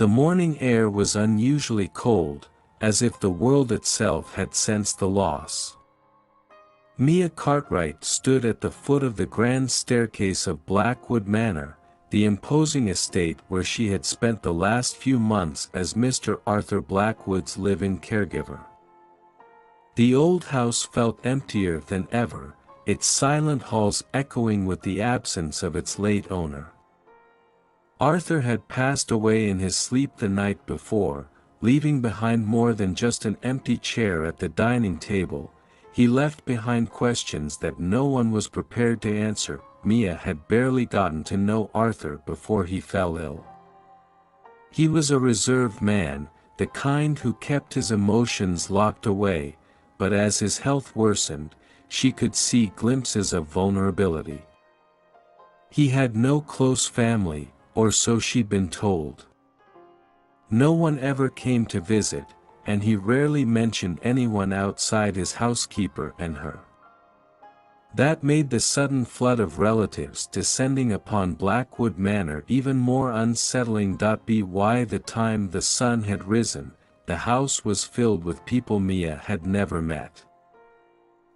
The morning air was unusually cold, as if the world itself had sensed the loss. Mia Cartwright stood at the foot of the grand staircase of Blackwood Manor, the imposing estate where she had spent the last few months as Mr. Arthur Blackwood's living caregiver. The old house felt emptier than ever, its silent halls echoing with the absence of its late owner. Arthur had passed away in his sleep the night before, leaving behind more than just an empty chair at the dining table. He left behind questions that no one was prepared to answer. Mia had barely gotten to know Arthur before he fell ill. He was a reserved man, the kind who kept his emotions locked away, but as his health worsened, she could see glimpses of vulnerability. He had no close family, or so she'd been told. No one ever came to visit, and he rarely mentioned anyone outside his housekeeper and her. That made the sudden flood of relatives descending upon Blackwood Manor even more unsettling. By the time the sun had risen, the house was filled with people Mia had never met.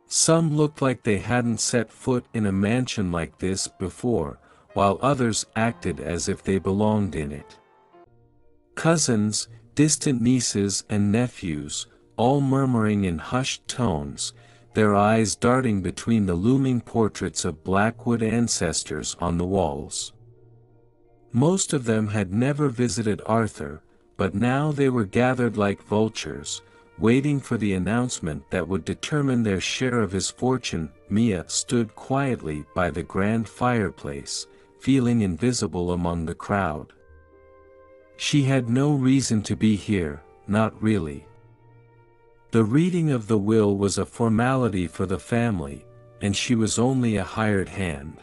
Some looked like they hadn't set foot in a mansion like this before, while others acted as if they belonged in it. Cousins, distant nieces and nephews, all murmuring in hushed tones, their eyes darting between the looming portraits of Blackwood ancestors on the walls. Most of them had never visited Arthur, but now they were gathered like vultures, waiting for the announcement that would determine their share of his fortune. Mia stood quietly by the grand fireplace, feeling invisible among the crowd. She had no reason to be here, not really. The reading of the will was a formality for the family, and she was only a hired hand.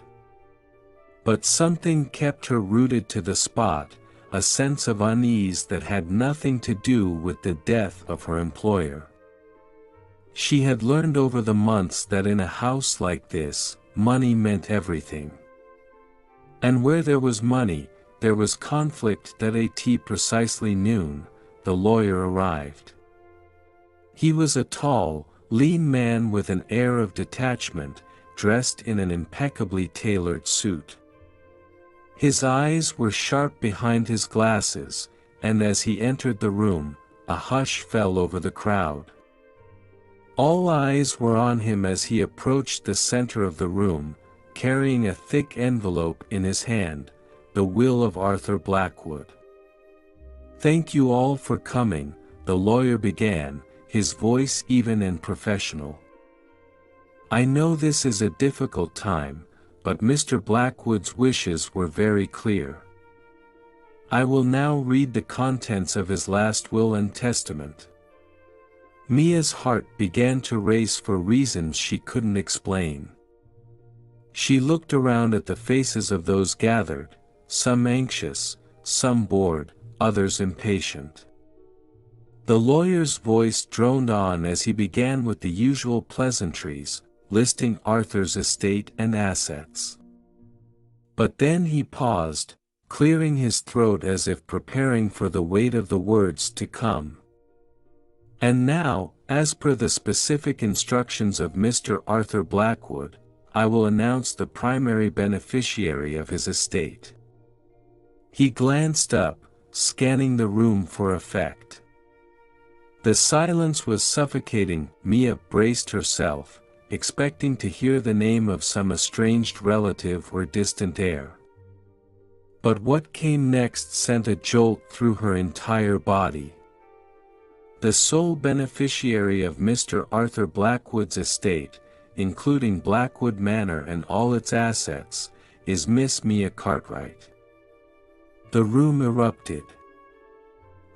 But something kept her rooted to the spot, a sense of unease that had nothing to do with the death of her employer. She had learned over the months that in a house like this, money meant everything. And where there was money, there was conflict. At precisely noon, the lawyer arrived. He was a tall, lean man with an air of detachment, dressed in an impeccably tailored suit. His eyes were sharp behind his glasses, and as he entered the room, a hush fell over the crowd. All eyes were on him as he approached the center of the room, carrying a thick envelope in his hand, the will of Arthur Blackwood. "Thank you all for coming," the lawyer began, his voice even and professional. "I know this is a difficult time, but Mr. Blackwood's wishes were very clear. I will now read the contents of his last will and testament." Mia's heart began to race for reasons she couldn't explain. She looked around at the faces of those gathered, some anxious, some bored, others impatient. The lawyer's voice droned on as he began with the usual pleasantries, listing Arthur's estate and assets. But then he paused, clearing his throat as if preparing for the weight of the words to come. "And now, as per the specific instructions of Mr. Arthur Blackwood, I will announce the primary beneficiary of his estate." He glanced up, scanning the room for effect. The silence was suffocating. Mia braced herself, expecting to hear the name of some estranged relative or distant heir. But what came next sent a jolt through her entire body. The sole beneficiary of Mr. Arthur Blackwood's estate, including Blackwood Manor and all its assets, is Miss Mia Cartwright. The room erupted.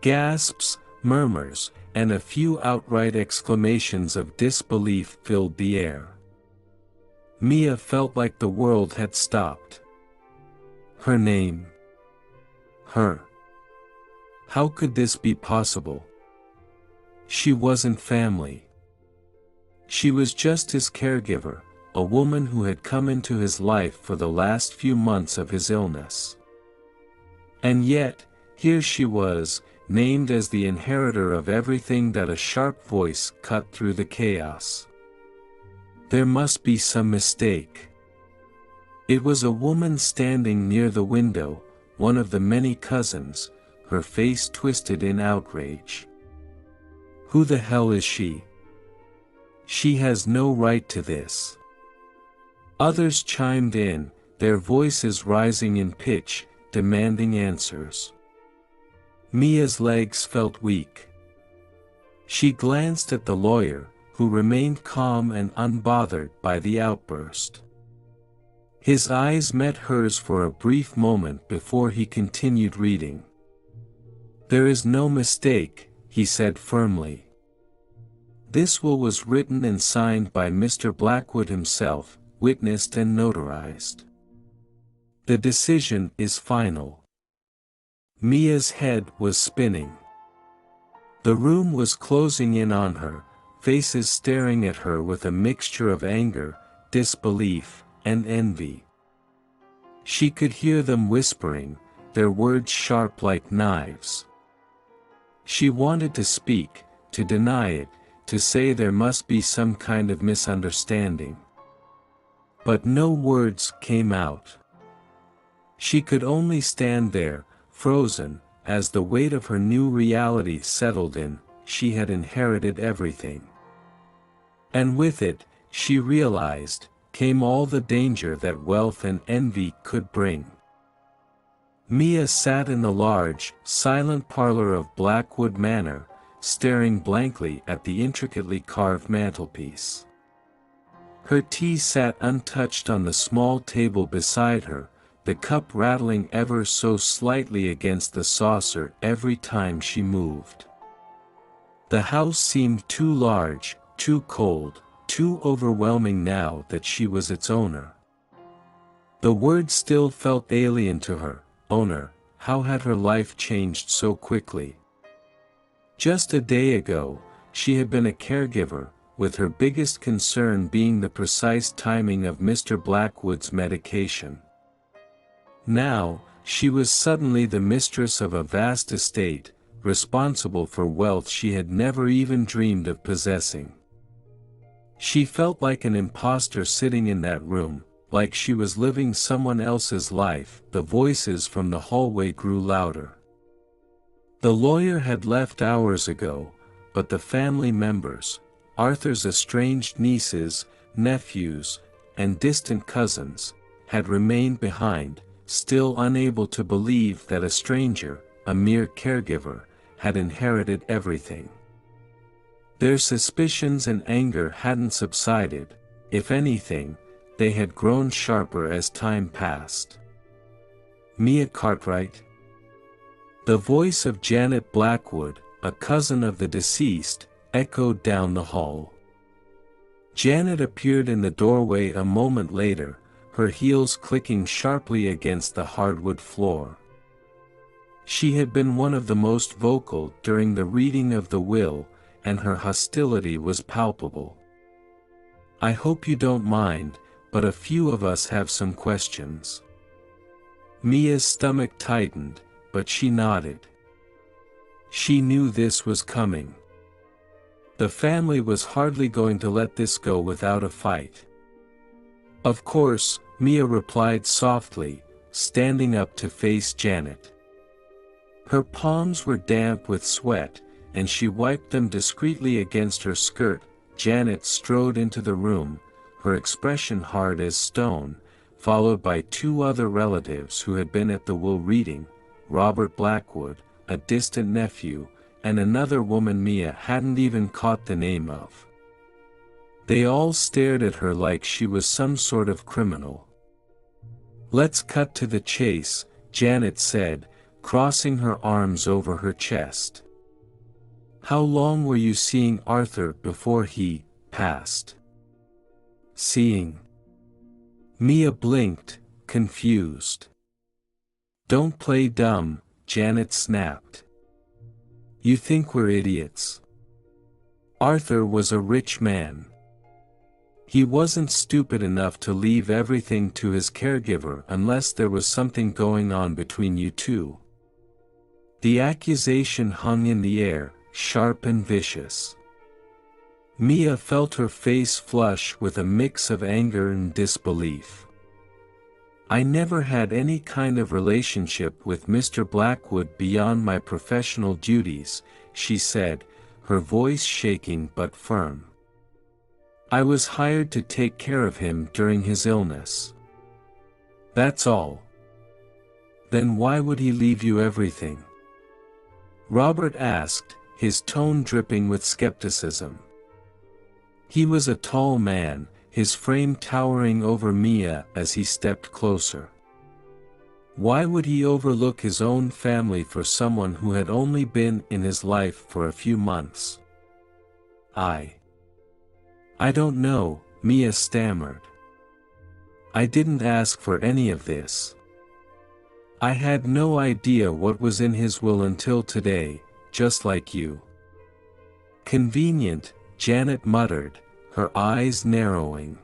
Gasps, murmurs, and a few outright exclamations of disbelief filled the air. Mia felt like the world had stopped. Her name. Her. How could this be possible? She wasn't family. She was just his caregiver, a woman who had come into his life for the last few months of his illness. And yet, Here she was, named as the inheritor of everything that a sharp voice cut through the chaos. There must be some mistake. It was a woman standing near the window, one of the many cousins, her face twisted in outrage. Who the hell is she? She has no right to this. Others chimed in, their voices rising in pitch, demanding answers. Mia's legs felt weak. She glanced at the lawyer, who remained calm and unbothered by the outburst. His eyes met hers for a brief moment before he continued reading. "There is no mistake," he said firmly. "This will was written and signed by Mr. Blackwood himself, witnessed and notarized. The decision is final." Mia's head was spinning. The room was closing in on her, faces staring at her with a mixture of anger, disbelief, and envy. She could hear them whispering, their words sharp like knives. She wanted to speak, to deny it, to say there must be some kind of misunderstanding. But no words came out. She could only stand there, frozen, as the weight of her new reality settled in. She had inherited everything. And with it, she realized, came all the danger that wealth and envy could bring. Mia sat in the large, silent parlor of Blackwood Manor, staring blankly at the intricately carved mantelpiece. Her tea sat untouched on the small table beside her, the cup rattling ever so slightly against the saucer every time she moved. The house seemed too large, too cold, too overwhelming now that she was its owner. The word still felt alien to her. Owner, how had her life changed so quickly? Just a day ago, she had been a caregiver, with her biggest concern being the precise timing of Mr. Blackwood's medication. Now, she was suddenly the mistress of a vast estate, responsible for wealth she had never even dreamed of possessing. She felt like an imposter sitting in that room, like she was living someone else's life. The voices from the hallway grew louder. The lawyer had left hours ago, but the family members, Arthur's estranged nieces, nephews, and distant cousins, had remained behind, still unable to believe that a stranger, a mere caregiver, had inherited everything. Their suspicions and anger hadn't subsided. If anything, they had grown sharper as time passed. Mia Cartwright? The voice of Janet Blackwood, a cousin of the deceased, echoed down the hall. Janet appeared in the doorway a moment later, her heels clicking sharply against the hardwood floor. She had been one of the most vocal during the reading of the will, and her hostility was palpable. "I hope you don't mind, but a few of us have some questions." Mia's stomach tightened, but she nodded. She knew this was coming. The family was hardly going to let this go without a fight. "Of course," Mia replied softly, standing up to face Janet. Her palms were damp with sweat, and she wiped them discreetly against her skirt. Janet strode into the room, her expression hard as stone, followed by two other relatives who had been at the will reading, Robert Blackwood, a distant nephew, and another woman Mia hadn't even caught the name of. They all stared at her like she was some sort of criminal. "Let's cut to the chase," Janet said, crossing her arms over her chest. "How long were you seeing Arthur before he passed?" "Seeing?" Mia blinked, confused. "Don't play dumb," Janet snapped. "You think we're idiots?" Arthur was a rich man. He wasn't stupid enough to leave everything to his caregiver unless there was something going on between you two. The accusation hung in the air, sharp and vicious. Mia felt her face flush with a mix of anger and disbelief. "I never had any kind of relationship with Mr. Blackwood beyond my professional duties," she said, her voice shaking but firm. "I was hired to take care of him during his illness. That's all." "Then why would he leave you everything?" Robert asked, his tone dripping with skepticism. He was a tall man, his frame towering over Mia as he stepped closer. Why would he overlook his own family for someone who had only been in his life for a few months? I don't know," Mia stammered. "I didn't ask for any of this. I had no idea what was in his will until today, just like you." "Convenient," Janet muttered, her eyes narrowing.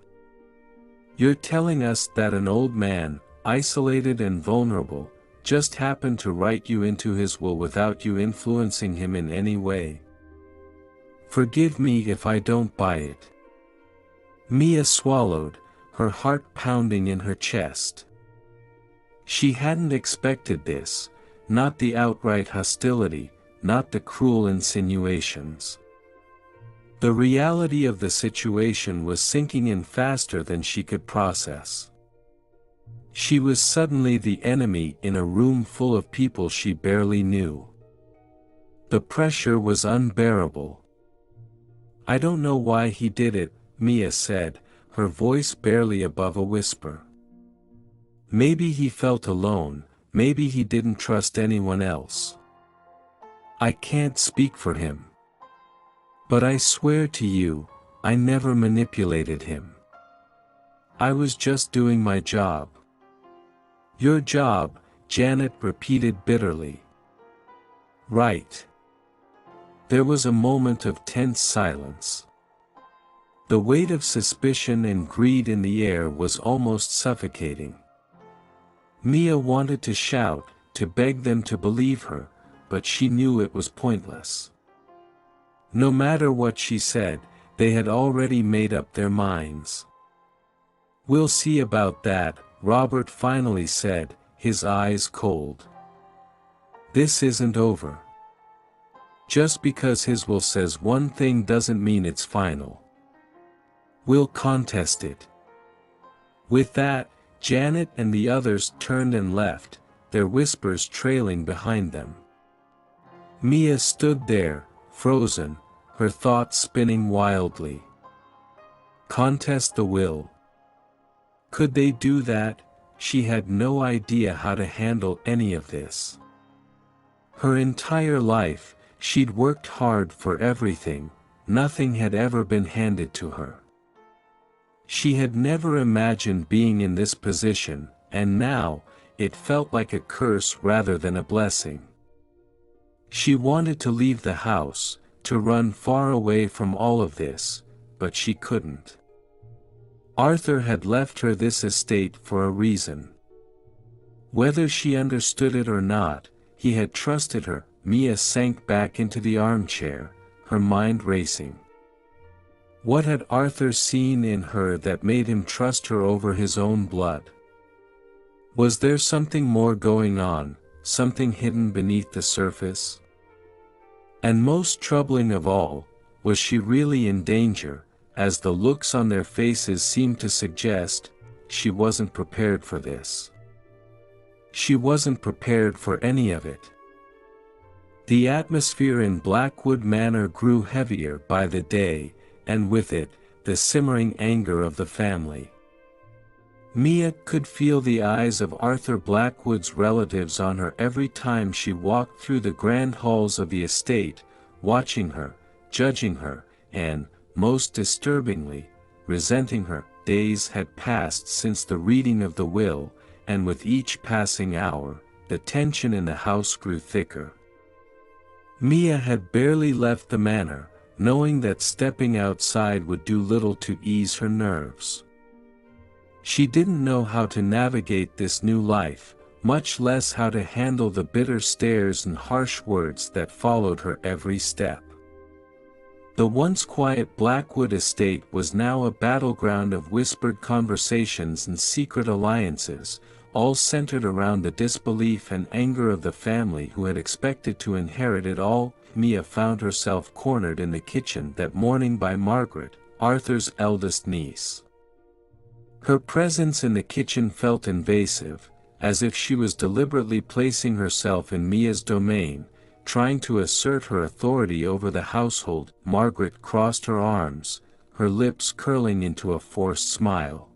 "You're telling us that an old man, isolated and vulnerable, just happened to write you into his will without you influencing him in any way? Forgive me if I don't buy it." Mia swallowed, her heart pounding in her chest. She hadn't expected this, not the outright hostility, not the cruel insinuations. The reality of the situation was sinking in faster than she could process. She was suddenly the enemy in a room full of people she barely knew. The pressure was unbearable. "I don't know why he did it," Mia said, her voice barely above a whisper. "Maybe he felt alone, maybe he didn't trust anyone else. I can't speak for him. But I swear to you, I never manipulated him. I was just doing my job." "Your job," Janet repeated bitterly. "Right." There was a moment of tense silence. The weight of suspicion and greed in the air was almost suffocating. Mia wanted to shout, to beg them to believe her, but she knew it was pointless. No matter what she said, they had already made up their minds. "We'll see about that," Robert finally said, his eyes cold. "This isn't over. Just because his will says one thing doesn't mean it's final. We'll contest it." With that, Janet and the others turned and left, their whispers trailing behind them. Mia stood there, frozen, her thoughts spinning wildly. Contest the will. Could they do that? She had no idea how to handle any of this. Her entire life, she'd worked hard for everything, nothing had ever been handed to her. She had never imagined being in this position, and now, it felt like a curse rather than a blessing. She wanted to leave the house, to run far away from all of this, but she couldn't. Arthur had left her this estate for a reason. Whether she understood it or not, he had trusted her. Mia sank back into the armchair, her mind racing. What had Arthur seen in her that made him trust her over his own blood? Was there something more going on, something hidden beneath the surface? And most troubling of all, was she really in danger, as the looks on their faces seemed to suggest? She wasn't prepared for this. She wasn't prepared for any of it. The atmosphere in Blackwood Manor grew heavier by the day, and with it, the simmering anger of the family. Mia could feel the eyes of Arthur Blackwood's relatives on her every time she walked through the grand halls of the estate, watching her, judging her, and, most disturbingly, resenting her. Days had passed since the reading of the will, and with each passing hour, the tension in the house grew thicker. Mia had barely left the manor, knowing that stepping outside would do little to ease her nerves. She didn't know how to navigate this new life, much less how to handle the bitter stares and harsh words that followed her every step. The once quiet Blackwood estate was now a battleground of whispered conversations and secret alliances, all centered around the disbelief and anger of the family who had expected to inherit it all. Mia found herself cornered in the kitchen that morning by Margaret, Arthur's eldest niece. Her presence in the kitchen felt invasive, as if she was deliberately placing herself in Mia's domain, trying to assert her authority over the household. Margaret crossed her arms, her lips curling into a forced smile.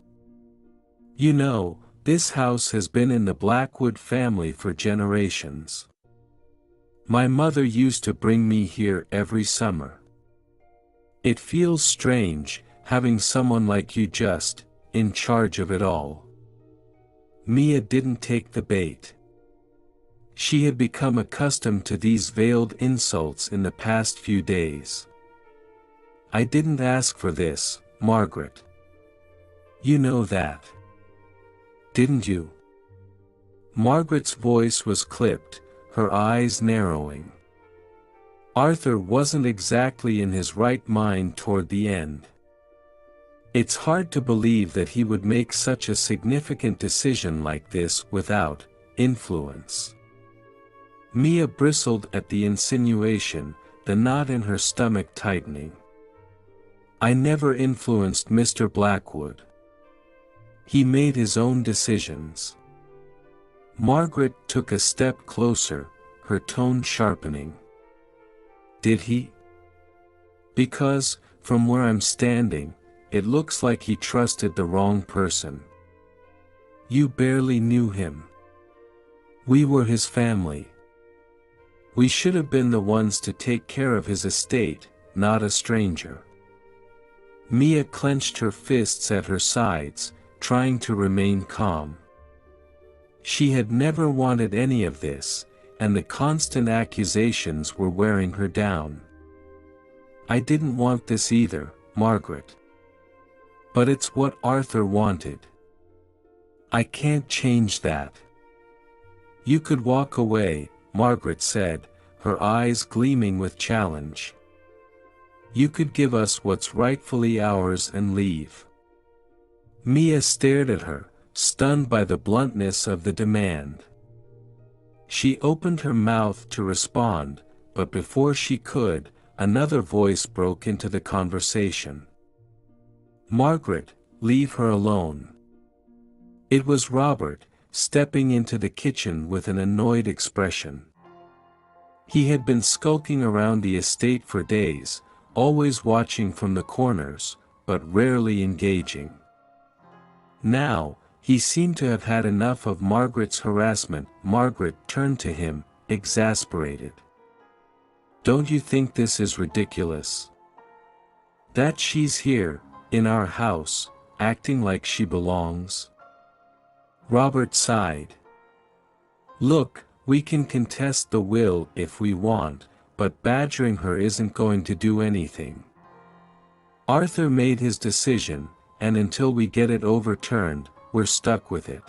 "You know, this house has been in the Blackwood family for generations. My mother used to bring me here every summer. It feels strange, having someone like you just in charge of it all." Mia didn't take the bait. She had become accustomed to these veiled insults in the past few days. "I didn't ask for this, Margaret. You know that. Didn't you?" Margaret's voice was clipped, her eyes narrowing. Arthur wasn't exactly in his right mind toward the end. It's hard to believe that he would make such a significant decision like this without influence. Mia bristled at the insinuation, the knot in her stomach tightening. "I never influenced Mr. Blackwood. He made his own decisions." Margaret took a step closer, her tone sharpening. "Did he? Because, from where I'm standing, it looks like he trusted the wrong person. You barely knew him. We were his family. We should have been the ones to take care of his estate, not a stranger." Mia clenched her fists at her sides, trying to remain calm. She had never wanted any of this, and the constant accusations were wearing her down. "I didn't want this either, Margaret. But it's what Arthur wanted. I can't change that." "You could walk away," Margaret said, her eyes gleaming with challenge. "You could give us what's rightfully ours and leave." Mia stared at her, stunned by the bluntness of the demand. She opened her mouth to respond, but before she could, another voice broke into the conversation. "Margaret, leave her alone." It was Robert, stepping into the kitchen with an annoyed expression. He had been skulking around the estate for days, always watching from the corners, but rarely engaging. Now, he seemed to have had enough of Margaret's harassment. Margaret turned to him, exasperated. "Don't you think this is ridiculous? That she's here, in our house, acting like she belongs?" Robert sighed. "Look, we can contest the will if we want, but badgering her isn't going to do anything. Arthur made his decision, and until we get it overturned, we're stuck with it."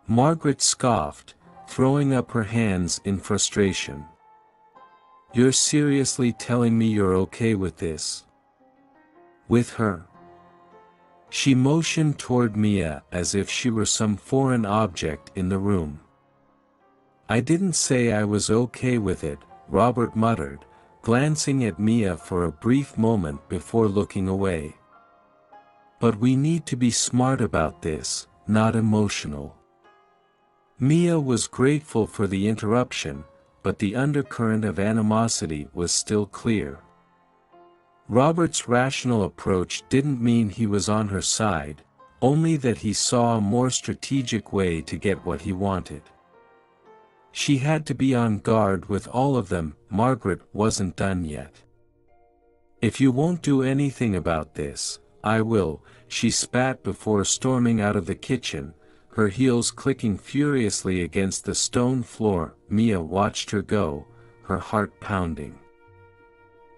Margaret scoffed, throwing up her hands in frustration. "You're seriously telling me you're okay with this? With her?" She motioned toward Mia as if she were some foreign object in the room. "I didn't say I was okay with it," Robert muttered, glancing at Mia for a brief moment before looking away. "But we need to be smart about this, not emotional." Mia was grateful for the interruption, but the undercurrent of animosity was still clear. Robert's rational approach didn't mean he was on her side, only that he saw a more strategic way to get what he wanted. She had to be on guard with all of them. Margaret wasn't done yet. "If you won't do anything about this, I will," she spat before storming out of the kitchen, her heels clicking furiously against the stone floor. Mia watched her go, her heart pounding.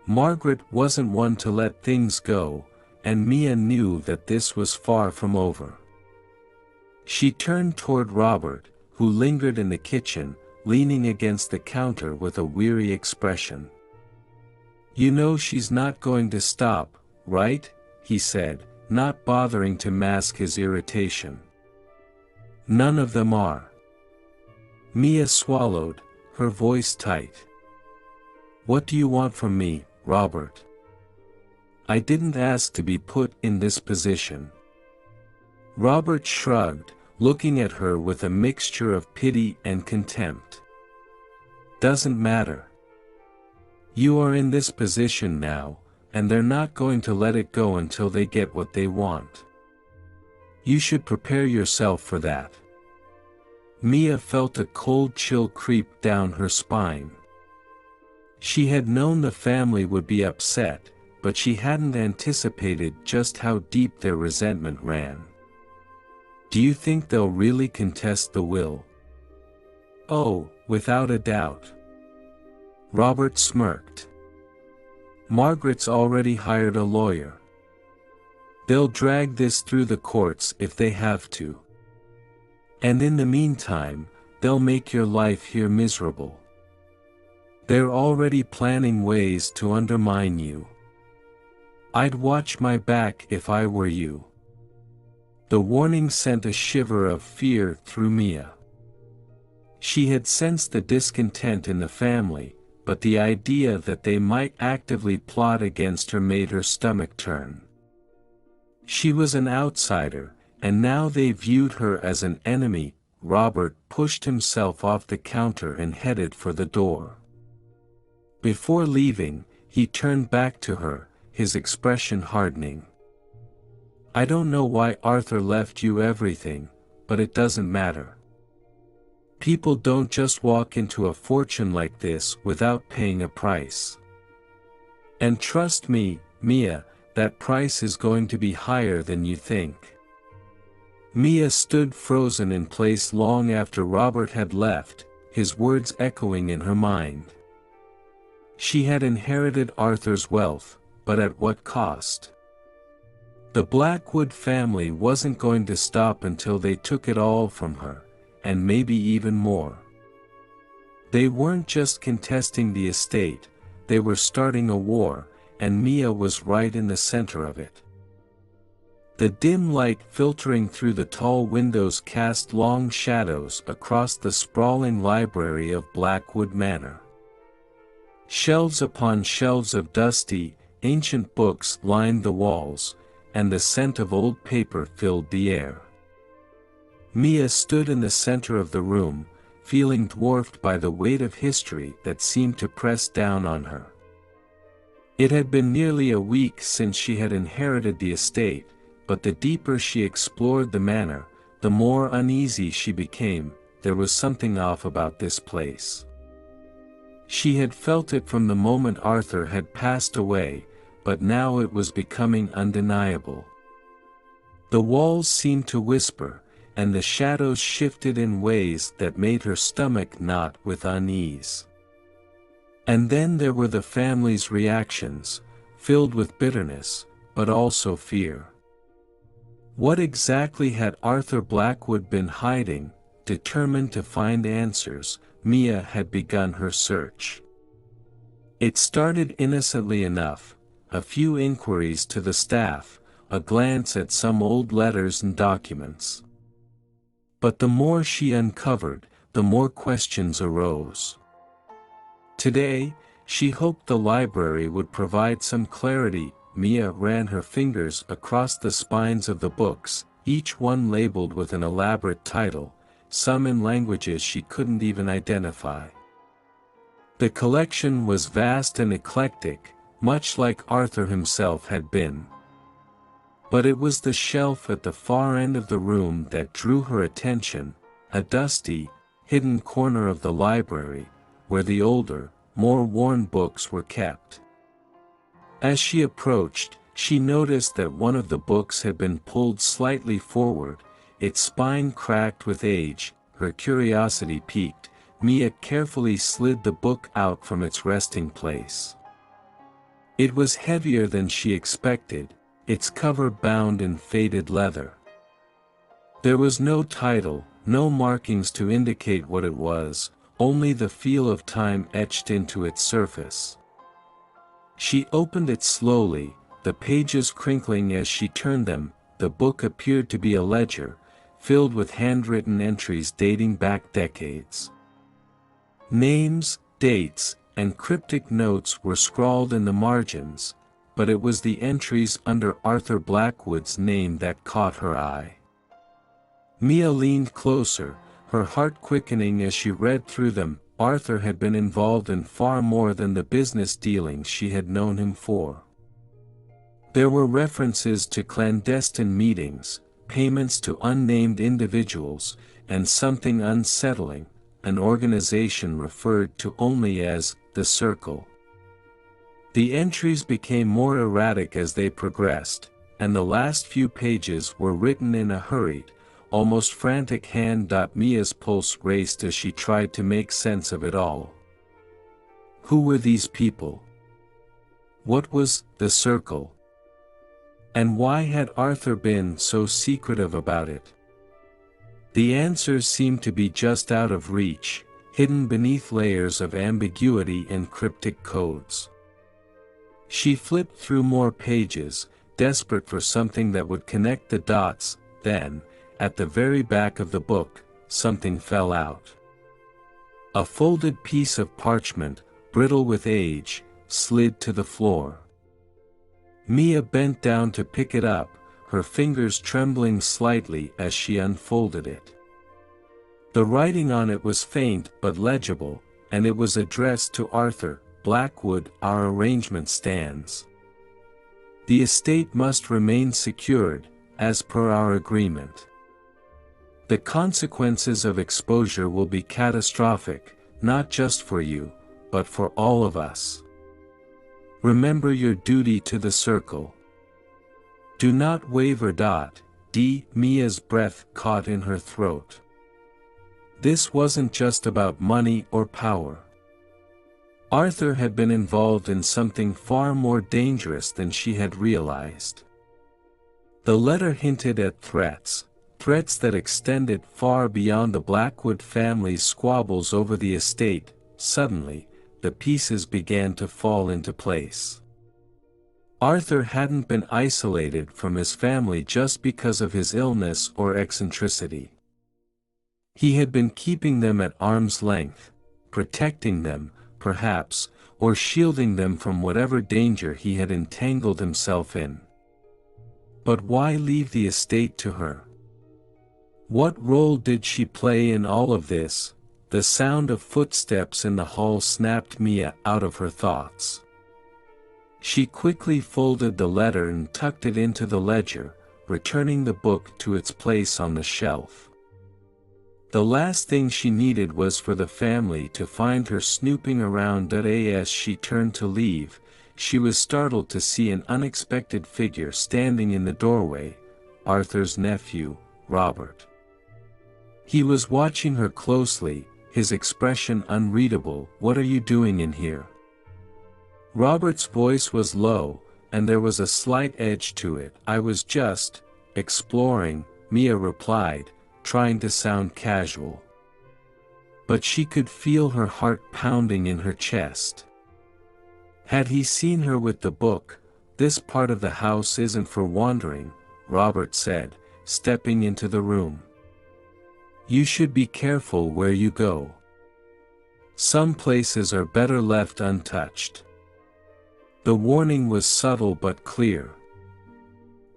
Margaret wasn't one to let things go, and Mia knew that this was far from over. She turned toward Robert, who lingered in the kitchen, leaning against the counter with a weary expression. "You know she's not going to stop, right?" he said, not bothering to mask his irritation. "None of them are." Mia swallowed, her voice tight. "What do you want from me, Robert? I didn't ask to be put in this position." Robert shrugged, looking at her with a mixture of pity and contempt. "Doesn't matter. You are in this position now, and they're not going to let it go until they get what they want. You should prepare yourself for that." Mia felt a cold chill creep down her spine. She had known the family would be upset, but she hadn't anticipated just how deep their resentment ran. "Do you think they'll really contest the will?" "Oh, without a doubt." Robert smirked. "Margaret's already hired a lawyer. They'll drag this through the courts if they have to. And in the meantime, they'll make your life here miserable. They're already planning ways to undermine you. I'd watch my back if I were you." The warning sent a shiver of fear through Mia. She had sensed the discontent in the family, but the idea that they might actively plot against her made her stomach turn. She was an outsider, and now they viewed her as an enemy. Robert pushed himself off the counter and headed for the door. Before leaving, he turned back to her, his expression hardening. "I don't know why Arthur left you everything, but it doesn't matter. People don't just walk into a fortune like this without paying a price. And trust me, Mia, that price is going to be higher than you think." Mia stood frozen in place long after Robert had left, his words echoing in her mind. She had inherited Arthur's wealth, but at what cost? The Blackwood family wasn't going to stop until they took it all from her, and maybe even more. They weren't just contesting the estate, they were starting a war, and Mia was right in the center of it. The dim light filtering through the tall windows cast long shadows across the sprawling library of Blackwood Manor. Shelves upon shelves of dusty, ancient books lined the walls, and the scent of old paper filled the air. Mia stood in the center of the room, feeling dwarfed by the weight of history that seemed to press down on her. It had been nearly a week since she had inherited the estate, but the deeper she explored the manor, the more uneasy she became. There was something off about this place. She had felt it from the moment Arthur had passed away, but now it was becoming undeniable. The walls seemed to whisper, and the shadows shifted in ways that made her stomach knot with unease. And then there were the family's reactions, filled with bitterness, but also fear. What exactly had Arthur Blackwood been hiding? Determined to find answers, Mia had begun her search. It started innocently enough, a few inquiries to the staff, a glance at some old letters and documents. But the more she uncovered, the more questions arose. Today, she hoped the library would provide some clarity. Mia ran her fingers across the spines of the books, each one labeled with an elaborate title, some in languages she couldn't even identify. The collection was vast and eclectic, much like Arthur himself had been. But it was the shelf at the far end of the room that drew her attention, a dusty, hidden corner of the library, where the older, more worn books were kept. As she approached, she noticed that one of the books had been pulled slightly forward, its spine cracked with age. Her curiosity piqued. Mia carefully slid the book out from its resting place. It was heavier than she expected, its cover bound in faded leather. There was no title, no markings to indicate what it was, only the feel of time etched into its surface. She opened it slowly, the pages crinkling as she turned them. The book appeared to be a ledger, filled with handwritten entries dating back decades. Names, dates, and cryptic notes were scrawled in the margins, but it was the entries under Arthur Blackwood's name that caught her eye. Mia leaned closer, her heart quickening as she read through them. Arthur had been involved in far more than the business dealings she had known him for. There were references to clandestine meetings, payments to unnamed individuals, and something unsettling, an organization referred to only as the Circle. The entries became more erratic as they progressed, and the last few pages were written in a hurried, almost frantic hand. Mia's pulse raced as she tried to make sense of it all. Who were these people? What was the Circle? And why had Arthur been so secretive about it? The answers seemed to be just out of reach, hidden beneath layers of ambiguity and cryptic codes. She flipped through more pages, desperate for something that would connect the dots. Then, at the very back of the book, something fell out. A folded piece of parchment, brittle with age, slid to the floor. Mia bent down to pick it up, her fingers trembling slightly as she unfolded it. The writing on it was faint but legible, and it was addressed to Arthur Blackwood. Our arrangement stands. The estate must remain secured, as per our agreement. The consequences of exposure will be catastrophic, not just for you, but for all of us. Remember your duty to the Circle. Do not waver. Mia's breath caught in her throat. This wasn't just about money or power. Arthur had been involved in something far more dangerous than she had realized. The letter hinted at threats that extended far beyond the Blackwood family's squabbles over the estate. Suddenly, the pieces began to fall into place. Arthur hadn't been isolated from his family just because of his illness or eccentricity. He had been keeping them at arm's length, protecting them, perhaps, or shielding them from whatever danger he had entangled himself in. But why leave the estate to her? What role did she play in all of this? The sound of footsteps in the hall snapped Mia out of her thoughts. She quickly folded the letter and tucked it into the ledger, returning the book to its place on the shelf. The last thing she needed was for the family to find her snooping around. As she turned to leave, she was startled to see an unexpected figure standing in the doorway, Arthur's nephew, Robert. He was watching her closely, his expression unreadable. What are you doing in here? Robert's voice was low, and there was a slight edge to it. I was just exploring, Mia replied, trying to sound casual. But she could feel her heart pounding in her chest. Had he seen her with the book? This part of the house isn't for wandering, Robert said, stepping into the room. You should be careful where you go. Some places are better left untouched. The warning was subtle but clear.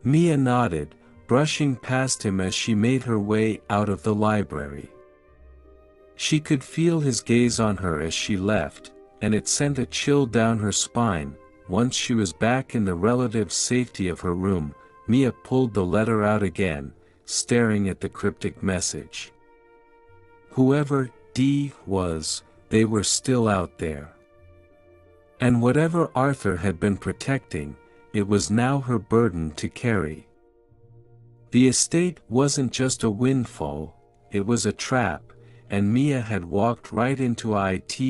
Mia nodded, brushing past him as she made her way out of the library. She could feel his gaze on her as she left, and it sent a chill down her spine. Once she was back in the relative safety of her room, Mia pulled the letter out again, staring at the cryptic message. Whoever D was, they were still out there. And whatever Arthur had been protecting, it was now her burden to carry. The estate wasn't just a windfall, it was a trap, and Mia had walked right into it.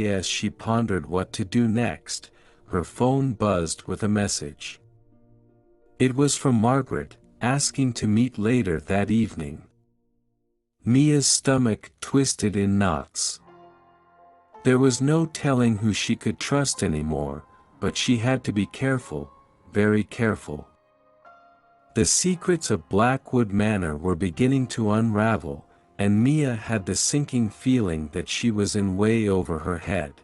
As she pondered what to do next, her phone buzzed with a message. It was from Margaret, asking to meet later that evening. Mia's stomach twisted in knots. There was no telling who she could trust anymore, but she had to be careful, very careful. The secrets of Blackwood Manor were beginning to unravel, and Mia had the sinking feeling that she was in way over her head.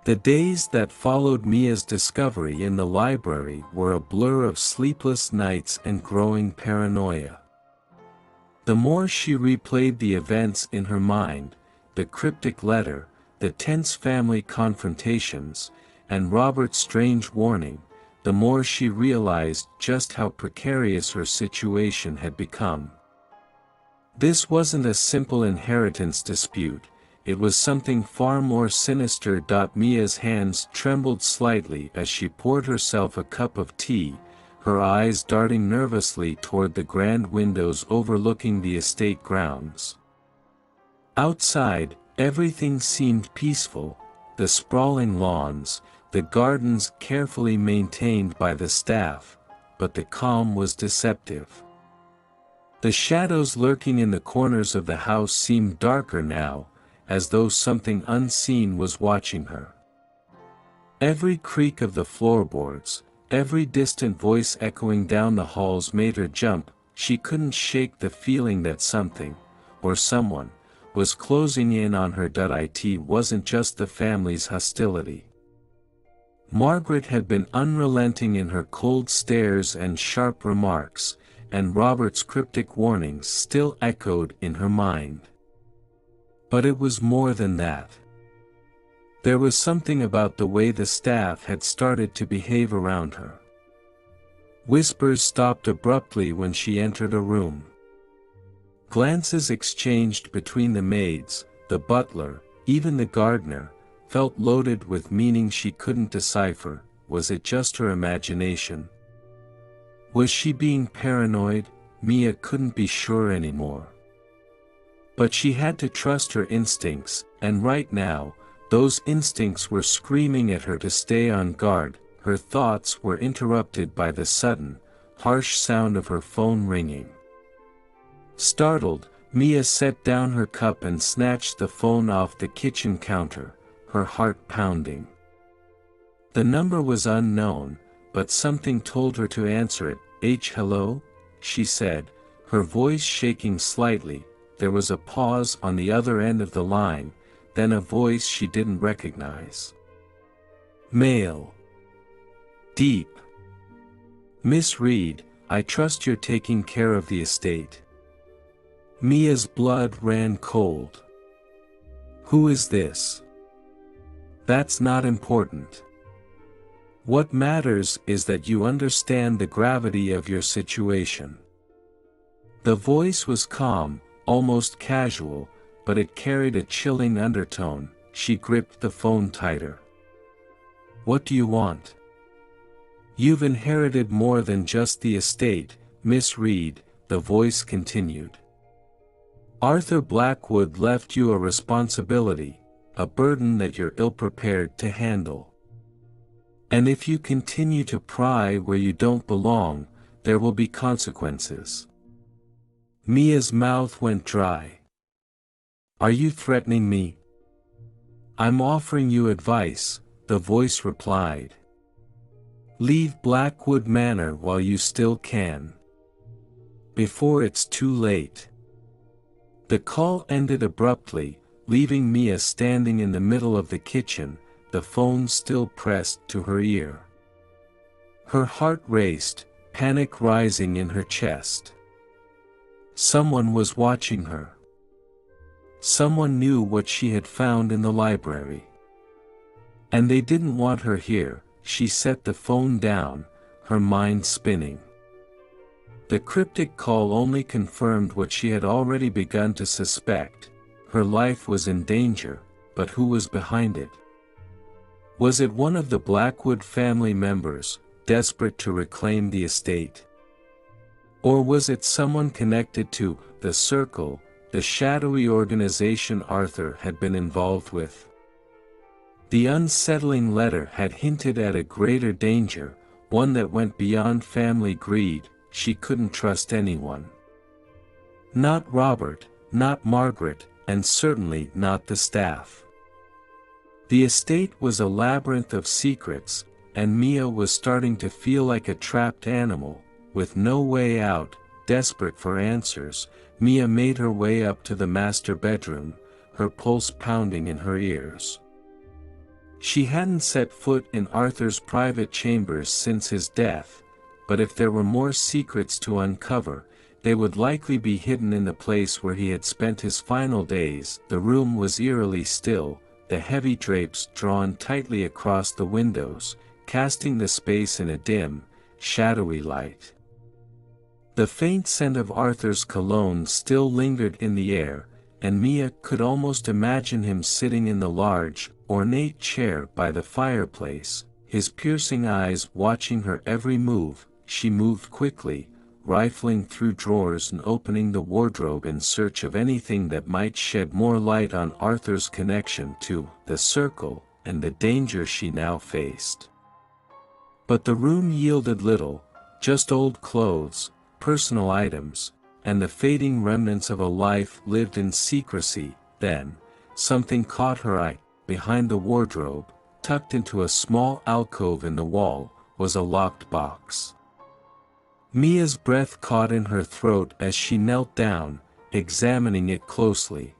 The days that followed Mia's discovery in the library were a blur of sleepless nights and growing paranoia. The more she replayed the events in her mind, the cryptic letter, the tense family confrontations, and Robert's strange warning, the more she realized just how precarious her situation had become. This wasn't a simple inheritance dispute, it was something far more sinister. Mia's hands trembled slightly as she poured herself a cup of tea, her eyes darting nervously toward the grand windows overlooking the estate grounds. Outside, everything seemed peaceful, the sprawling lawns, the gardens carefully maintained by the staff, but the calm was deceptive. The shadows lurking in the corners of the house seemed darker now, as though something unseen was watching her. Every creak of the floorboards, every distant voice echoing down the halls made her jump. She couldn't shake the feeling that something, or someone, was closing in on her. It wasn't just the family's hostility. Margaret had been unrelenting in her cold stares and sharp remarks, and Robert's cryptic warnings still echoed in her mind. But it was more than that. There was something about the way the staff had started to behave around her. Whispers stopped abruptly when she entered a room. Glances exchanged between the maids, the butler, even the gardener, felt loaded with meaning she couldn't decipher. Was it just her imagination? Was she being paranoid? Mia couldn't be sure anymore. But she had to trust her instincts, and right now, those instincts were screaming at her to stay on guard. Her thoughts were interrupted by the sudden, harsh sound of her phone ringing. Startled, Mia set down her cup and snatched the phone off the kitchen counter, her heart pounding. The number was unknown, but something told her to answer it. Hello? She said, her voice shaking slightly. There was a pause on the other end of the line, then a voice she didn't recognize. Male. Deep. Miss Reed, I trust you're taking care of the estate. Mia's blood ran cold. Who is this? That's not important. What matters is that you understand the gravity of your situation. The voice was calm, almost casual, but it carried a chilling undertone. She gripped the phone tighter. What do you want? You've inherited more than just the estate, Miss Reed, the voice continued. Arthur Blackwood left you a responsibility, a burden that you're ill-prepared to handle. And if you continue to pry where you don't belong, there will be consequences. Mia's mouth went dry. Are you threatening me? I'm offering you advice, the voice replied. Leave Blackwood Manor while you still can. Before it's too late. The call ended abruptly, leaving Mia standing in the middle of the kitchen, the phone still pressed to her ear. Her heart raced, panic rising in her chest. Someone was watching her. Someone knew what she had found in the library. And they didn't want her here. She set the phone down, her mind spinning. The cryptic call only confirmed what she had already begun to suspect. Her life was in danger, but who was behind it? Was it one of the Blackwood family members, desperate to reclaim the estate? Or was it someone connected to the Circle, the shadowy organization Arthur had been involved with? The unsettling letter had hinted at a greater danger, one that went beyond family greed. She couldn't trust anyone. Not Robert, not Margaret, and certainly not the staff. The estate was a labyrinth of secrets, and Mia was starting to feel like a trapped animal, with no way out. Desperate for answers, Mia made her way up to the master bedroom, her pulse pounding in her ears. She hadn't set foot in Arthur's private chambers since his death, but if there were more secrets to uncover, they would likely be hidden in the place where he had spent his final days. The room was eerily still, the heavy drapes drawn tightly across the windows, casting the space in a dim, shadowy light. The faint scent of Arthur's cologne still lingered in the air, and Mia could almost imagine him sitting in the large, ornate chair by the fireplace, his piercing eyes watching her every move. She moved quickly, rifling through drawers and opening the wardrobe in search of anything that might shed more light on Arthur's connection to the circle and the danger she now faced. But the room yielded little, just old clothes, personal items, and the fading remnants of a life lived in secrecy. Then, something caught her eye. Behind the wardrobe, tucked into a small alcove in the wall, was a locked box. Mia's breath caught in her throat as she knelt down, examining it closely.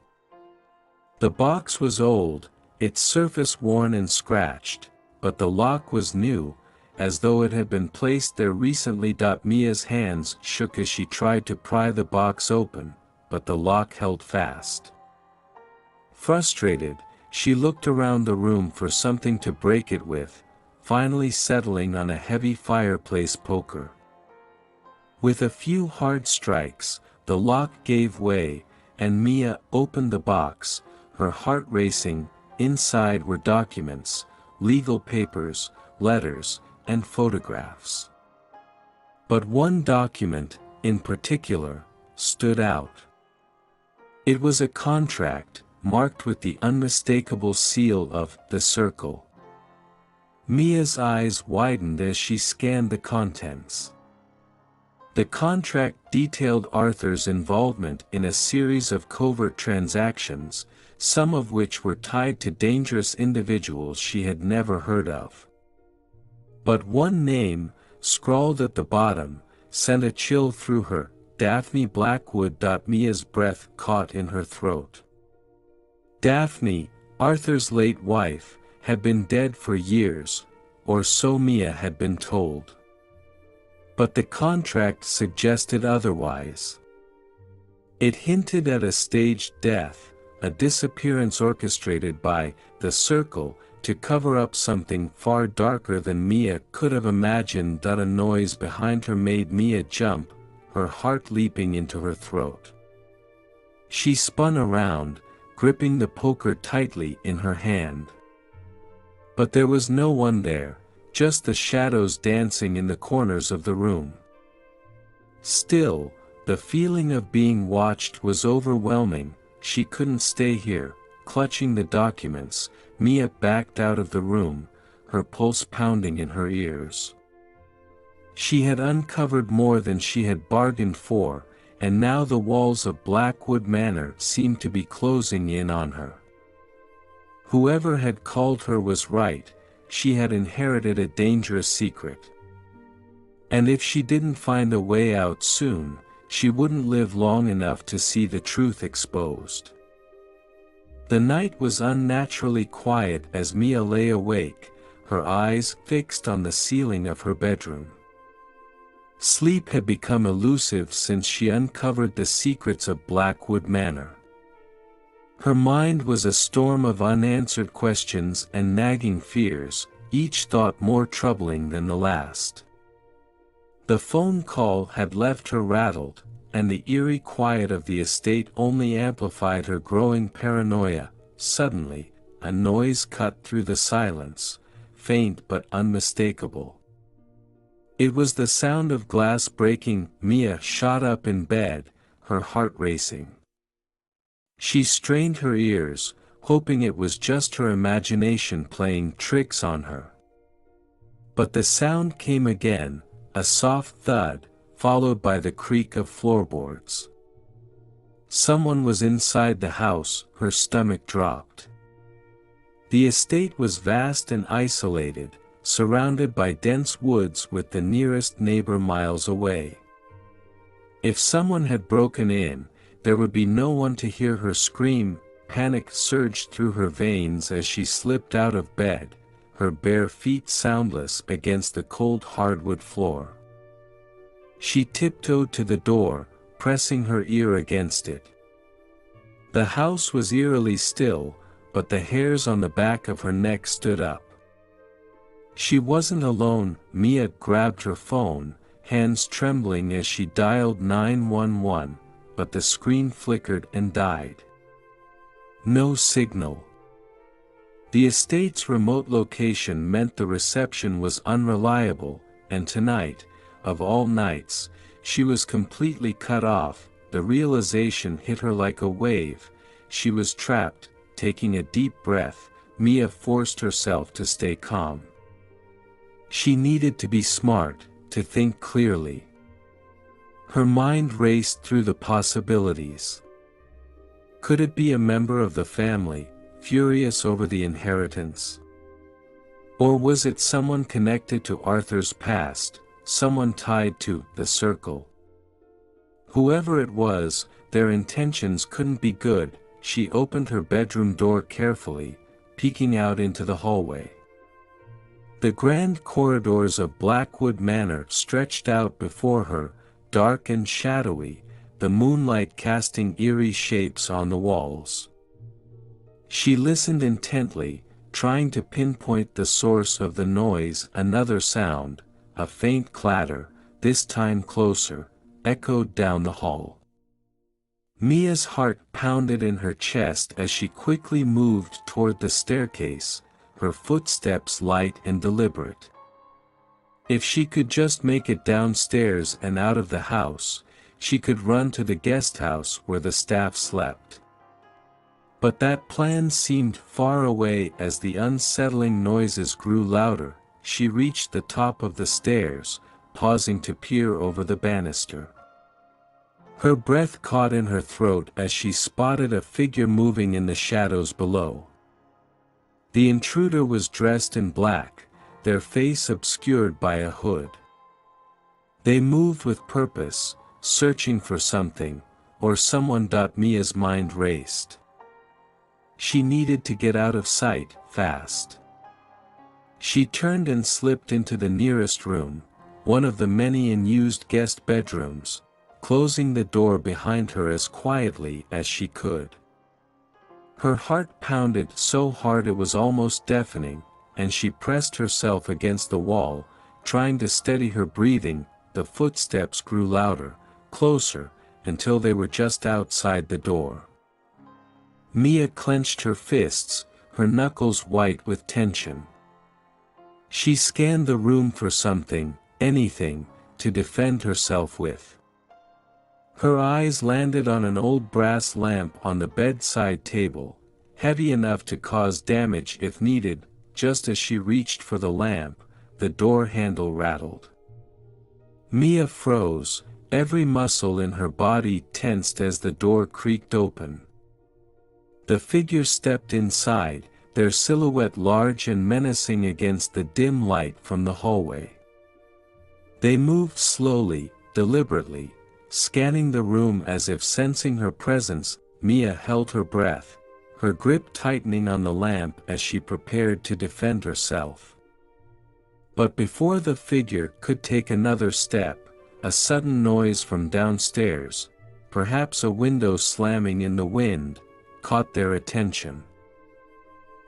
The box was old, its surface worn and scratched, but the lock was new, as though it had been placed there recently. Mia's hands shook as she tried to pry the box open, but the lock held fast. Frustrated, she looked around the room for something to break it with, finally settling on a heavy fireplace poker. With a few hard strikes, the lock gave way, and Mia opened the box, her heart racing. Inside were documents, legal papers, letters, and photographs. But one document, in particular, stood out. It was a contract, marked with the unmistakable seal of the circle. Mia's eyes widened as she scanned the contents. The contract detailed Arthur's involvement in a series of covert transactions, some of which were tied to dangerous individuals she had never heard of. But one name, scrawled at the bottom, sent a chill through her: Daphne Blackwood. Mia's breath caught in her throat. Daphne, Arthur's late wife, had been dead for years, or so Mia had been told. But the contract suggested otherwise. It hinted at a staged death, a disappearance orchestrated by the circle, to cover up something far darker than Mia could have imagined. A noise behind her made Mia jump, her heart leaping into her throat. She spun around, gripping the poker tightly in her hand. But there was no one there, just the shadows dancing in the corners of the room. Still, the feeling of being watched was overwhelming. She couldn't stay here. Clutching the documents, Mia backed out of the room, her pulse pounding in her ears. She had uncovered more than she had bargained for, and now the walls of Blackwood Manor seemed to be closing in on her. Whoever had called her was right, she had inherited a dangerous secret. And if she didn't find a way out soon, she wouldn't live long enough to see the truth exposed. The night was unnaturally quiet as Mia lay awake, her eyes fixed on the ceiling of her bedroom. Sleep had become elusive since she uncovered the secrets of Blackwood Manor. Her mind was a storm of unanswered questions and nagging fears, each thought more troubling than the last. The phone call had left her rattled, and the eerie quiet of the estate only amplified her growing paranoia. Suddenly, a noise cut through the silence, faint but unmistakable. It was the sound of glass breaking. Mia shot up in bed, her heart racing. She strained her ears, hoping it was just her imagination playing tricks on her. But the sound came again, a soft thud, followed by the creak of floorboards. Someone was inside the house. Her stomach dropped. The estate was vast and isolated, surrounded by dense woods with the nearest neighbor miles away. If someone had broken in, there would be no one to hear her scream. Panic surged through her veins as she slipped out of bed, her bare feet soundless against the cold hardwood floor. She tiptoed to the door, pressing her ear against it. The house was eerily still, but the hairs on the back of her neck stood up. She wasn't alone. Mia grabbed her phone, hands trembling as she dialed 911, but the screen flickered and died. No signal. The estate's remote location meant the reception was unreliable, and tonight, of all nights, she was completely cut off. The realization hit her like a wave. She was trapped. Taking a deep breath, Mia forced herself to stay calm. She needed to be smart, to think clearly. Her mind raced through the possibilities. Could it be a member of the family, furious over the inheritance? Or was it someone connected to Arthur's past, someone tied to the circle? Whoever it was, their intentions couldn't be good. She opened her bedroom door carefully, peeking out into the hallway. The grand corridors of Blackwood Manor stretched out before her, dark and shadowy, the moonlight casting eerie shapes on the walls. She listened intently, trying to pinpoint the source of the noise. Another sound, a faint clatter, this time closer, echoed down the hall. Mia's heart pounded in her chest as she quickly moved toward the staircase, her footsteps light and deliberate. If she could just make it downstairs and out of the house, she could run to the guest house where the staff slept. But that plan seemed far away as the unsettling noises grew louder. She reached the top of the stairs, pausing to peer over the banister. Her breath caught in her throat as she spotted a figure moving in the shadows below. The intruder was dressed in black, their face obscured by a hood. They moved with purpose, searching for something, or someone. Mia's mind raced. She needed to get out of sight, fast. She turned and slipped into the nearest room, one of the many unused guest bedrooms, closing the door behind her as quietly as she could. Her heart pounded so hard it was almost deafening, and she pressed herself against the wall, trying to steady her breathing. The footsteps grew louder, closer, until they were just outside the door. Mia clenched her fists, her knuckles white with tension. She scanned the room for something, anything, to defend herself with. Her eyes landed on an old brass lamp on the bedside table, heavy enough to cause damage if needed. Just as she reached for the lamp, the door handle rattled. Mia froze, every muscle in her body tensed as the door creaked open. The figure stepped inside, their silhouette large and menacing against the dim light from the hallway. They moved slowly, deliberately, scanning the room as if sensing her presence. Mia held her breath, her grip tightening on the lamp as she prepared to defend herself. But before the figure could take another step, a sudden noise from downstairs, perhaps a window slamming in the wind, caught their attention.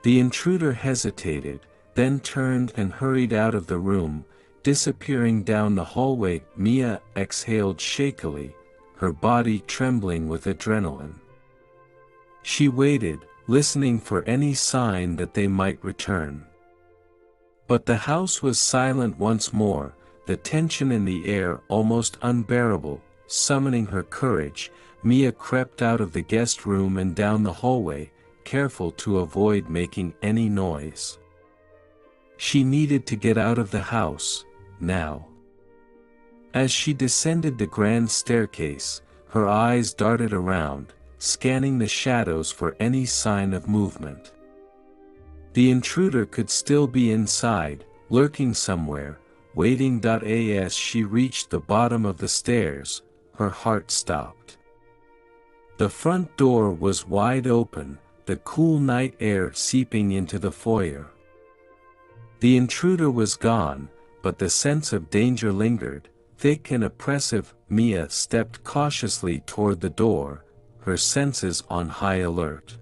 The intruder hesitated, then turned and hurried out of the room, disappearing down the hallway. Mia exhaled shakily, her body trembling with adrenaline. She waited, listening for any sign that they might return. But the house was silent once more, the tension in the air almost unbearable. Summoning her courage, Mia crept out of the guest room and down the hallway, careful to avoid making any noise. She needed to get out of the house, now. As she descended the grand staircase, her eyes darted around, scanning the shadows for any sign of movement. The intruder could still be inside, lurking somewhere, waiting. As she reached the bottom of the stairs, her heart stopped. The front door was wide open, the cool night air seeping into the foyer. The intruder was gone, but the sense of danger lingered, thick and oppressive. Mia stepped cautiously toward the door, her senses on high alert.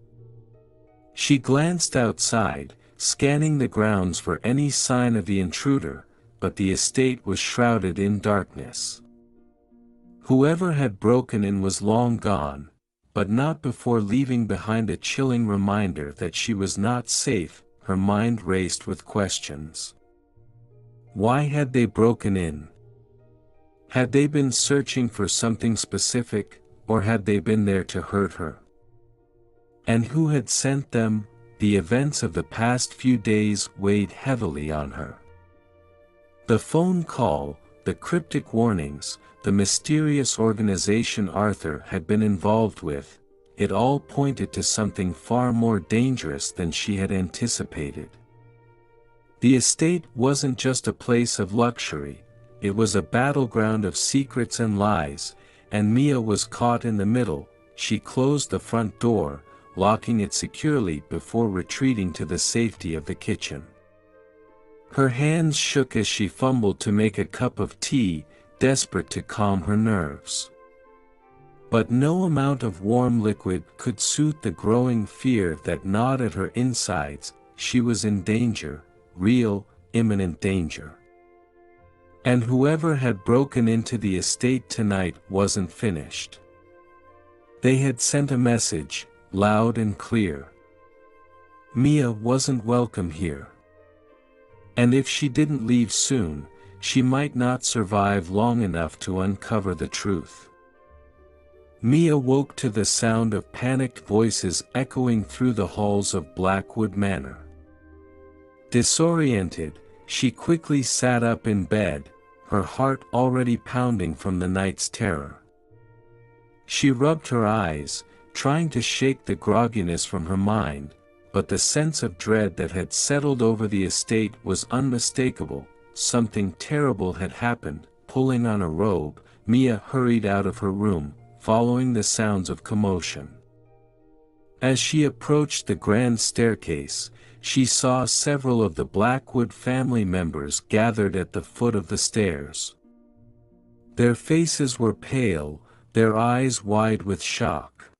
She glanced outside, scanning the grounds for any sign of the intruder, but the estate was shrouded in darkness. Whoever had broken in was long gone, but not before leaving behind a chilling reminder that she was not safe. Her mind raced with questions. Why had they broken in? Had they been searching for something specific, or had they been there to hurt her? And who had sent them? The events of the past few days weighed heavily on her. The phone call, the cryptic warnings, the mysterious organization Arthur had been involved with, it all pointed to something far more dangerous than she had anticipated. The estate wasn't just a place of luxury, it was a battleground of secrets and lies, and Mia was caught in the middle. She closed the front door, locking it securely before retreating to the safety of the kitchen. Her hands shook as she fumbled to make a cup of tea, desperate to calm her nerves. But no amount of warm liquid could soothe the growing fear that gnawed at her insides. She was in danger, real, imminent danger. And whoever had broken into the estate tonight wasn't finished. They had sent a message, loud and clear. Mia wasn't welcome here. And if she didn't leave soon, she might not survive long enough to uncover the truth. Mia woke to the sound of panicked voices echoing through the halls of Blackwood Manor. Disoriented, she quickly sat up in bed, her heart already pounding from the night's terror. She rubbed her eyes, trying to shake the grogginess from her mind, but the sense of dread that had settled over the estate was unmistakable. Something terrible had happened. Pulling on a robe, Mia hurried out of her room, following the sounds of commotion. As she approached the grand staircase, she saw several of the Blackwood family members gathered at the foot of the stairs. Their faces were pale, their eyes wide with shock.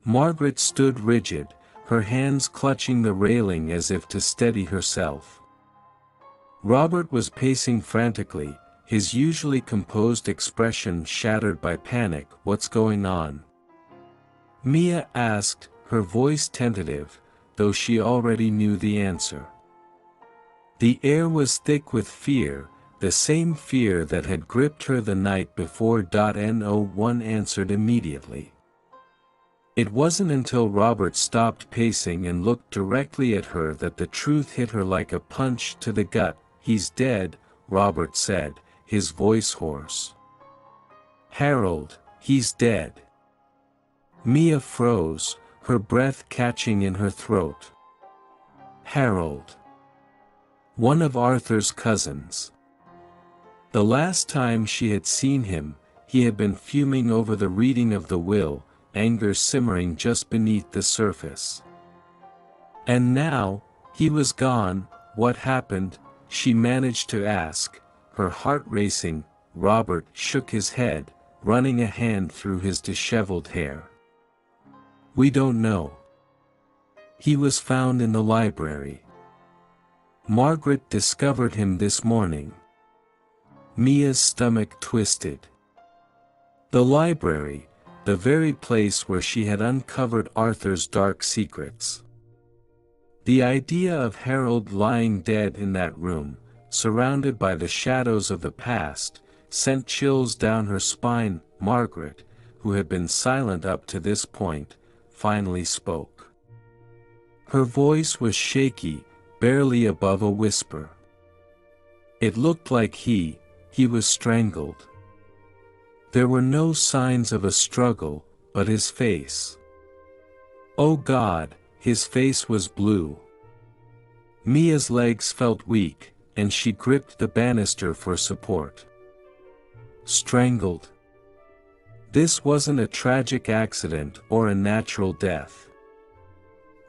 Margaret stood rigid, her hands clutching the railing as if to steady herself. Robert was pacing frantically, his usually composed expression shattered by panic. "What's going on?" Mia asked, her voice tentative, though she already knew the answer. The air was thick with fear, the same fear that had gripped her the night before. No one answered immediately. It wasn't until Robert stopped pacing and looked directly at her that the truth hit her like a punch to the gut. "He's dead," Robert said, his voice hoarse. "Harold, he's dead." Mia froze, her breath catching in her throat. Harold. One of Arthur's cousins. The last time she had seen him, he had been fuming over the reading of the will, anger simmering just beneath the surface. And now, he was gone. What happened? She managed to ask, her heart racing. Robert shook his head, running a hand through his disheveled hair. "We don't know. He was found in the library. Margaret discovered him this morning." Mia's stomach twisted. The library, the very place where she had uncovered Arthur's dark secrets. The idea of Harold lying dead in that room, surrounded by the shadows of the past, sent chills down her spine. Margaret, who had been silent up to this point, finally spoke. Her voice was shaky, barely above a whisper. "It looked like he was strangled." There were no signs of a struggle, but his face. Oh God, his face was blue. Mia's legs felt weak, and she gripped the banister for support. Strangled. This wasn't a tragic accident or a natural death.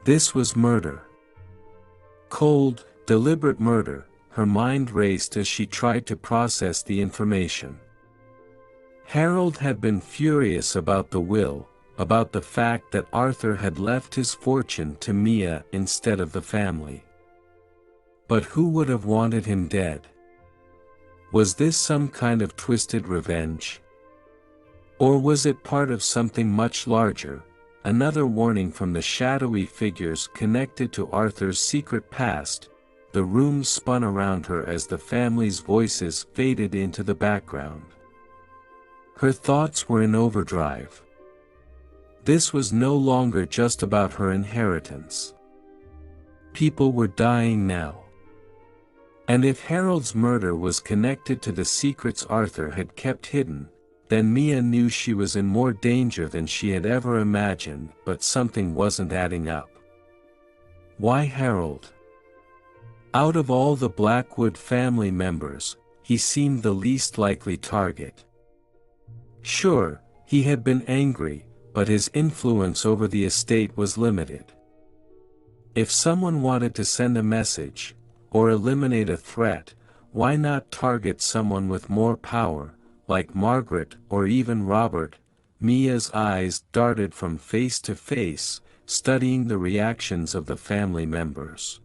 This was murder. Cold, deliberate murder. Her mind raced as she tried to process the information. Harold had been furious about the will, about the fact that Arthur had left his fortune to Mia instead of the family. But who would have wanted him dead? Was this some kind of twisted revenge? Or was it part of something much larger, another warning from the shadowy figures connected to Arthur's secret past? The room spun around her as the family's voices faded into the background. Her thoughts were in overdrive. This was no longer just about her inheritance. People were dying now. And if Harold's murder was connected to the secrets Arthur had kept hidden, then Mia knew she was in more danger than she had ever imagined, but something wasn't adding up. Why Harold? Out of all the Blackwood family members, he seemed the least likely target. Sure, he had been angry, but his influence over the estate was limited. If someone wanted to send a message, or eliminate a threat, why not target someone with more power, like Margaret or even Robert? Mia's eyes darted from face to face, studying the reactions of the family members.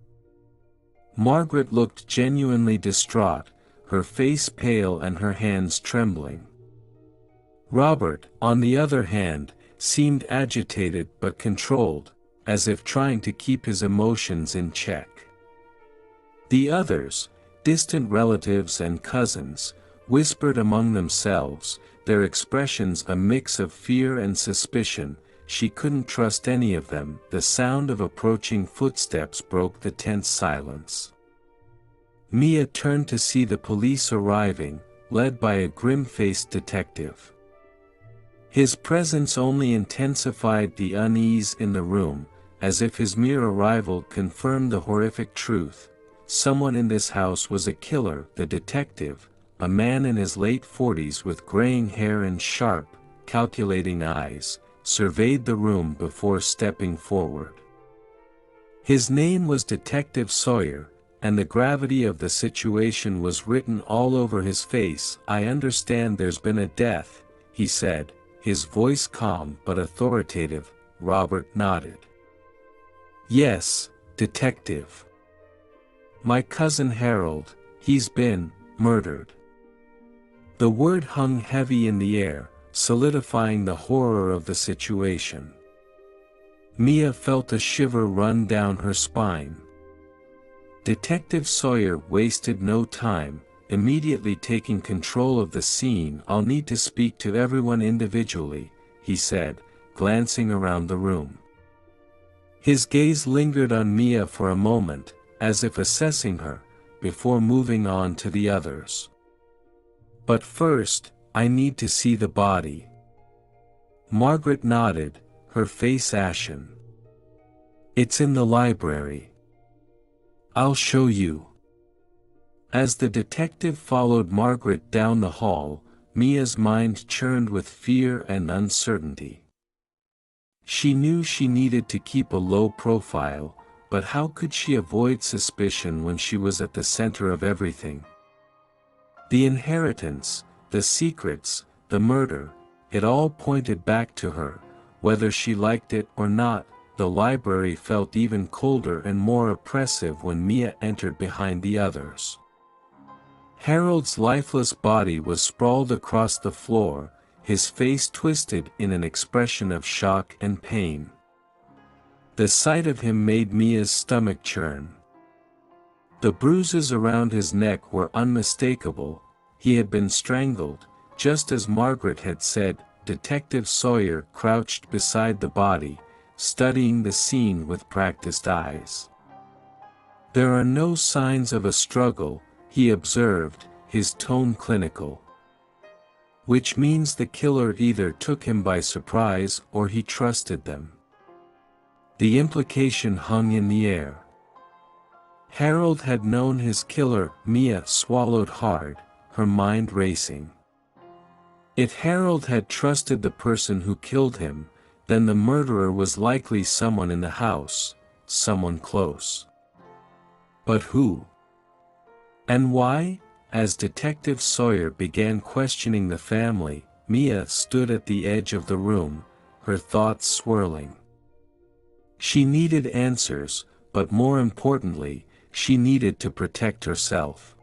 Margaret looked genuinely distraught, her face pale and her hands trembling. Robert, on the other hand, seemed agitated but controlled, as if trying to keep his emotions in check. The others, distant relatives and cousins, whispered among themselves, their expressions a mix of fear and suspicion. She couldn't trust any of them. The sound of approaching footsteps broke the tense silence. Mia turned to see the police arriving, led by a grim-faced detective. His presence only intensified the unease in the room, as if his mere arrival confirmed the horrific truth. Someone in this house was a killer. The detective, a man in his late 40s with graying hair and sharp, calculating eyes, surveyed the room before stepping forward. His name was Detective Sawyer, and the gravity of the situation was written all over his face. "I understand there's been a death," he said, his voice calm but authoritative. Robert nodded. "Yes, Detective. My cousin Harold, he's been murdered." The word hung heavy in the air, solidifying the horror of the situation. Mia felt a shiver run down her spine. Detective Sawyer wasted no time, immediately taking control of the scene. "I'll need to speak to everyone individually," he said, glancing around the room. His gaze lingered on Mia for a moment, as if assessing her, before moving on to the others. "But first, I need to see the body." Margaret nodded, her face ashen. "It's in the library. I'll show you." As the detective followed Margaret down the hall, Mia's mind churned with fear and uncertainty. She knew she needed to keep a low profile, but how could she avoid suspicion when she was at the center of everything? The inheritance, the secrets, the murder, it all pointed back to her, whether she liked it or not. The library felt even colder and more oppressive when Mia entered behind the others. Harold's lifeless body was sprawled across the floor, his face twisted in an expression of shock and pain. The sight of him made Mia's stomach churn. The bruises around his neck were unmistakable. He had been strangled, just as Margaret had said. Detective Sawyer crouched beside the body, studying the scene with practiced eyes. "There are no signs of a struggle," he observed, his tone clinical. which means the killer either took him by surprise or he trusted them. The implication hung in the air. Harold had known his killer. Mia swallowed hard, her mind racing. If Harold had trusted the person who killed him, then the murderer was likely someone in the house, someone close. But who? And why? As Detective Sawyer began questioning the family, Mia stood at the edge of the room, her thoughts swirling. She needed answers, but more importantly, she needed to protect herself.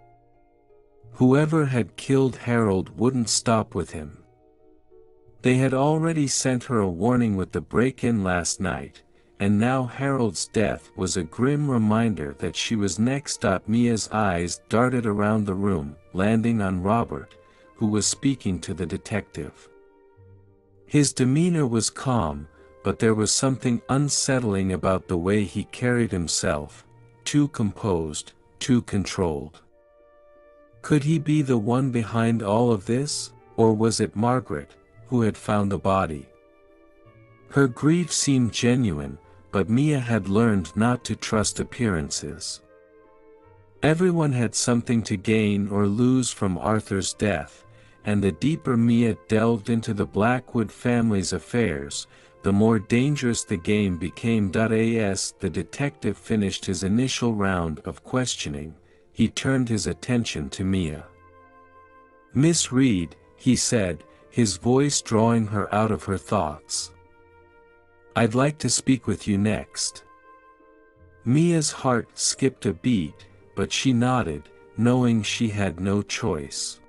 Whoever had killed Harold wouldn't stop with him. They had already sent her a warning with the break-in last night, and now Harold's death was a grim reminder that she was next up. Mia's eyes darted around the room, landing on Robert, who was speaking to the detective. His demeanor was calm, but there was something unsettling about the way he carried himself, too composed, too controlled. Could he be the one behind all of this, or was it Margaret, who had found the body? Her grief seemed genuine, but Mia had learned not to trust appearances. Everyone had something to gain or lose from Arthur's death, and the deeper Mia delved into the Blackwood family's affairs, the more dangerous the game became. As the detective finished his initial round of questioning, he turned his attention to Mia. "Miss Reed," he said, his voice drawing her out of her thoughts. "I'd like to speak with you next." Mia's heart skipped a beat, but she nodded, knowing she had no choice.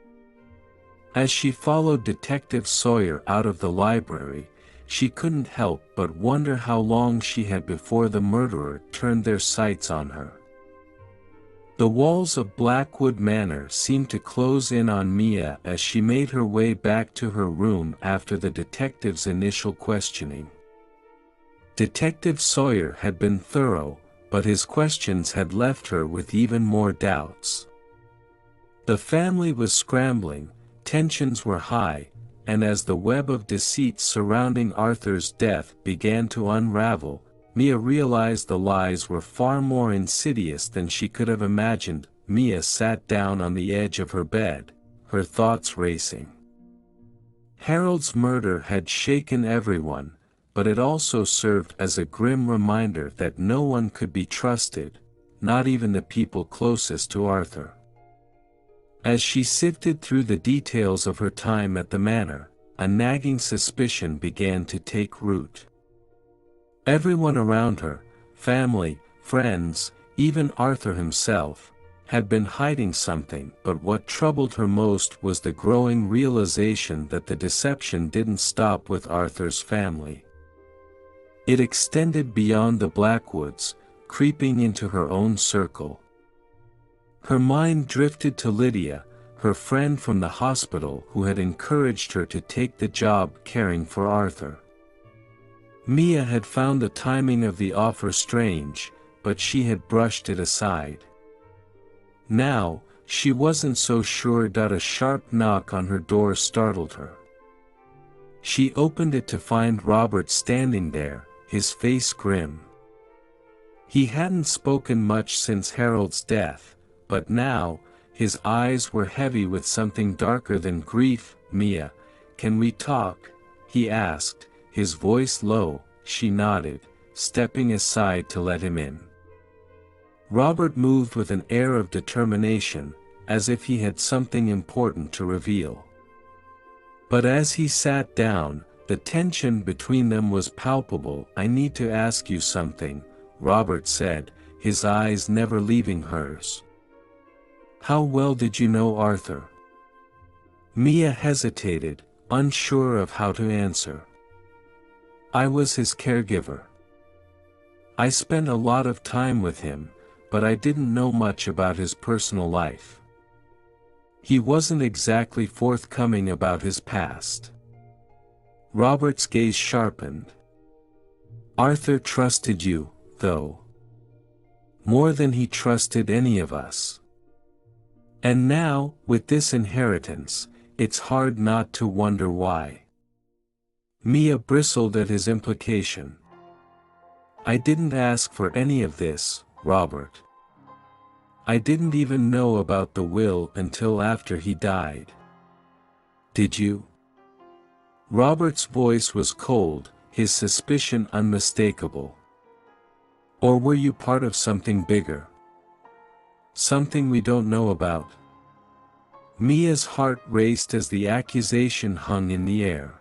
As she followed Detective Sawyer out of the library, she couldn't help but wonder how long she had before the murderer turned their sights on her. The walls of Blackwood Manor seemed to close in on Mia as she made her way back to her room after the detective's initial questioning. Detective Sawyer had been thorough, but his questions had left her with even more doubts. The family was scrambling, tensions were high, and as the web of deceit surrounding Arthur's death began to unravel, Mia realized the lies were far more insidious than she could have imagined. Mia sat down on the edge of her bed, her thoughts racing. Harold's murder had shaken everyone, but it also served as a grim reminder that no one could be trusted, not even the people closest to Arthur. As she sifted through the details of her time at the manor, a nagging suspicion began to take root. Everyone around her, family, friends, even Arthur himself, had been hiding something. But what troubled her most was the growing realization that the deception didn't stop with Arthur's family. It extended beyond the Blackwoods, creeping into her own circle. Her mind drifted to Lydia, her friend from the hospital who had encouraged her to take the job caring for Arthur. Mia had found the timing of the offer strange, but she had brushed it aside. Now, she wasn't so sure. A sharp knock on her door startled her. She opened it to find Robert standing there, his face grim. He hadn't spoken much since Harold's death, but now, his eyes were heavy with something darker than grief. "Mia, can we talk?" he asked, his voice low. She nodded, stepping aside to let him in. Robert moved with an air of determination, as if he had something important to reveal. But as he sat down, the tension between them was palpable. "I need to ask you something," Robert said, his eyes never leaving hers. "How well did you know Arthur?" Mia hesitated, unsure of how to answer. "I was his caregiver. I spent a lot of time with him, but I didn't know much about his personal life. He wasn't exactly forthcoming about his past." Robert's gaze sharpened. "Arthur trusted you, though. More than he trusted any of us. And now, with this inheritance, it's hard not to wonder why. Mia bristled at his implication. I didn't ask for any of this, Robert. I didn't even know about the will until after he died. Did you? Robert's voice was cold, his suspicion unmistakable. Or were you part of something bigger? Something we don't know about? Mia's heart raced as the accusation hung in the air.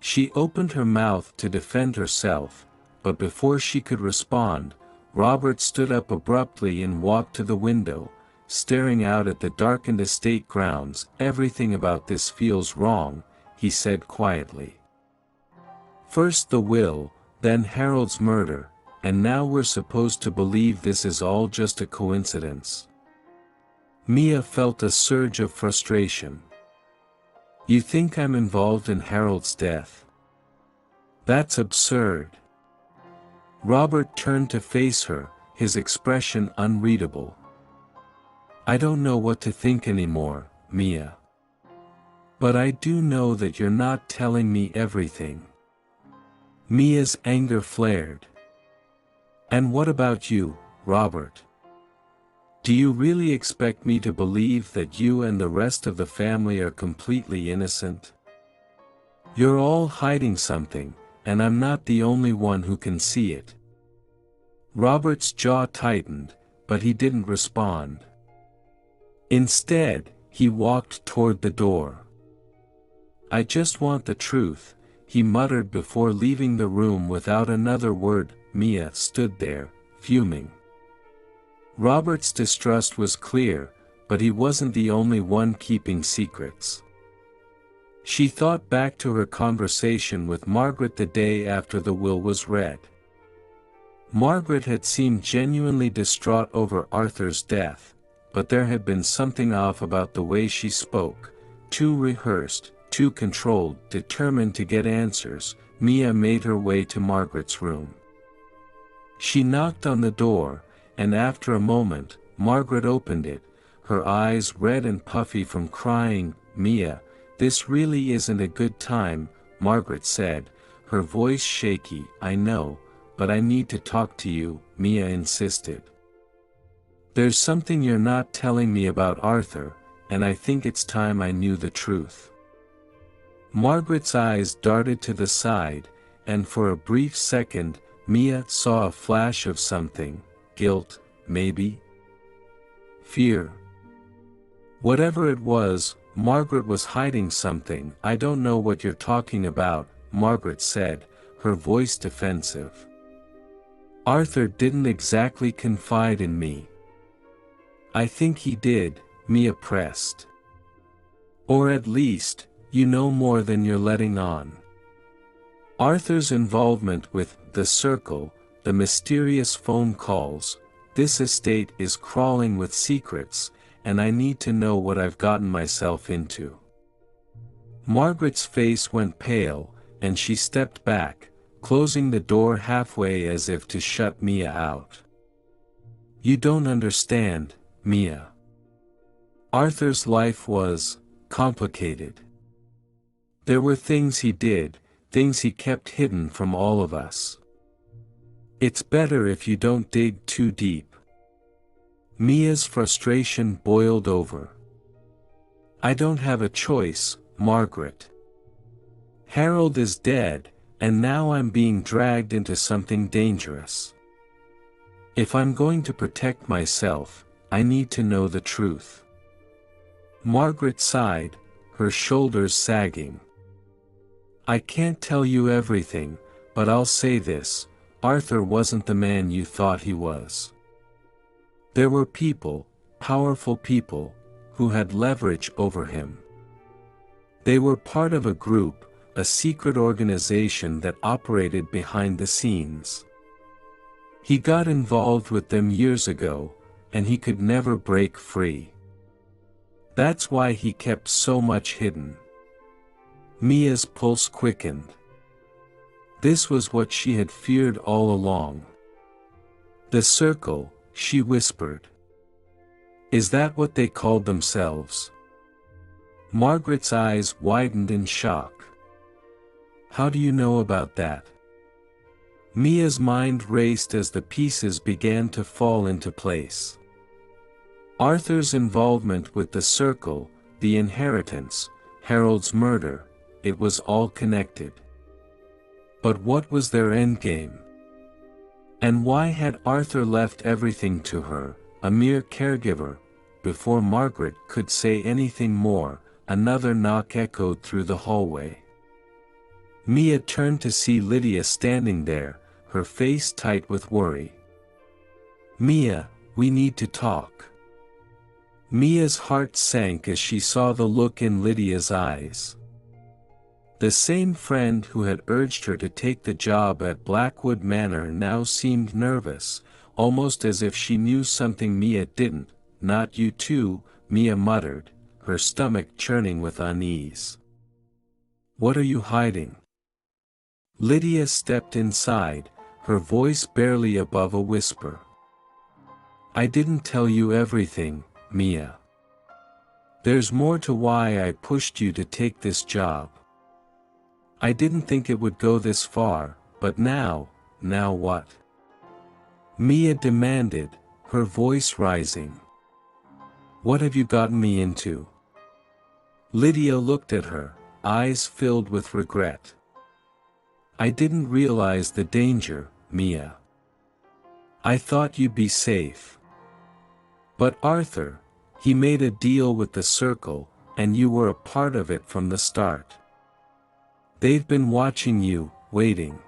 She opened her mouth to defend herself, but before she could respond, Robert stood up abruptly and walked to the window, staring out at the darkened estate grounds. Everything about this feels wrong, he said quietly. First the will, then Harold's murder, and now we're supposed to believe this is all just a coincidence. Mia felt a surge of frustration. You think I'm involved in Harold's death? That's absurd. Robert turned to face her, his expression unreadable. I don't know what to think anymore, Mia. But I do know that you're not telling me everything. Mia's anger flared. And what about you, Robert? Do you really expect me to believe that you and the rest of the family are completely innocent? You're all hiding something, and I'm not the only one who can see it. Robert's jaw tightened, but he didn't respond. Instead, he walked toward the door. I just want the truth, he muttered before leaving the room without another word. Mia stood there, fuming. Robert's distrust was clear, but he wasn't the only one keeping secrets. She thought back to her conversation with Margaret the day after the will was read. Margaret had seemed genuinely distraught over Arthur's death, but there had been something off about the way she spoke, too rehearsed, too controlled. Determined to get answers, Mia made her way to Margaret's room. She knocked on the door, and after a moment, Margaret opened it, her eyes red and puffy from crying. Mia, this really isn't a good time, Margaret said, her voice shaky. I know, but I need to talk to you, Mia insisted. There's something you're not telling me about Arthur, and I think it's time I knew the truth. Margaret's eyes darted to the side, and for a brief second, Mia saw a flash of something. Guilt, maybe? Fear. Whatever it was, Margaret was hiding something. I don't know what you're talking about, Margaret said, her voice defensive. Arthur didn't exactly confide in me. I think he did, Mia pressed. Or at least, you know more than you're letting on. Arthur's involvement with the circle, the mysterious phone calls, this estate is crawling with secrets, and I need to know what I've gotten myself into. Margaret's face went pale, and she stepped back, closing the door halfway as if to shut Mia out. You don't understand, Mia. Arthur's life was complicated. There were things he did, things he kept hidden from all of us. It's better if you don't dig too deep. Mia's frustration boiled over. I don't have a choice, Margaret. Harold is dead, and now I'm being dragged into something dangerous. If I'm going to protect myself, I need to know the truth. Margaret sighed, her shoulders sagging. I can't tell you everything, but I'll say this, Arthur wasn't the man you thought he was. There were people, powerful people, who had leverage over him. They were part of a group, a secret organization that operated behind the scenes. He got involved with them years ago, and he could never break free. That's why he kept so much hidden. Mia's pulse quickened. This was what she had feared all along. The circle, she whispered. Is that what they called themselves? Margaret's eyes widened in shock. How do you know about that? Mia's mind raced as the pieces began to fall into place. Arthur's involvement with the circle, the inheritance, Harold's murder, it was all connected. But what was their endgame? And why had Arthur left everything to her, a mere caregiver? Before Margaret could say anything more, another knock echoed through the hallway. Mia turned to see Lydia standing there, her face tight with worry. "Mia, we need to talk." Mia's heart sank as she saw the look in Lydia's eyes. The same friend who had urged her to take the job at Blackwood Manor now seemed nervous, almost as if she knew something Mia didn't. "Not you too," Mia muttered, her stomach churning with unease. "What are you hiding?" Lydia stepped inside, her voice barely above a whisper. "I didn't tell you everything, Mia. There's more to why I pushed you to take this job. I didn't think it would go this far, but now what?" Mia demanded, her voice rising. "What have you gotten me into?" Lydia looked at her, eyes filled with regret. "I didn't realize the danger, Mia. I thought you'd be safe. But Arthur, he made a deal with the circle, and you were a part of it from the start. They've been watching you, waiting.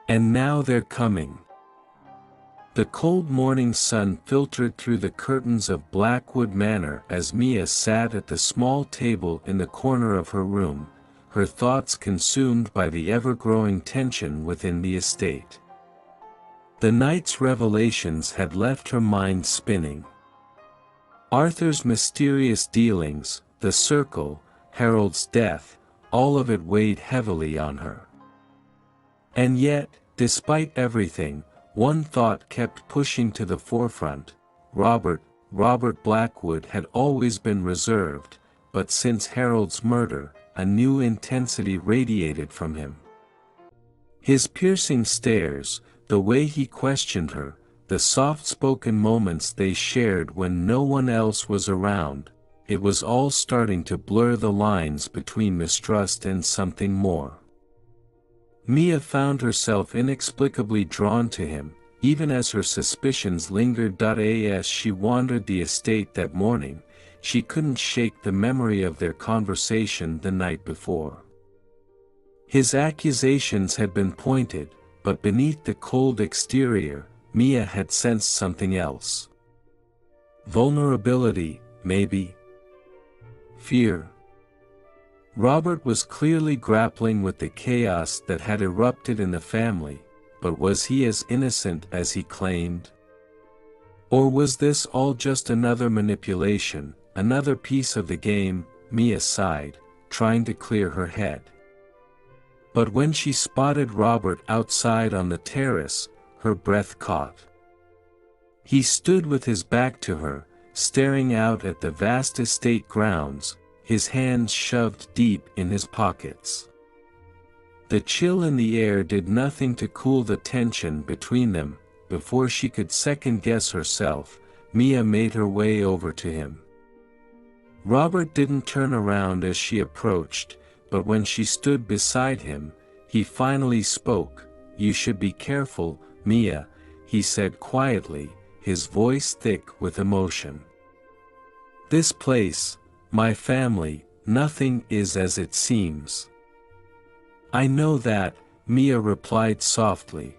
And now they're coming." The cold morning sun filtered through the curtains of Blackwood Manor as Mia sat at the small table in the corner of her room, her thoughts consumed by the ever-growing tension within the estate. The night's revelations had left her mind spinning. Arthur's mysterious dealings, the circle, Harold's death, all of it weighed heavily on her. And yet, despite everything, one thought kept pushing to the forefront. Robert Blackwood had always been reserved, but since Harold's murder, a new intensity radiated from him. His piercing stares, the way he questioned her, the soft-spoken moments they shared when no one else was around, it was all starting to blur the lines between mistrust and something more. Mia found herself inexplicably drawn to him, even as her suspicions lingered. As she wandered the estate that morning, she couldn't shake the memory of their conversation the night before. His accusations had been pointed, but beneath the cold exterior, Mia had sensed something else. Vulnerability, maybe. Fear. Robert was clearly grappling with the chaos that had erupted in the family, but was he as innocent as he claimed? Or was this all just another manipulation, another piece of the game? Mia sighed, trying to clear her head. But when she spotted Robert outside on the terrace, her breath caught. He stood with his back to her, staring out at the vast estate grounds, his hands shoved deep in his pockets. The chill in the air did nothing to cool the tension between them. Before she could second-guess herself, Mia made her way over to him. Robert didn't turn around as she approached, but when she stood beside him, he finally spoke. "You should be careful, Mia," he said quietly, his voice thick with emotion. "This place, my family, nothing is as it seems." "I know that," Mia replied softly.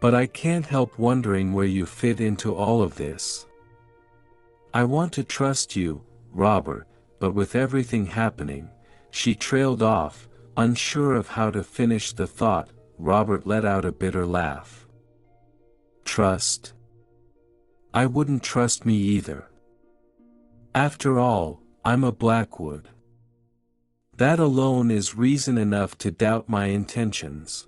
"But I can't help wondering where you fit into all of this. I want to trust you, Robert, but with everything happening," she trailed off, unsure of how to finish the thought. Robert let out a bitter laugh. "Trust? I wouldn't trust me either. After all, I'm a Blackwood. That alone is reason enough to doubt my intentions."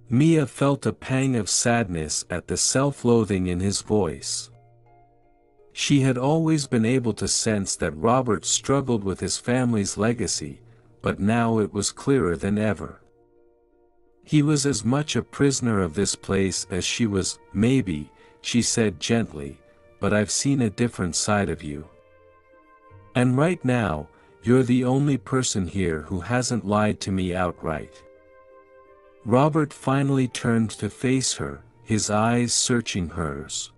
Mia felt a pang of sadness at the self-loathing in his voice. She had always been able to sense that Robert struggled with his family's legacy, but now it was clearer than ever. He was as much a prisoner of this place as she was. Maybe, she said gently, but I've seen a different side of you. And right now, you're the only person here who hasn't lied to me outright. Robert finally turned to face her, his eyes searching hers.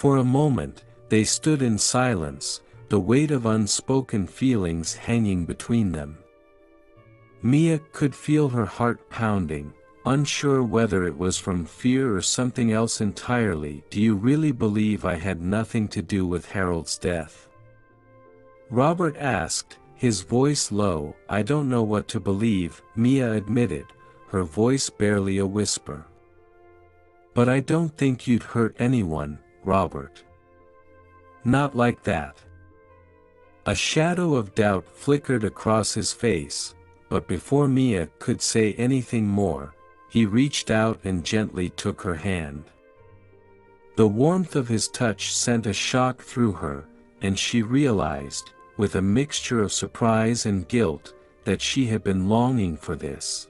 For a moment, they stood in silence, the weight of unspoken feelings hanging between them. Mia could feel her heart pounding, unsure whether it was from fear or something else entirely. Do you really believe I had nothing to do with Harold's death? Robert asked, his voice low. I don't know what to believe, Mia admitted, her voice barely a whisper. But I don't think you'd hurt anyone, Robert. Not like that. A shadow of doubt flickered across his face, but before Mia could say anything more, he reached out and gently took her hand. The warmth of his touch sent a shock through her, and she realized, with a mixture of surprise and guilt, that she had been longing for this.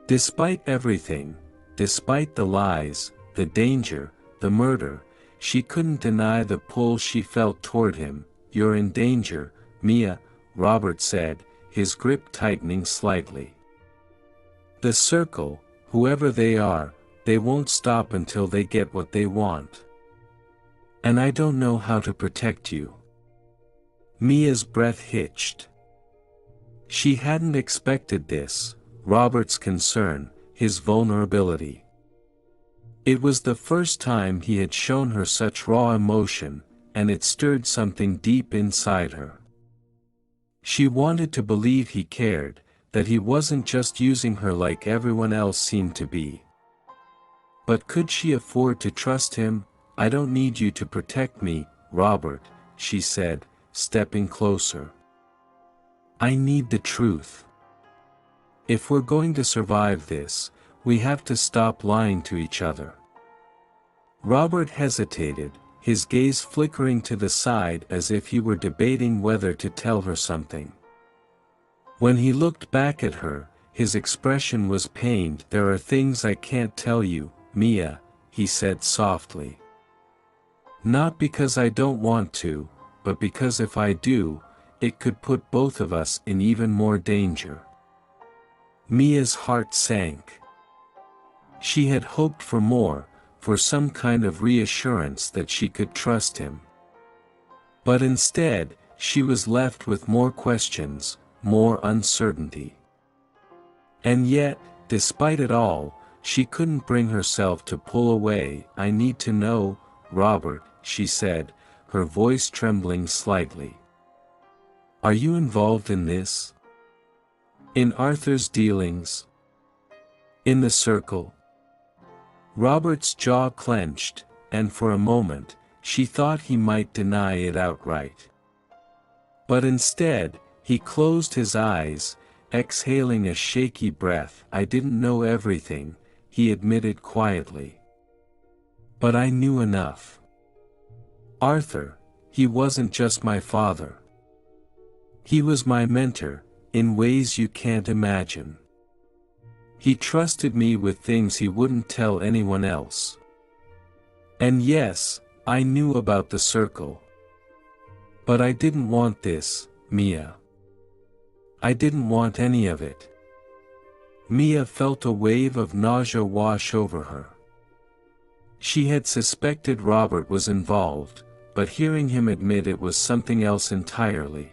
Despite everything, despite the lies, the danger, the murder, she couldn't deny the pull she felt toward him. You're in danger, Mia, Robert said, his grip tightening slightly. The circle, whoever they are, they won't stop until they get what they want. And I don't know how to protect you. Mia's breath hitched. She hadn't expected this, Robert's concern, his vulnerability. It was the first time he had shown her such raw emotion, and it stirred something deep inside her. She wanted to believe he cared, that he wasn't just using her like everyone else seemed to be. But could she afford to trust him? I don't need you to protect me, Robert, she said, stepping closer. I need the truth. If we're going to survive this, we have to stop lying to each other. Robert hesitated, his gaze flickering to the side as if he were debating whether to tell her something. When he looked back at her, his expression was pained. There are things I can't tell you, Mia, he said softly. Not because I don't want to, but because if I do, it could put both of us in even more danger. Mia's heart sank. She had hoped for more, for some kind of reassurance that she could trust him. But instead, she was left with more questions, more uncertainty. And yet, despite it all, she couldn't bring herself to pull away. I need to know, Robert, she said, her voice trembling slightly. Are you involved in this? In Arthur's dealings? In the circle? Robert's jaw clenched, and for a moment, she thought he might deny it outright. But instead, he closed his eyes, exhaling a shaky breath. I didn't know everything, he admitted quietly. But I knew enough. Arthur, he wasn't just my father. He was my mentor, in ways you can't imagine. He trusted me with things he wouldn't tell anyone else. And yes, I knew about the circle. But I didn't want this, Mia. I didn't want any of it. Mia felt a wave of nausea wash over her. She had suspected Robert was involved, but hearing him admit it was something else entirely.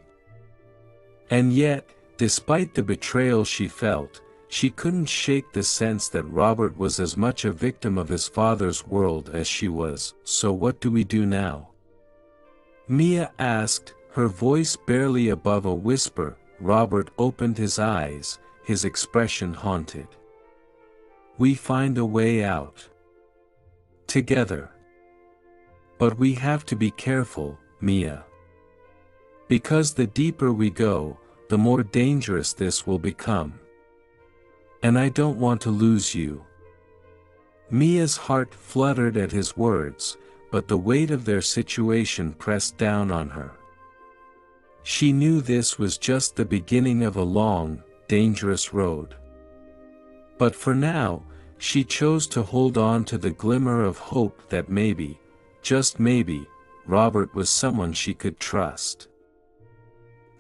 And yet, despite the betrayal she felt, she couldn't shake the sense that Robert was as much a victim of his father's world as she was. So what do we do now? Mia asked, her voice barely above a whisper. Robert opened his eyes, his expression haunted. We find a way out. Together. But we have to be careful, Mia. Because the deeper we go, the more dangerous this will become. And I don't want to lose you. Mia's heart fluttered at his words, but the weight of their situation pressed down on her. She knew this was just the beginning of a long, dangerous road. But for now, she chose to hold on to the glimmer of hope that maybe, just maybe, Robert was someone she could trust.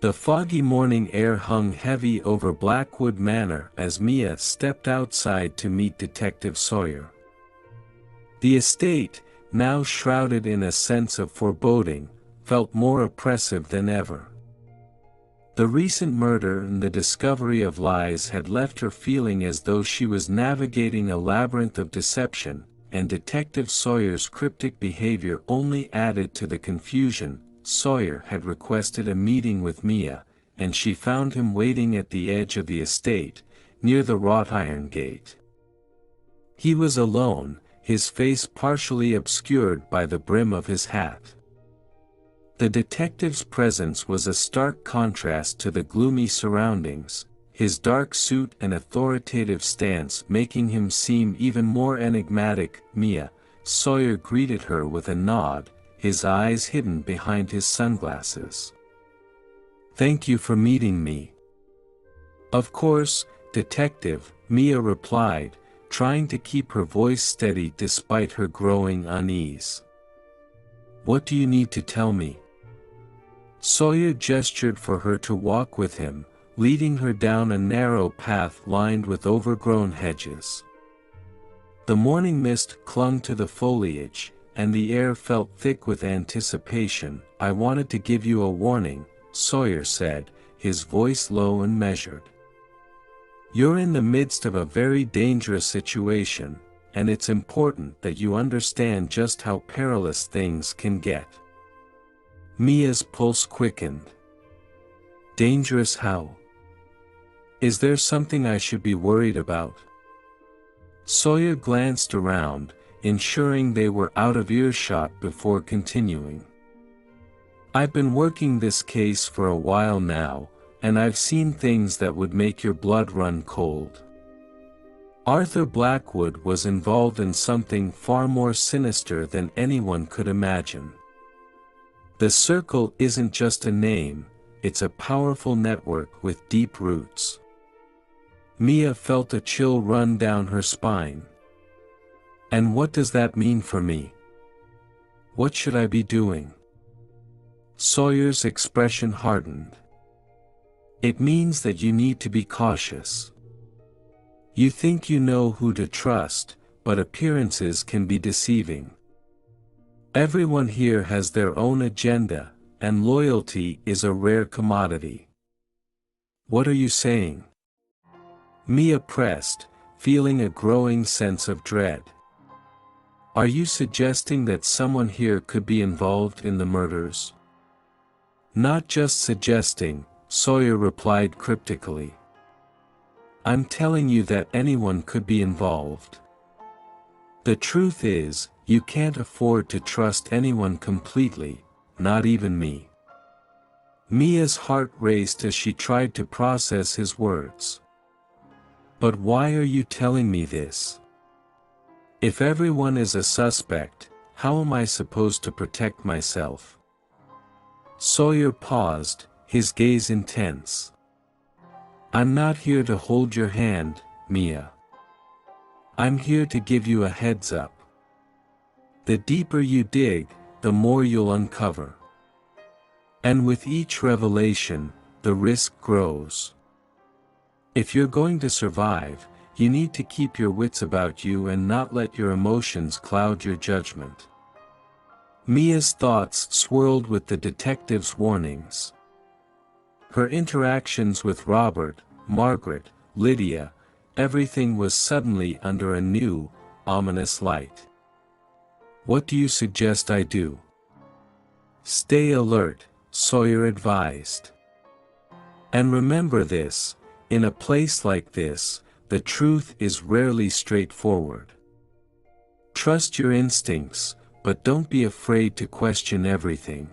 The foggy morning air hung heavy over Blackwood Manor as Mia stepped outside to meet Detective Sawyer. The estate, now shrouded in a sense of foreboding, felt more oppressive than ever. The recent murder and the discovery of lies had left her feeling as though she was navigating a labyrinth of deception, and Detective Sawyer's cryptic behavior only added to the confusion. Sawyer had requested a meeting with Mia, and she found him waiting at the edge of the estate, near the wrought iron gate. He was alone, his face partially obscured by the brim of his hat. The detective's presence was a stark contrast to the gloomy surroundings, his dark suit and authoritative stance making him seem even more enigmatic. "Mia," Sawyer greeted her with a nod, his eyes hidden behind his sunglasses. "Thank you for meeting me." "Of course, Detective," Mia replied, trying to keep her voice steady despite her growing unease. "What do you need to tell me?" Sawyer gestured for her to walk with him, leading her down a narrow path lined with overgrown hedges. The morning mist clung to the foliage, and the air felt thick with anticipation. "I wanted to give you a warning," Sawyer said, his voice low and measured. "You're in the midst of a very dangerous situation, and it's important that you understand just how perilous things can get." Mia's pulse quickened. "Dangerous how? Is there something I should be worried about?" Sawyer glanced around, ensuring they were out of earshot before continuing. "I've been working this case for a while now, and I've seen things that would make your blood run cold. Arthur Blackwood was involved in something far more sinister than anyone could imagine. The Circle isn't just a name, it's a powerful network with deep roots." Mia felt a chill run down her spine. "And what does that mean for me? What should I be doing?" Sawyer's expression hardened. "It means that you need to be cautious. You think you know who to trust, but appearances can be deceiving. Everyone here has their own agenda, and loyalty is a rare commodity." "What are you saying?" Mia pressed, feeling a growing sense of dread. "Are you suggesting that someone here could be involved in the murders?" "Not just suggesting," Sawyer replied cryptically. "I'm telling you that anyone could be involved. The truth is, you can't afford to trust anyone completely, not even me." Mia's heart raced as she tried to process his words. "But why are you telling me this? If everyone is a suspect, how am I supposed to protect myself?" Sawyer paused, his gaze intense. "I'm not here to hold your hand, Mia. I'm here to give you a heads up. The deeper you dig, the more you'll uncover. And with each revelation, the risk grows. If you're going to survive, you need to keep your wits about you and not let your emotions cloud your judgment." Mia's thoughts swirled with the detective's warnings. Her interactions with Robert, Margaret, Lydia, everything was suddenly under a new, ominous light. "What do you suggest I do?" "Stay alert," Sawyer advised. "And remember this, in a place like this, the truth is rarely straightforward. Trust your instincts, but don't be afraid to question everything.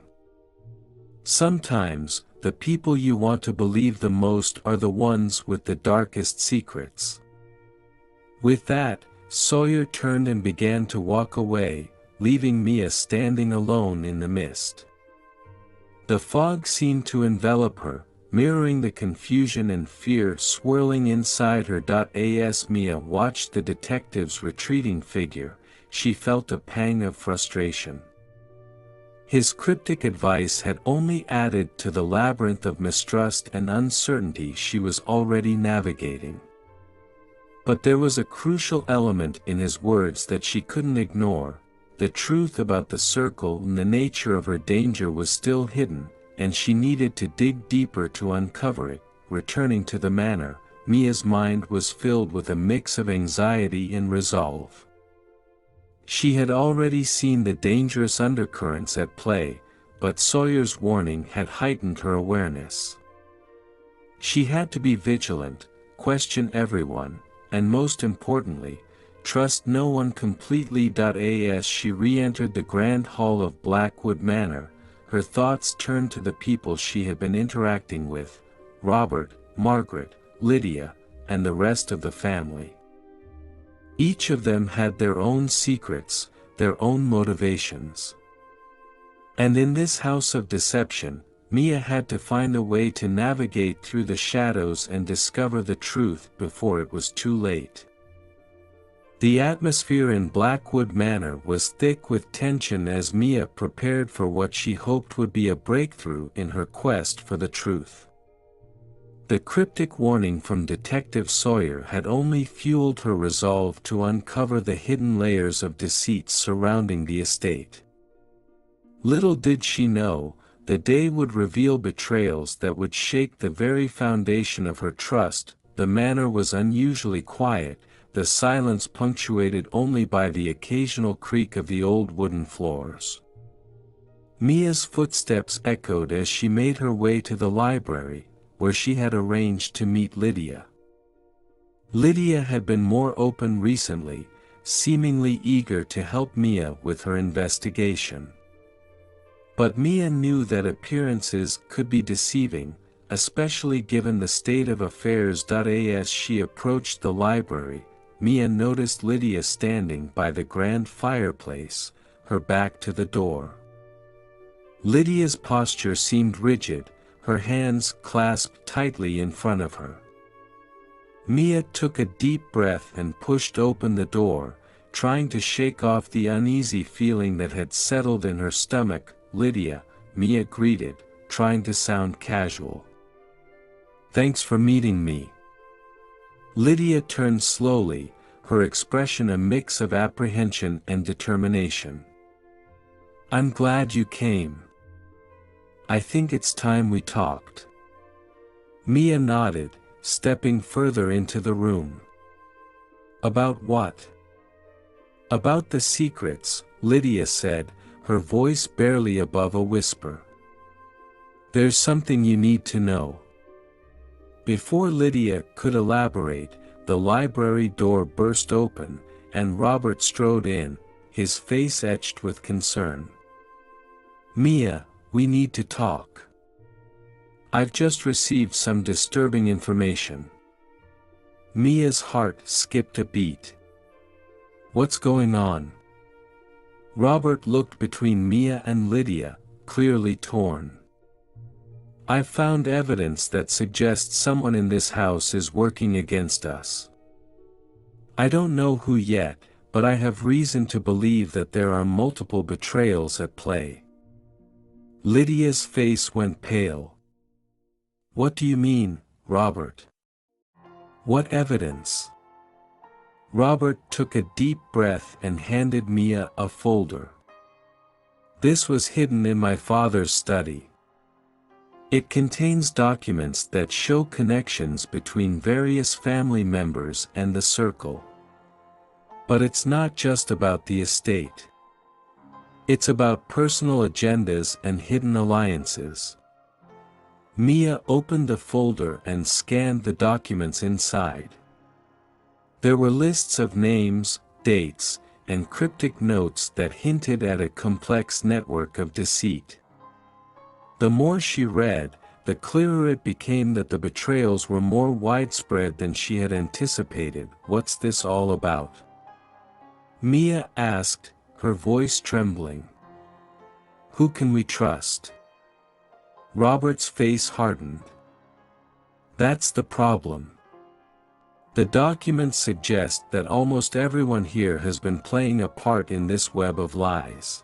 Sometimes, the people you want to believe the most are the ones with the darkest secrets." With that, Sawyer turned and began to walk away, leaving Mia standing alone in the mist. The fog seemed to envelop her, mirroring the confusion and fear swirling inside her. As Mia watched the detective's retreating figure, she felt a pang of frustration. His cryptic advice had only added to the labyrinth of mistrust and uncertainty she was already navigating. But there was a crucial element in his words that she couldn't ignore. The truth about the circle and the nature of her danger was still hidden, and she needed to dig deeper to uncover it. Returning to the manor, Mia's mind was filled with a mix of anxiety and resolve. She had already seen the dangerous undercurrents at play, but Sawyer's warning had heightened her awareness. She had to be vigilant, question everyone, and most importantly, trust no one completely. As she re-entered the grand hall of Blackwood Manor, her thoughts turned to the people she had been interacting with: Robert, Margaret, Lydia, and the rest of the family. Each of them had their own secrets, their own motivations. And in this house of deception, Mia had to find a way to navigate through the shadows and discover the truth before it was too late. The atmosphere in Blackwood Manor was thick with tension as Mia prepared for what she hoped would be a breakthrough in her quest for the truth. The cryptic warning from Detective Sawyer had only fueled her resolve to uncover the hidden layers of deceit surrounding the estate. Little did she know, the day would reveal betrayals that would shake the very foundation of her trust. The manor was unusually quiet, the silence punctuated only by the occasional creak of the old wooden floors. Mia's footsteps echoed as she made her way to the library, where she had arranged to meet Lydia. Lydia had been more open recently, seemingly eager to help Mia with her investigation. But Mia knew that appearances could be deceiving, especially given the state of affairs. As she approached the library, Mia noticed Lydia standing by the grand fireplace, her back to the door. Lydia's posture seemed rigid, her hands clasped tightly in front of her. Mia took a deep breath and pushed open the door, trying to shake off the uneasy feeling that had settled in her stomach. "Lydia," Mia greeted, trying to sound casual. "Thanks for meeting me." Lydia turned slowly, her expression a mix of apprehension and determination. "I'm glad you came. I think it's time we talked." Mia nodded, stepping further into the room. "About what?" "About the secrets," Lydia said, her voice barely above a whisper. "There's something you need to know." Before Lydia could elaborate, the library door burst open, and Robert strode in, his face etched with concern. "Mia, we need to talk. I've just received some disturbing information." Mia's heart skipped a beat. "What's going on?" Robert looked between Mia and Lydia, clearly torn. "I've found evidence that suggests someone in this house is working against us. I don't know who yet, but I have reason to believe that there are multiple betrayals at play." Lydia's face went pale. "What do you mean, Robert? What evidence?" Robert took a deep breath and handed Mia a folder. "This was hidden in my father's study. It contains documents that show connections between various family members and the circle. But it's not just about the estate. It's about personal agendas and hidden alliances." Mia opened the folder and scanned the documents inside. There were lists of names, dates, and cryptic notes that hinted at a complex network of deceit. The more she read, the clearer it became that the betrayals were more widespread than she had anticipated. "What's this all about?" Mia asked, her voice trembling. "Who can we trust?" Robert's face hardened. "That's the problem. The documents suggest that almost everyone here has been playing a part in this web of lies.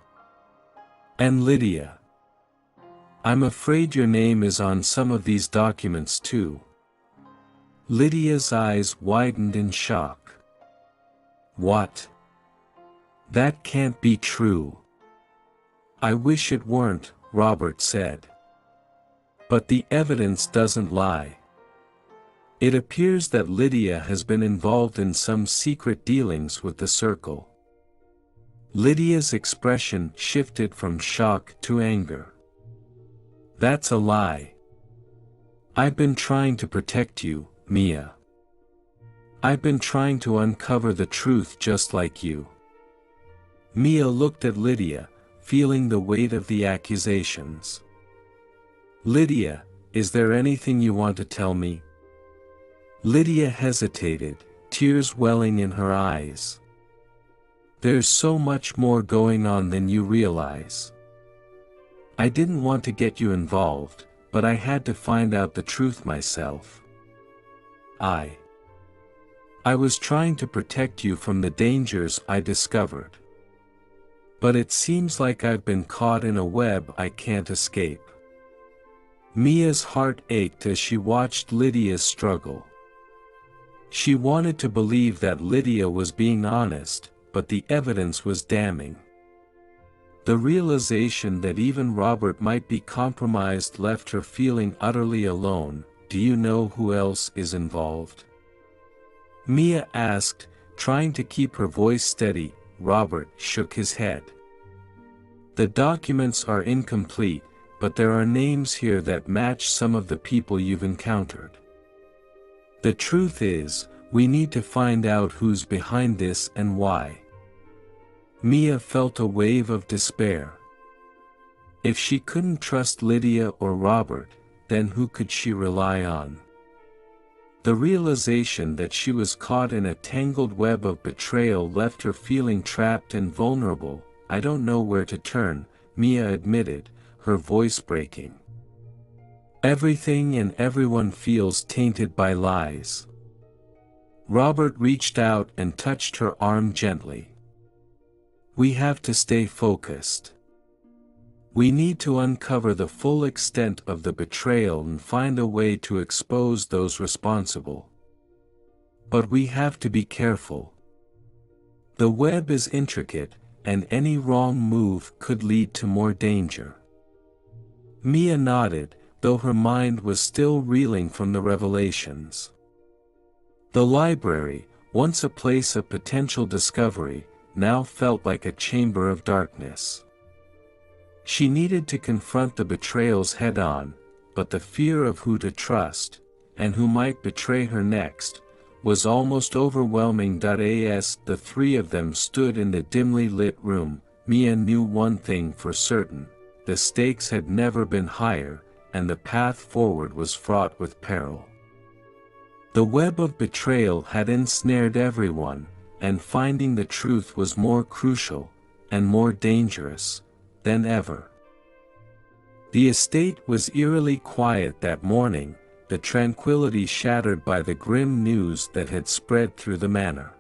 And Lydia. I'm afraid your name is on some of these documents too." Lydia's eyes widened in shock. "What? That can't be true." "I wish it weren't," Robert said. "But the evidence doesn't lie. It appears that Lydia has been involved in some secret dealings with the Circle." Lydia's expression shifted from shock to anger. "That's a lie. I've been trying to protect you, Mia. I've been trying to uncover the truth just like you." Mia looked at Lydia, feeling the weight of the accusations. "Lydia, is there anything you want to tell me?" Lydia hesitated, tears welling in her eyes. "There's so much more going on than you realize. I didn't want to get you involved, but I had to find out the truth myself. I was trying to protect you from the dangers I discovered. But it seems like I've been caught in a web I can't escape." Mia's heart ached as she watched Lydia's struggle. She wanted to believe that Lydia was being honest, but the evidence was damning. The realization that even Robert might be compromised left her feeling utterly alone. "Do you know who else is involved?" Mia asked, trying to keep her voice steady. Robert shook his head. "The documents are incomplete, but there are names here that match some of the people you've encountered. The truth is, we need to find out who's behind this and why." Mia felt a wave of despair. If she couldn't trust Lydia or Robert, then who could she rely on? The realization that she was caught in a tangled web of betrayal left her feeling trapped and vulnerable. "I don't know where to turn," Mia admitted, her voice breaking. "Everything and everyone feels tainted by lies." Robert reached out and touched her arm gently. "We have to stay focused. We need to uncover the full extent of the betrayal and find a way to expose those responsible. But we have to be careful. The web is intricate, and any wrong move could lead to more danger." Mia nodded, though her mind was still reeling from the revelations. The library, once a place of potential discovery, now felt like a chamber of darkness. She needed to confront the betrayals head-on, but the fear of who to trust, and who might betray her next, was almost overwhelming. As the three of them stood in the dimly lit room, Mia knew one thing for certain: the stakes had never been higher, and the path forward was fraught with peril. The web of betrayal had ensnared everyone, and finding the truth was more crucial, and more dangerous, than ever. The estate was eerily quiet that morning, the tranquility shattered by the grim news that had spread through the manor.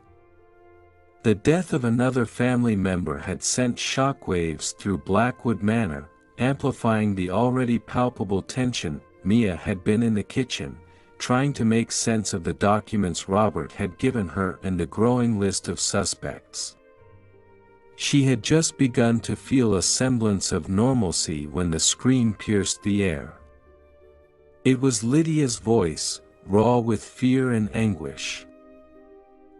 The death of another family member had sent shockwaves through Blackwood Manor, amplifying the already palpable tension. Mia had been in the kitchen, trying to make sense of the documents Robert had given her and the growing list of suspects. She had just begun to feel a semblance of normalcy when the scream pierced the air. It was Lydia's voice, raw with fear and anguish.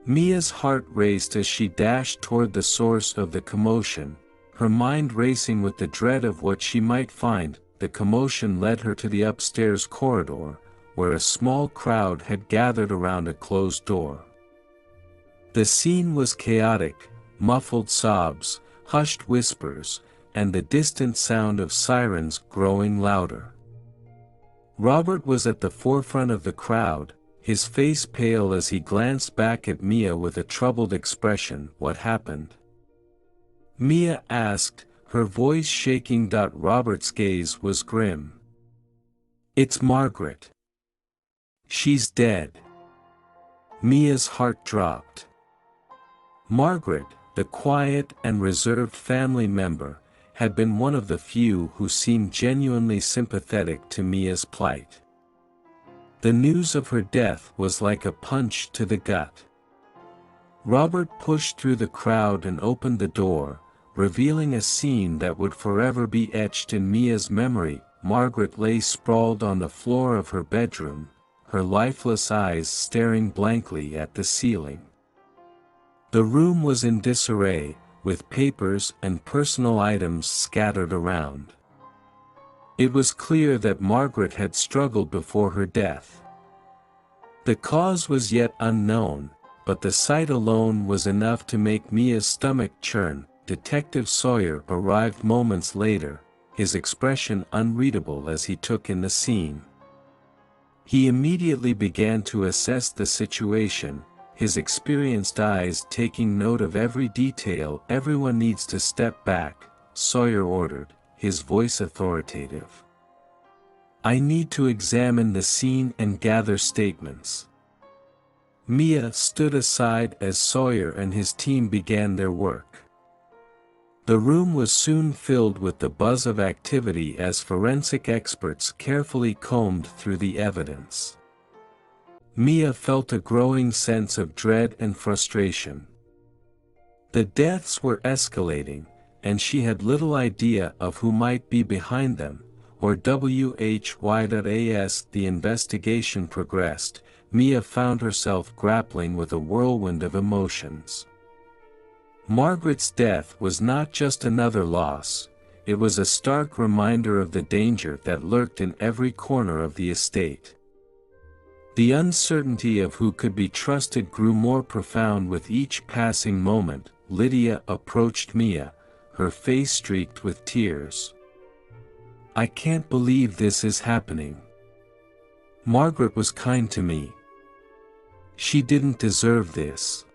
Mia's heart raced as she dashed toward the source of the commotion, her mind racing with the dread of what she might find. The commotion led her to the upstairs corridor, where a small crowd had gathered around a closed door. The scene was chaotic, muffled sobs, hushed whispers, and the distant sound of sirens growing louder. Robert was at the forefront of the crowd, his face pale as he glanced back at Mia with a troubled expression. "What happened?" Mia asked, her voice shaking. Robert's gaze was grim. It's Margaret. She's dead. Mia's heart dropped. Margaret, the quiet and reserved family member, had been one of the few who seemed genuinely sympathetic to Mia's plight. The news of her death was like a punch to the gut. Robert pushed through the crowd and opened the door, revealing a scene that would forever be etched in Mia's memory. Margaret lay sprawled on the floor of her bedroom, her lifeless eyes staring blankly at the ceiling. The room was in disarray, with papers and personal items scattered around. It was clear that Margaret had struggled before her death. The cause was yet unknown, but the sight alone was enough to make Mia's stomach churn. Detective Sawyer arrived moments later, his expression unreadable as he took in the scene. He immediately began to assess the situation, his experienced eyes taking note of every detail. Everyone needs to step back, Sawyer ordered, his voice authoritative. I need to examine the scene and gather statements. Mia stood aside as Sawyer and his team began their work. The room was soon filled with the buzz of activity as forensic experts carefully combed through the evidence. Mia felt a growing sense of dread and frustration. The deaths were escalating, and she had little idea of who might be behind them, or why. As the investigation progressed, Mia found herself grappling with a whirlwind of emotions. Margaret's death was not just another loss, it was a stark reminder of the danger that lurked in every corner of the estate. The uncertainty of who could be trusted grew more profound with each passing moment. Lydia approached Mia, her face streaked with tears. I can't believe this is happening. Margaret was kind to me. She didn't deserve this.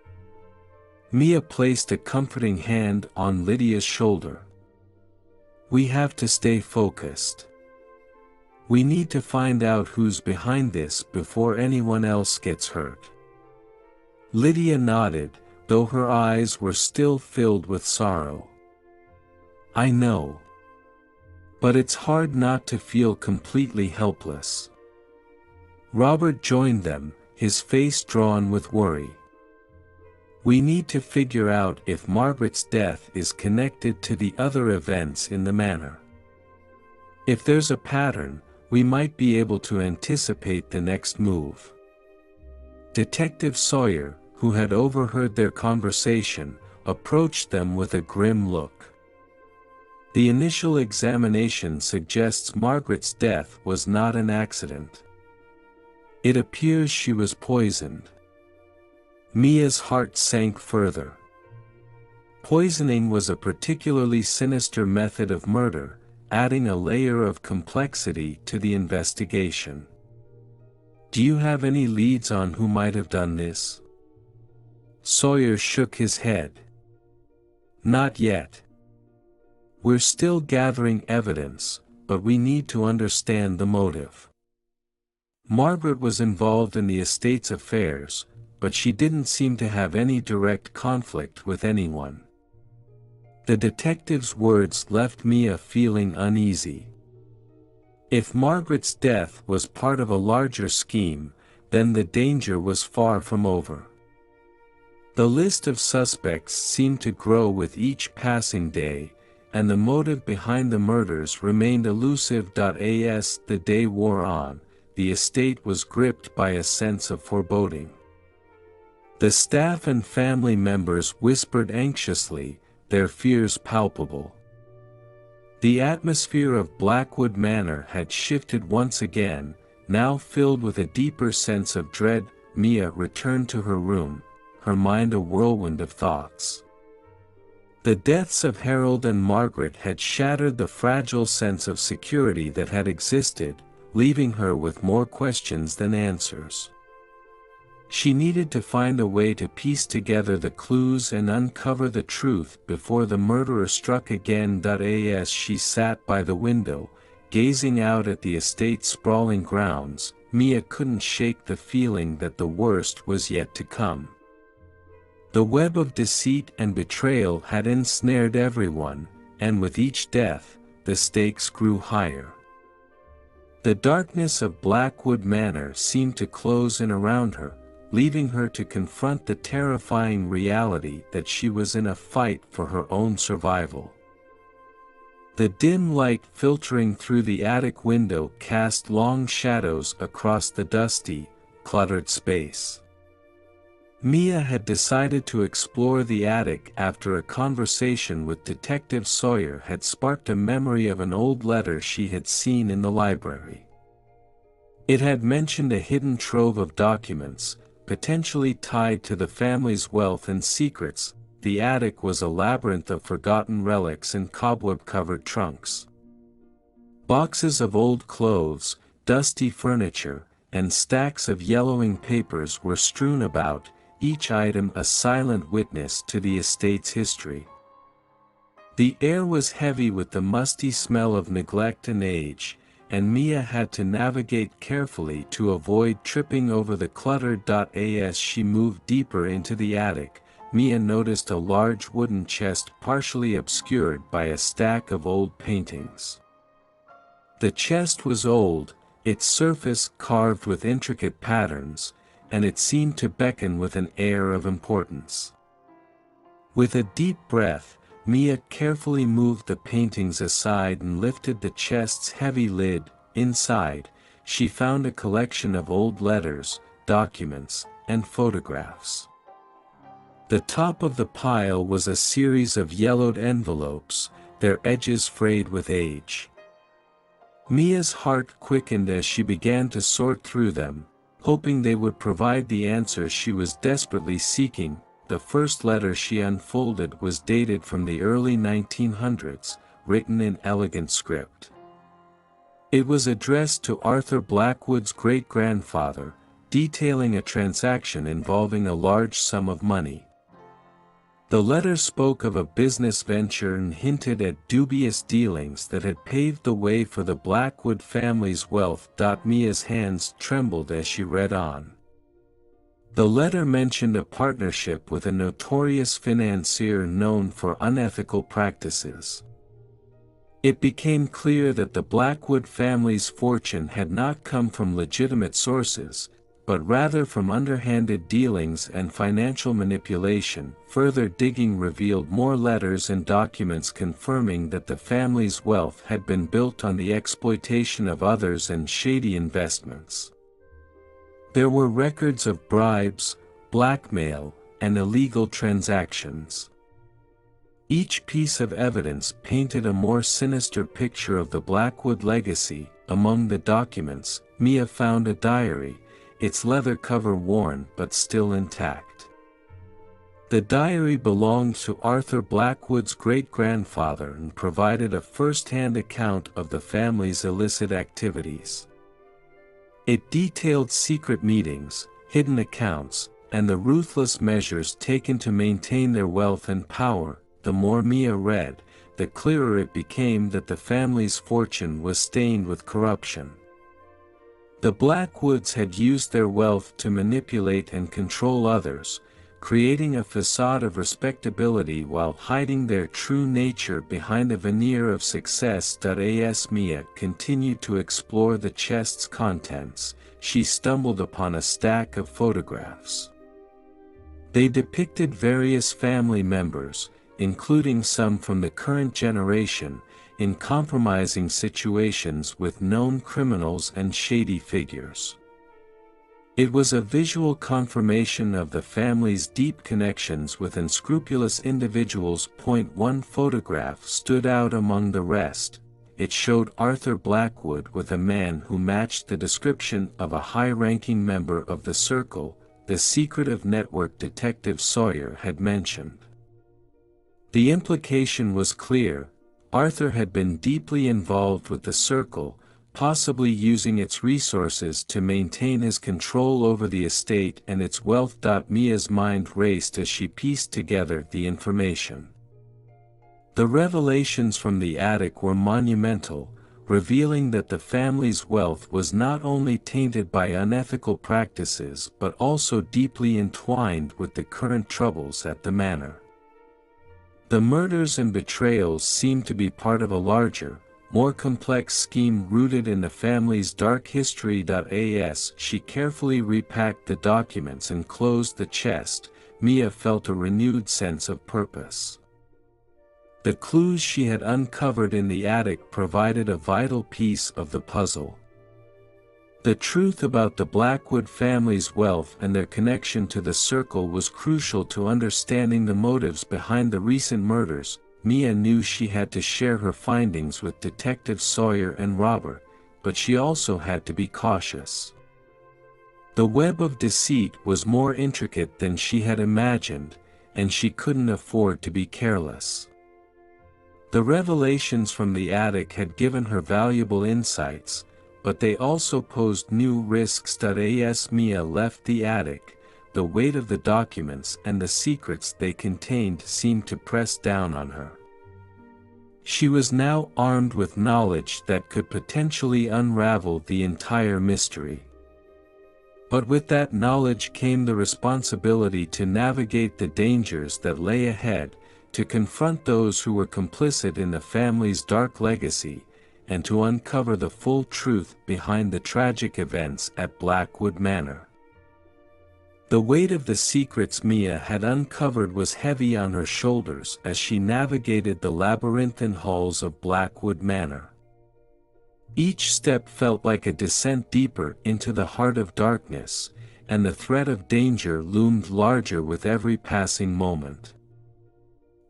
Mia placed a comforting hand on Lydia's shoulder. We have to stay focused. We need to find out who's behind this before anyone else gets hurt. Lydia nodded, though her eyes were still filled with sorrow. I know. But it's hard not to feel completely helpless. Robert joined them, his face drawn with worry. We need to figure out if Margaret's death is connected to the other events in the manor. If there's a pattern, we might be able to anticipate the next move. Detective Sawyer, who had overheard their conversation, approached them with a grim look. The initial examination suggests Margaret's death was not an accident. It appears she was poisoned. Mia's heart sank further. Poisoning was a particularly sinister method of murder, adding a layer of complexity to the investigation. Do you have any leads on who might have done this? Sawyer shook his head. Not yet. We're still gathering evidence, but we need to understand the motive. Margaret was involved in the estate's affairs, but she didn't seem to have any direct conflict with anyone. The detective's words left Mia feeling uneasy. If Margaret's death was part of a larger scheme, then the danger was far from over. The list of suspects seemed to grow with each passing day, and the motive behind the murders remained elusive. As the day wore on, the estate was gripped by a sense of foreboding. The staff and family members whispered anxiously, their fears palpable. The atmosphere of Blackwood Manor had shifted once again, now filled with a deeper sense of dread. Mia returned to her room, her mind a whirlwind of thoughts. The deaths of Harold and Margaret had shattered the fragile sense of security that had existed, leaving her with more questions than answers. She needed to find a way to piece together the clues and uncover the truth before the murderer struck again. As she sat by the window, gazing out at the estate's sprawling grounds, Mia couldn't shake the feeling that the worst was yet to come. The web of deceit and betrayal had ensnared everyone, and with each death, the stakes grew higher. The darkness of Blackwood Manor seemed to close in around her, leaving her to confront the terrifying reality that she was in a fight for her own survival. The dim light filtering through the attic window cast long shadows across the dusty, cluttered space. Mia had decided to explore the attic after a conversation with Detective Sawyer had sparked a memory of an old letter she had seen in the library. It had mentioned a hidden trove of documents, potentially tied to the family's wealth and secrets. The attic was a labyrinth of forgotten relics and cobweb-covered trunks. Boxes of old clothes, dusty furniture, and stacks of yellowing papers were strewn about, each item a silent witness to the estate's history. The air was heavy with the musty smell of neglect and age, and Mia had to navigate carefully to avoid tripping over the clutter. As she moved deeper into the attic, Mia noticed a large wooden chest partially obscured by a stack of old paintings. The chest was old, its surface carved with intricate patterns, and it seemed to beckon with an air of importance. With a deep breath, Mia carefully moved the paintings aside and lifted the chest's heavy lid. Inside, she found a collection of old letters, documents, and photographs. The top of the pile was a series of yellowed envelopes, their edges frayed with age. Mia's heart quickened as she began to sort through them, hoping they would provide the answers she was desperately seeking. The first letter she unfolded was dated from the early 1900s, written in elegant script. It was addressed to Arthur Blackwood's great-grandfather, detailing a transaction involving a large sum of money. The letter spoke of a business venture and hinted at dubious dealings that had paved the way for the Blackwood family's wealth. Mia's hands trembled as she read on. The letter mentioned a partnership with a notorious financier known for unethical practices. It became clear that the Blackwood family's fortune had not come from legitimate sources, but rather from underhanded dealings and financial manipulation. Further digging revealed more letters and documents confirming that the family's wealth had been built on the exploitation of others and shady investments. There were records of bribes, blackmail, and illegal transactions. Each piece of evidence painted a more sinister picture of the Blackwood legacy. Among the documents, Mia found a diary, its leather cover worn but still intact. The diary belonged to Arthur Blackwood's great-grandfather and provided a first-hand account of the family's illicit activities. It detailed secret meetings, hidden accounts, and the ruthless measures taken to maintain their wealth and power. The more Mia read, the clearer it became that the family's fortune was stained with corruption. The Blackwoods had used their wealth to manipulate and control others, creating a facade of respectability while hiding their true nature behind a veneer of success. As Mia continued to explore the chest's contents, she stumbled upon a stack of photographs. They depicted various family members, including some from the current generation, in compromising situations with known criminals and shady figures. It was a visual confirmation of the family's deep connections with unscrupulous individuals. One photograph stood out among the rest. It showed Arthur Blackwood with a man who matched the description of a high-ranking member of the circle, the secretive network Detective Sawyer had mentioned. The implication was clear: Arthur had been deeply involved with the circle, possibly using its resources to maintain his control over the estate and its wealth. Mia's mind raced as she pieced together the information. The revelations from the attic were monumental, revealing that the family's wealth was not only tainted by unethical practices but also deeply entwined with the current troubles at the manor. The murders and betrayals seemed to be part of a larger, more complex scheme rooted in the family's dark history. As she carefully repacked the documents and closed the chest, Mia felt a renewed sense of purpose. The clues she had uncovered in the attic provided a vital piece of the puzzle. The truth about the Blackwood family's wealth and their connection to the Circle was crucial to understanding the motives behind the recent murders. Mia knew she had to share her findings with Detective Sawyer and Robert, but she also had to be cautious. The web of deceit was more intricate than she had imagined, and she couldn't afford to be careless. The revelations from the attic had given her valuable insights, but they also posed new risks. As Mia left the attic, the weight of the documents and the secrets they contained seemed to press down on her. She was now armed with knowledge that could potentially unravel the entire mystery. But with that knowledge came the responsibility to navigate the dangers that lay ahead, to confront those who were complicit in the family's dark legacy, and to uncover the full truth behind the tragic events at Blackwood Manor. The weight of the secrets Mia had uncovered was heavy on her shoulders as she navigated the labyrinthine halls of Blackwood Manor. Each step felt like a descent deeper into the heart of darkness, and the threat of danger loomed larger with every passing moment.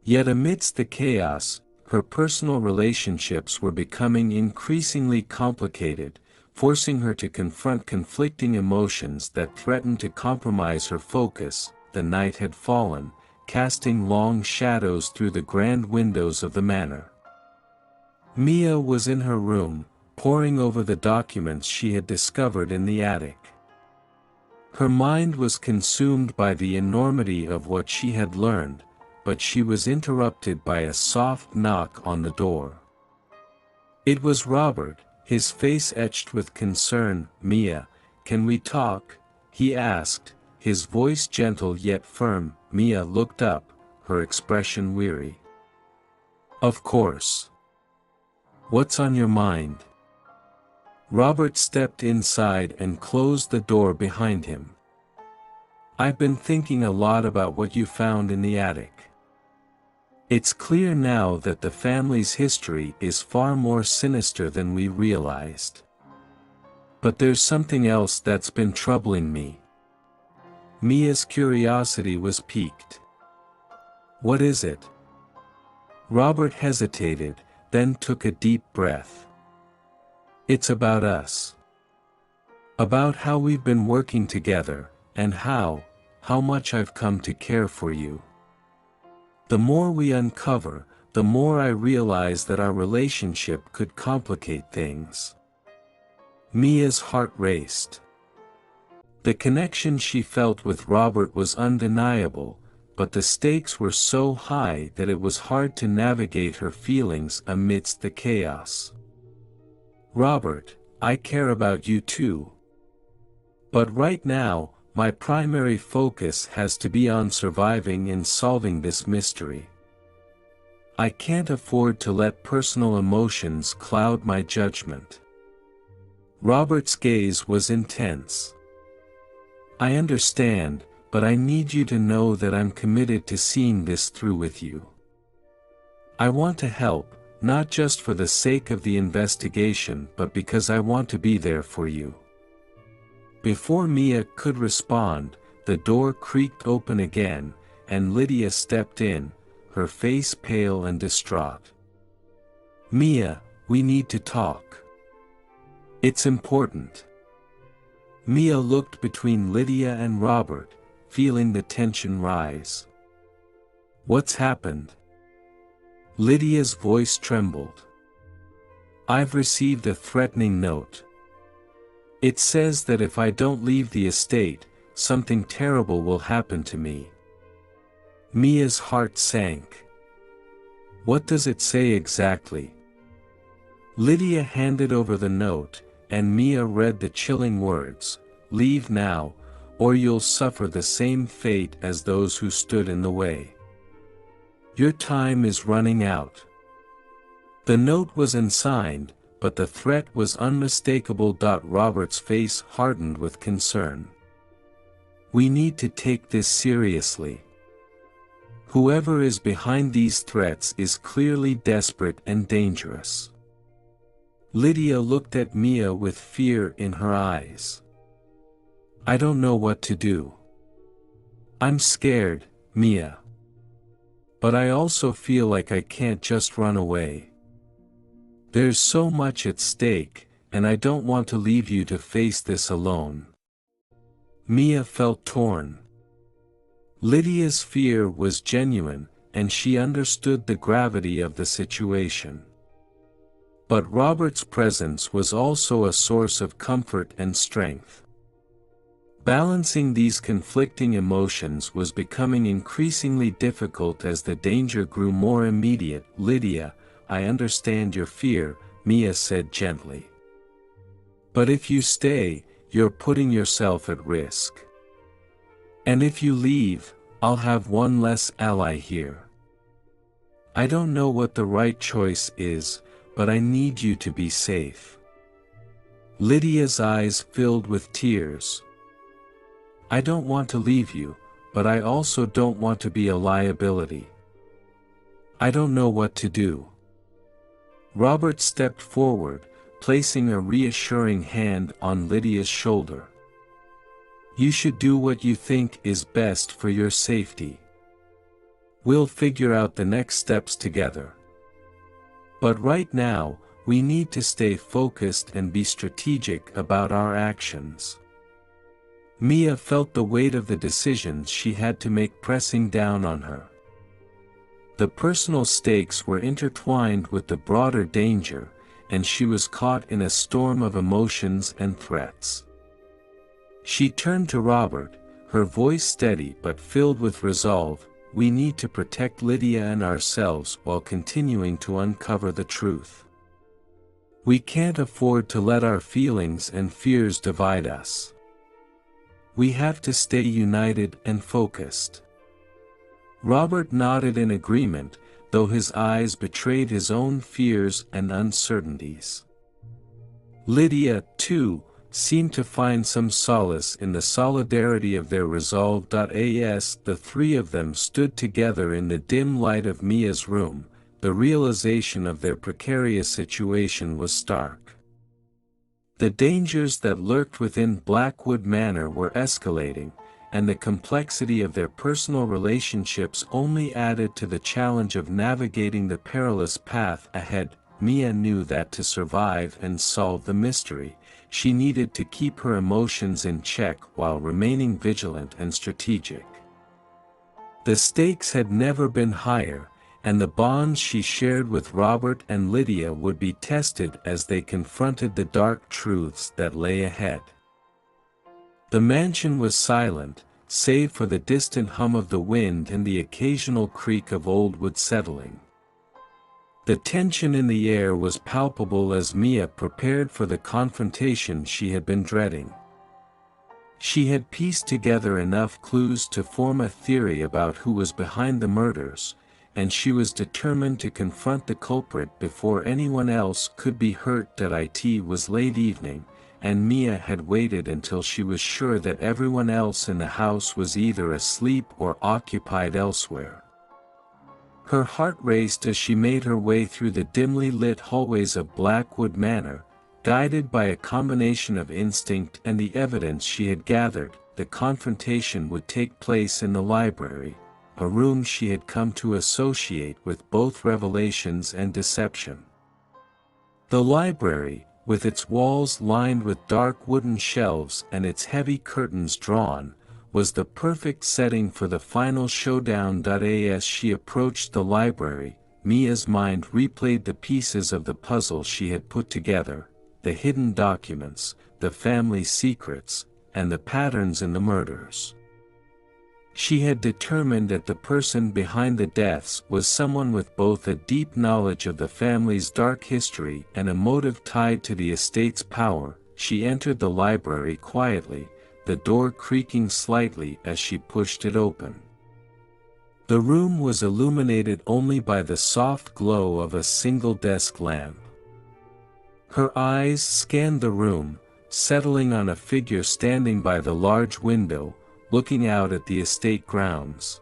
Yet amidst the chaos, her personal relationships were becoming increasingly complicated, forcing her to confront conflicting emotions that threatened to compromise her focus. The night had fallen, casting long shadows through the grand windows of the manor. Mia was in her room, poring over the documents she had discovered in the attic. Her mind was consumed by the enormity of what she had learned, but she was interrupted by a soft knock on the door. It was Robert, his face etched with concern. "Mia, can we talk?" he asked, his voice gentle yet firm. Mia looked up, her expression weary. "Of course. What's on your mind?" Robert stepped inside and closed the door behind him. "I've been thinking a lot about what you found in the attic. It's clear now that the family's history is far more sinister than we realized. But there's something else that's been troubling me." Mia's curiosity was piqued. "What is it?" Robert hesitated, then took a deep breath. "It's about us. About how we've been working together, and how much I've come to care for you. The more we uncover, the more I realize that our relationship could complicate things." Mia's heart raced. The connection she felt with Robert was undeniable, but the stakes were so high that it was hard to navigate her feelings amidst the chaos. "Robert, I care about you too. But right now, my primary focus has to be on surviving and solving this mystery. I can't afford to let personal emotions cloud my judgment." Robert's gaze was intense. "I understand, but I need you to know that I'm committed to seeing this through with you. I want to help, not just for the sake of the investigation but because I want to be there for you." Before Mia could respond, the door creaked open again, and Lydia stepped in, her face pale and distraught. "Mia, we need to talk. It's important." Mia looked between Lydia and Robert, feeling the tension rise. "What's happened?" Lydia's voice trembled. I've received a threatening note. It says that if I don't leave the estate, something terrible will happen to me. Mia's heart sank. What does it say exactly? Lydia handed over the note, and Mia read the chilling words, "Leave now, or you'll suffer the same fate as those who stood in the way. Your time is running out." The note was unsigned, but the threat was unmistakable. Robert's face hardened with concern. "We need to take this seriously. Whoever is behind these threats is clearly desperate and dangerous." Lydia looked at Mia with fear in her eyes. "I don't know what to do. I'm scared, Mia. But I also feel like I can't just run away. There's so much at stake, and I don't want to leave you to face this alone." Mia felt torn. Lydia's fear was genuine, and she understood the gravity of the situation. But Robert's presence was also a source of comfort and strength. Balancing these conflicting emotions was becoming increasingly difficult as the danger grew more immediate. "Lydia, I understand your fear," Mia said gently. "But if you stay, you're putting yourself at risk. And if you leave, I'll have one less ally here. I don't know what the right choice is, but I need you to be safe." Lydia's eyes filled with tears. "I don't want to leave you, but I also don't want to be a liability. I don't know what to do." Robert stepped forward, placing a reassuring hand on Lydia's shoulder. "You should do what you think is best for your safety. We'll figure out the next steps together. But right now, we need to stay focused and be strategic about our actions." Mia felt the weight of the decisions she had to make pressing down on her. The personal stakes were intertwined with the broader danger, and she was caught in a storm of emotions and threats. She turned to Robert, her voice steady but filled with resolve. "We need to protect Lydia and ourselves while continuing to uncover the truth. We can't afford to let our feelings and fears divide us. We have to stay united and focused." Robert nodded in agreement, though his eyes betrayed his own fears and uncertainties. Lydia, too, seemed to find some solace in the solidarity of their resolve. As the three of them stood together in the dim light of Mia's room, the realization of their precarious situation was stark. The dangers that lurked within Blackwood Manor were escalating, and the complexity of their personal relationships only added to the challenge of navigating the perilous path ahead. Mia knew that to survive and solve the mystery, she needed to keep her emotions in check while remaining vigilant and strategic. The stakes had never been higher, and the bonds she shared with Robert and Lydia would be tested as they confronted the dark truths that lay ahead. The mansion was silent, save for the distant hum of the wind and the occasional creak of old wood settling. The tension in the air was palpable as Mia prepared for the confrontation she had been dreading. She had pieced together enough clues to form a theory about who was behind the murders, and she was determined to confront the culprit before anyone else could be hurt. It was late evening, and Mia had waited until she was sure that everyone else in the house was either asleep or occupied elsewhere. Her heart raced as she made her way through the dimly lit hallways of Blackwood Manor, guided by a combination of instinct and the evidence she had gathered. The confrontation would take place in the library, a room she had come to associate with both revelations and deception. The library, with its walls lined with dark wooden shelves and its heavy curtains drawn, was the perfect setting for the final showdown. As she approached the library, Mia's mind replayed the pieces of the puzzle she had put together, the hidden documents, the family secrets, and the patterns in the murders. She had determined that the person behind the deaths was someone with both a deep knowledge of the family's dark history and a motive tied to the estate's power. She entered the library quietly, the door creaking slightly as she pushed it open. The room was illuminated only by the soft glow of a single desk lamp. Her eyes scanned the room, settling on a figure standing by the large window, looking out at the estate grounds.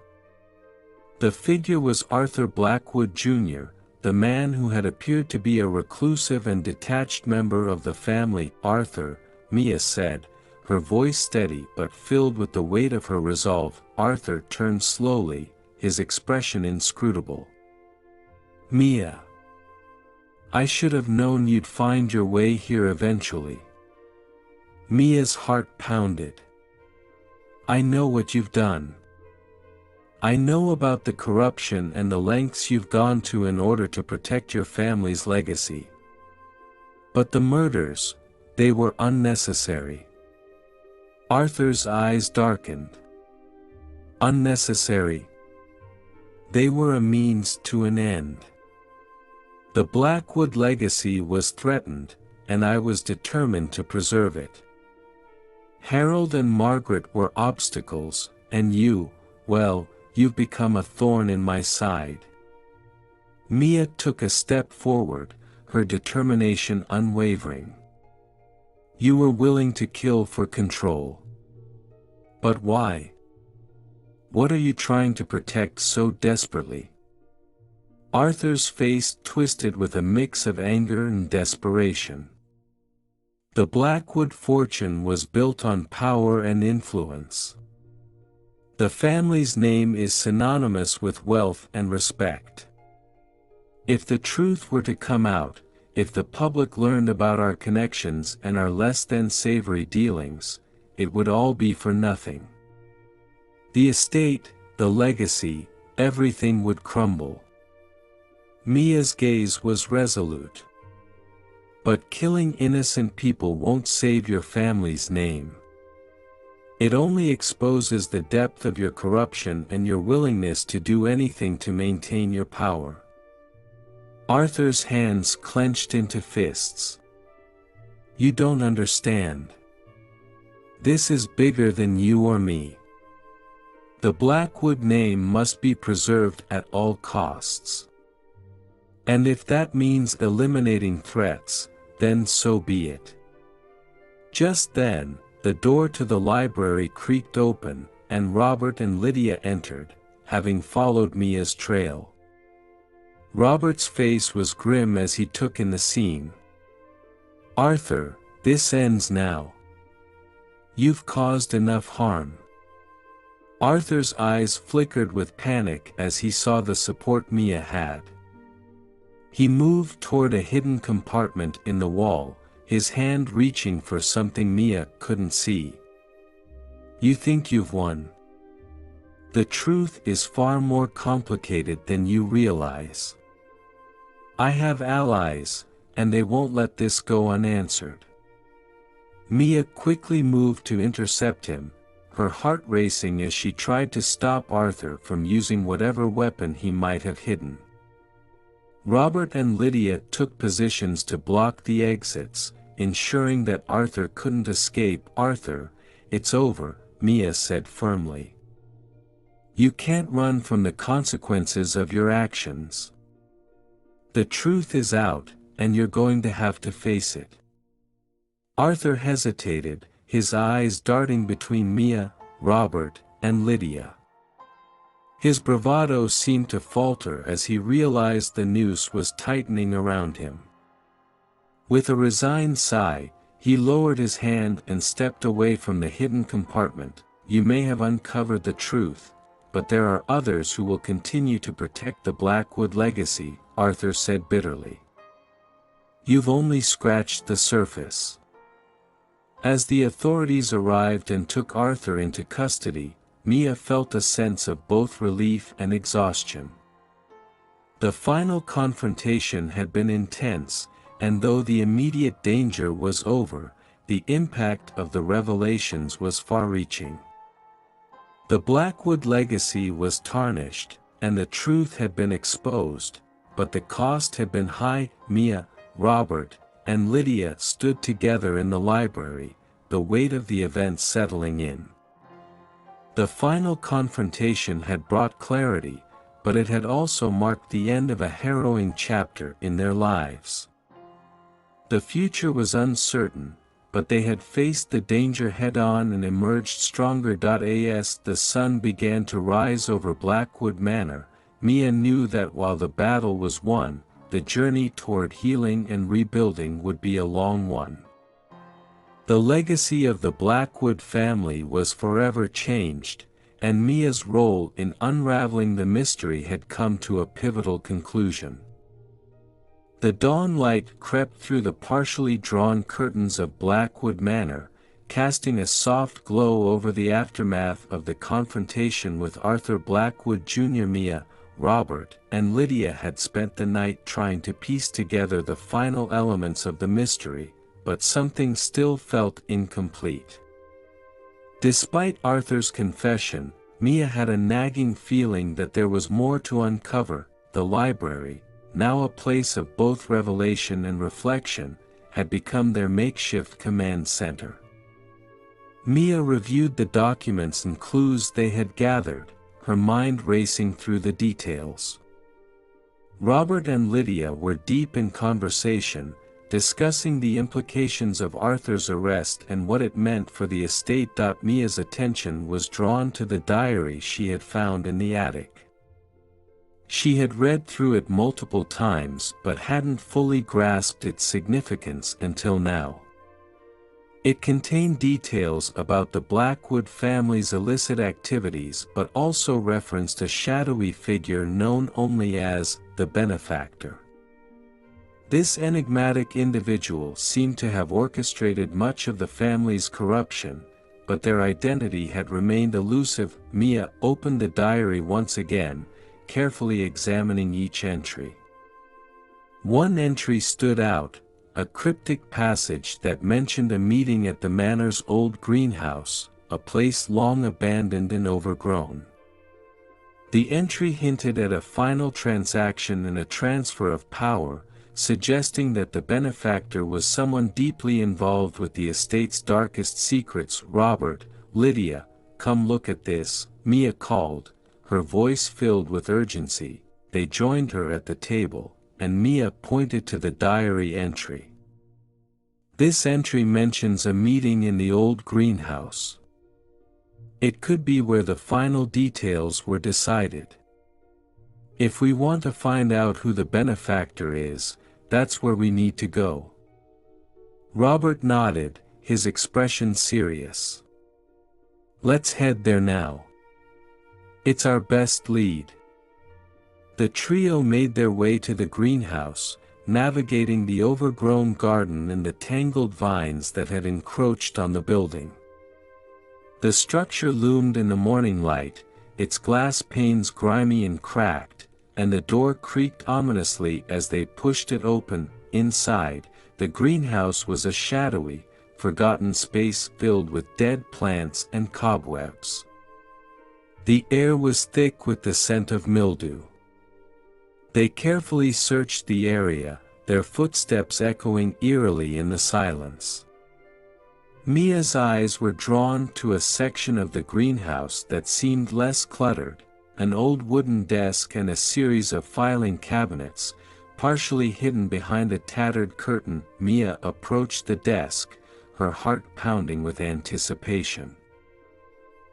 The figure was Arthur Blackwood Jr., the man who had appeared to be a reclusive and detached member of the family. "Arthur," Mia said, her voice steady but filled with the weight of her resolve. Arthur turned slowly, his expression inscrutable. "Mia. I should have known you'd find your way here eventually." Mia's heart pounded. "I know what you've done. I know about the corruption and the lengths you've gone to in order to protect your family's legacy. But the murders, they were unnecessary." Arthur's eyes darkened. "Unnecessary?" "They were a means to an end. The Blackwood legacy was threatened, and I was determined to preserve it. Harold and Margaret were obstacles, and you, well, you've become a thorn in my side." Mia took a step forward, her determination unwavering. "You were willing to kill for control. But why? What are you trying to protect so desperately?" Arthur's face twisted with a mix of anger and desperation. The Blackwood fortune was built on power and influence. The family's name is synonymous with wealth and respect. If the truth were to come out, if the public learned about our connections and our less-than-savory dealings, it would all be for nothing. The estate, the legacy, everything would crumble. Mia's gaze was resolute. "But killing innocent people won't save your family's name. It only exposes the depth of your corruption and your willingness to do anything to maintain your power." Arthur's hands clenched into fists. "You don't understand. This is bigger than you or me. The Blackwood name must be preserved at all costs. And if that means eliminating threats, then so be it." Just then, the door to the library creaked open, and Robert and Lydia entered, having followed Mia's trail. Robert's face was grim as he took in the scene. "Arthur, this ends now. You've caused enough harm." Arthur's eyes flickered with panic as he saw the support Mia had. He moved toward a hidden compartment in the wall, his hand reaching for something Mia couldn't see. "You think you've won? The truth is far more complicated than you realize. I have allies, and they won't let this go unanswered." Mia quickly moved to intercept him, her heart racing as she tried to stop Arthur from using whatever weapon he might have hidden. Robert and Lydia took positions to block the exits, ensuring that Arthur couldn't escape. "Arthur, it's over," Mia said firmly. "You can't run from the consequences of your actions. The truth is out, and you're going to have to face it." Arthur hesitated, his eyes darting between Mia, Robert, and Lydia. His bravado seemed to falter as he realized the noose was tightening around him. With a resigned sigh, he lowered his hand and stepped away from the hidden compartment. "You may have uncovered the truth, but there are others who will continue to protect the Blackwood legacy," Arthur said bitterly. "You've only scratched the surface." As the authorities arrived and took Arthur into custody, Mia felt a sense of both relief and exhaustion. The final confrontation had been intense, and though the immediate danger was over, the impact of the revelations was far-reaching. The Blackwood legacy was tarnished, and the truth had been exposed, but the cost had been high. Mia, Robert, and Lydia stood together in the library, the weight of the events settling in. The final confrontation had brought clarity, but it had also marked the end of a harrowing chapter in their lives. The future was uncertain, but they had faced the danger head-on and emerged stronger. As the sun began to rise over Blackwood Manor, Mia knew that while the battle was won, the journey toward healing and rebuilding would be a long one. The legacy of the Blackwood family was forever changed, and Mia's role in unraveling the mystery had come to a pivotal conclusion. The dawn light crept through the partially drawn curtains of Blackwood Manor, casting a soft glow over the aftermath of the confrontation with Arthur Blackwood Jr. Mia, Robert, and Lydia had spent the night trying to piece together the final elements of the mystery, but something still felt incomplete. Despite Arthur's confession, Mia had a nagging feeling that there was more to uncover. The library, now a place of both revelation and reflection, had become their makeshift command center. Mia reviewed the documents and clues they had gathered, her mind racing through the details. Robert and Lydia were deep in conversation, discussing the implications of Arthur's arrest and what it meant for the estate. Mia's attention was drawn to the diary she had found in the attic. She had read through it multiple times but hadn't fully grasped its significance until now. It contained details about the Blackwood family's illicit activities but also referenced a shadowy figure known only as the benefactor. This enigmatic individual seemed to have orchestrated much of the family's corruption, but their identity had remained elusive. Mia opened the diary once again, carefully examining each entry. One entry stood out, a cryptic passage that mentioned a meeting at the manor's old greenhouse, a place long abandoned and overgrown. The entry hinted at a final transaction and a transfer of power, suggesting that the benefactor was someone deeply involved with the estate's darkest secrets. Robert, Lydia, come look at this, Mia called, her voice filled with urgency. They joined her at the table, and Mia pointed to the diary entry. This entry mentions a meeting in the old greenhouse. It could be where the final details were decided. If we want to find out who the benefactor is, that's where we need to go. Robert nodded, his expression serious. Let's head there now. It's our best lead. The trio made their way to the greenhouse, navigating the overgrown garden and the tangled vines that had encroached on the building. The structure loomed in the morning light, its glass panes grimy and cracked, and the door creaked ominously as they pushed it open. Inside, the greenhouse was a shadowy, forgotten space filled with dead plants and cobwebs. The air was thick with the scent of mildew. They carefully searched the area, their footsteps echoing eerily in the silence. Mia's eyes were drawn to a section of the greenhouse that seemed less cluttered, an old wooden desk and a series of filing cabinets, partially hidden behind a tattered curtain. Mia approached the desk, her heart pounding with anticipation.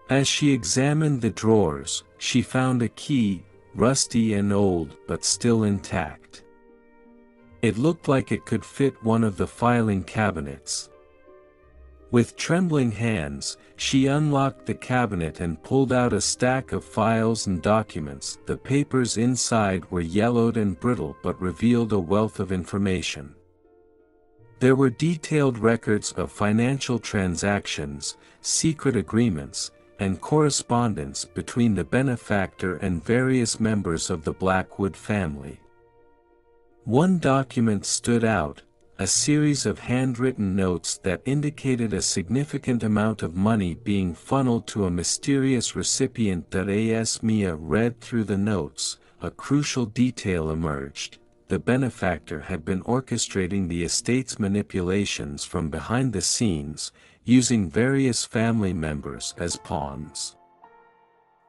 As she examined the drawers, she found a key, rusty and old but still intact. It looked like it could fit one of the filing cabinets. With trembling hands, she unlocked the cabinet and pulled out a stack of files and documents. The papers inside were yellowed and brittle but revealed a wealth of information. There were detailed records of financial transactions, secret agreements, and correspondence between the benefactor and various members of the Blackwood family. One document stood out, a series of handwritten notes that indicated a significant amount of money being funneled to a mysterious recipient. As Mia read through the notes, a crucial detail emerged. The benefactor had been orchestrating the estate's manipulations from behind the scenes, using various family members as pawns.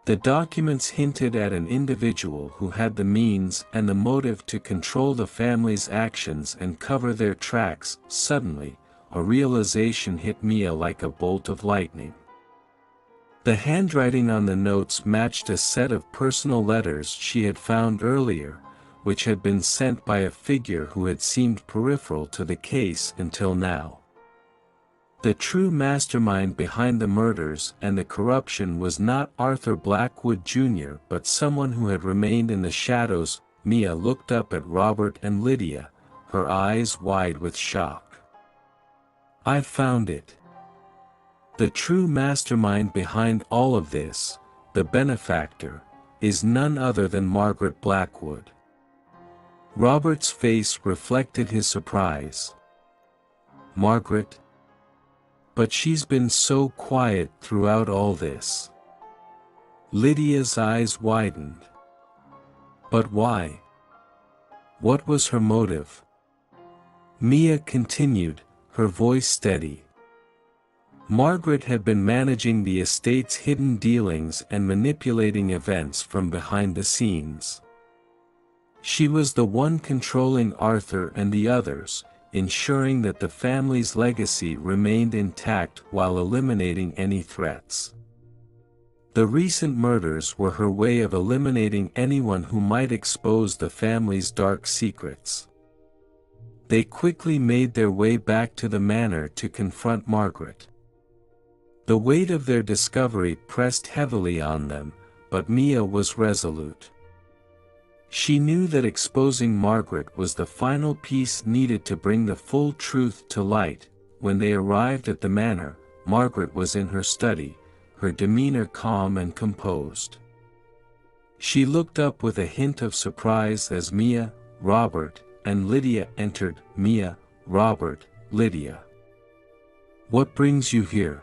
The documents hinted at an individual who had the means and the motive to control the family's actions and cover their tracks. Suddenly, a realization hit Mia like a bolt of lightning. The handwriting on the notes matched a set of personal letters she had found earlier, which had been sent by a figure who had seemed peripheral to the case until now. The true mastermind behind the murders and the corruption was not Arthur Blackwood Jr. but someone who had remained in the shadows. Mia looked up at Robert and Lydia, her eyes wide with shock. "I've found it. The true mastermind behind all of this, the benefactor, is none other than Margaret Blackwood." Robert's face reflected his surprise. "Margaret? But she's been so quiet throughout all this." Lydia's eyes widened. "But why? What was her motive?" Mia continued, her voice steady. "Margaret had been managing the estate's hidden dealings and manipulating events from behind the scenes. She was the one controlling Arthur and the others, ensuring that the family's legacy remained intact while eliminating any threats. The recent murders were her way of eliminating anyone who might expose the family's dark secrets. They quickly made their way back to the manor to confront Margaret. The weight of their discovery pressed heavily on them, but Mia was resolute. She knew that exposing Margaret was the final piece needed to bring the full truth to light. When they arrived at the manor, Margaret was in her study, her demeanor calm and composed. She looked up with a hint of surprise as Mia, Robert, and Lydia entered. "Mia, Robert, Lydia. What brings you here?"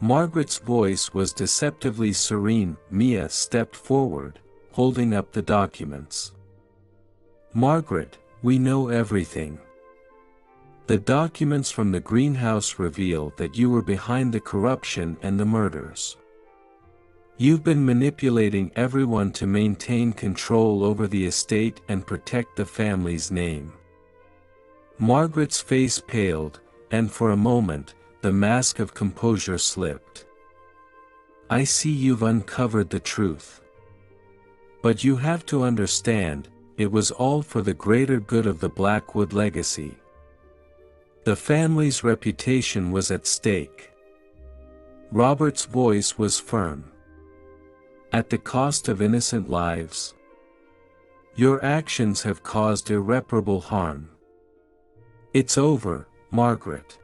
Margaret's voice was deceptively serene. Mia stepped forward, holding up the documents. "Margaret, we know everything. The documents from the greenhouse reveal that you were behind the corruption and the murders. You've been manipulating everyone to maintain control over the estate and protect the family's name." Margaret's face paled, and for a moment, the mask of composure slipped. "I see you've uncovered the truth. But you have to understand, it was all for the greater good of the Blackwood legacy. The family's reputation was at stake." Robert's voice was firm. "At the cost of innocent lives? Your actions have caused irreparable harm. It's over, Margaret."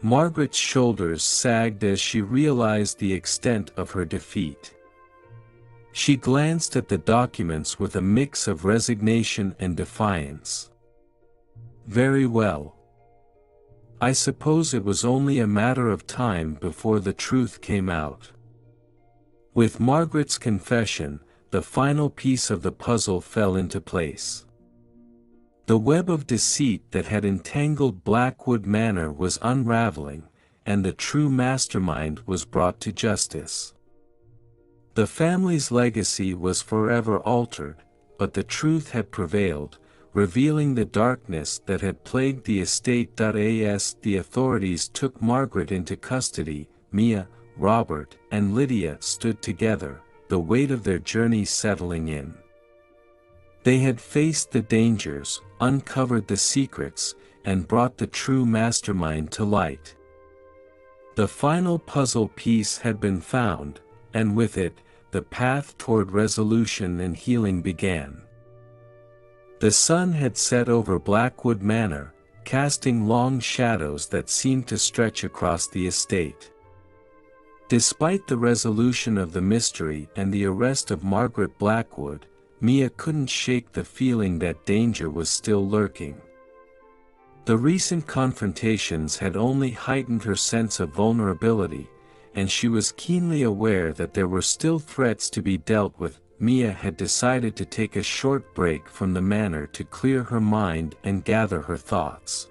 Margaret's shoulders sagged as she realized the extent of her defeat. She glanced at the documents with a mix of resignation and defiance. "Very well. I suppose it was only a matter of time before the truth came out." With Margaret's confession, the final piece of the puzzle fell into place. The web of deceit that had entangled Blackwood Manor was unraveling, and the true mastermind was brought to justice. The family's legacy was forever altered, but the truth had prevailed, revealing the darkness that had plagued the estate. As the authorities took Margaret into custody, Mia, Robert, and Lydia stood together, the weight of their journey settling in. They had faced the dangers, uncovered the secrets, and brought the true mastermind to light. The final puzzle piece had been found, and with it, the path toward resolution and healing began. The sun had set over Blackwood Manor, casting long shadows that seemed to stretch across the estate. Despite the resolution of the mystery and the arrest of Margaret Blackwood, Mia couldn't shake the feeling that danger was still lurking. The recent confrontations had only heightened her sense of vulnerability, and she was keenly aware that there were still threats to be dealt with. Mia had decided to take a short break from the manor to clear her mind and gather her thoughts.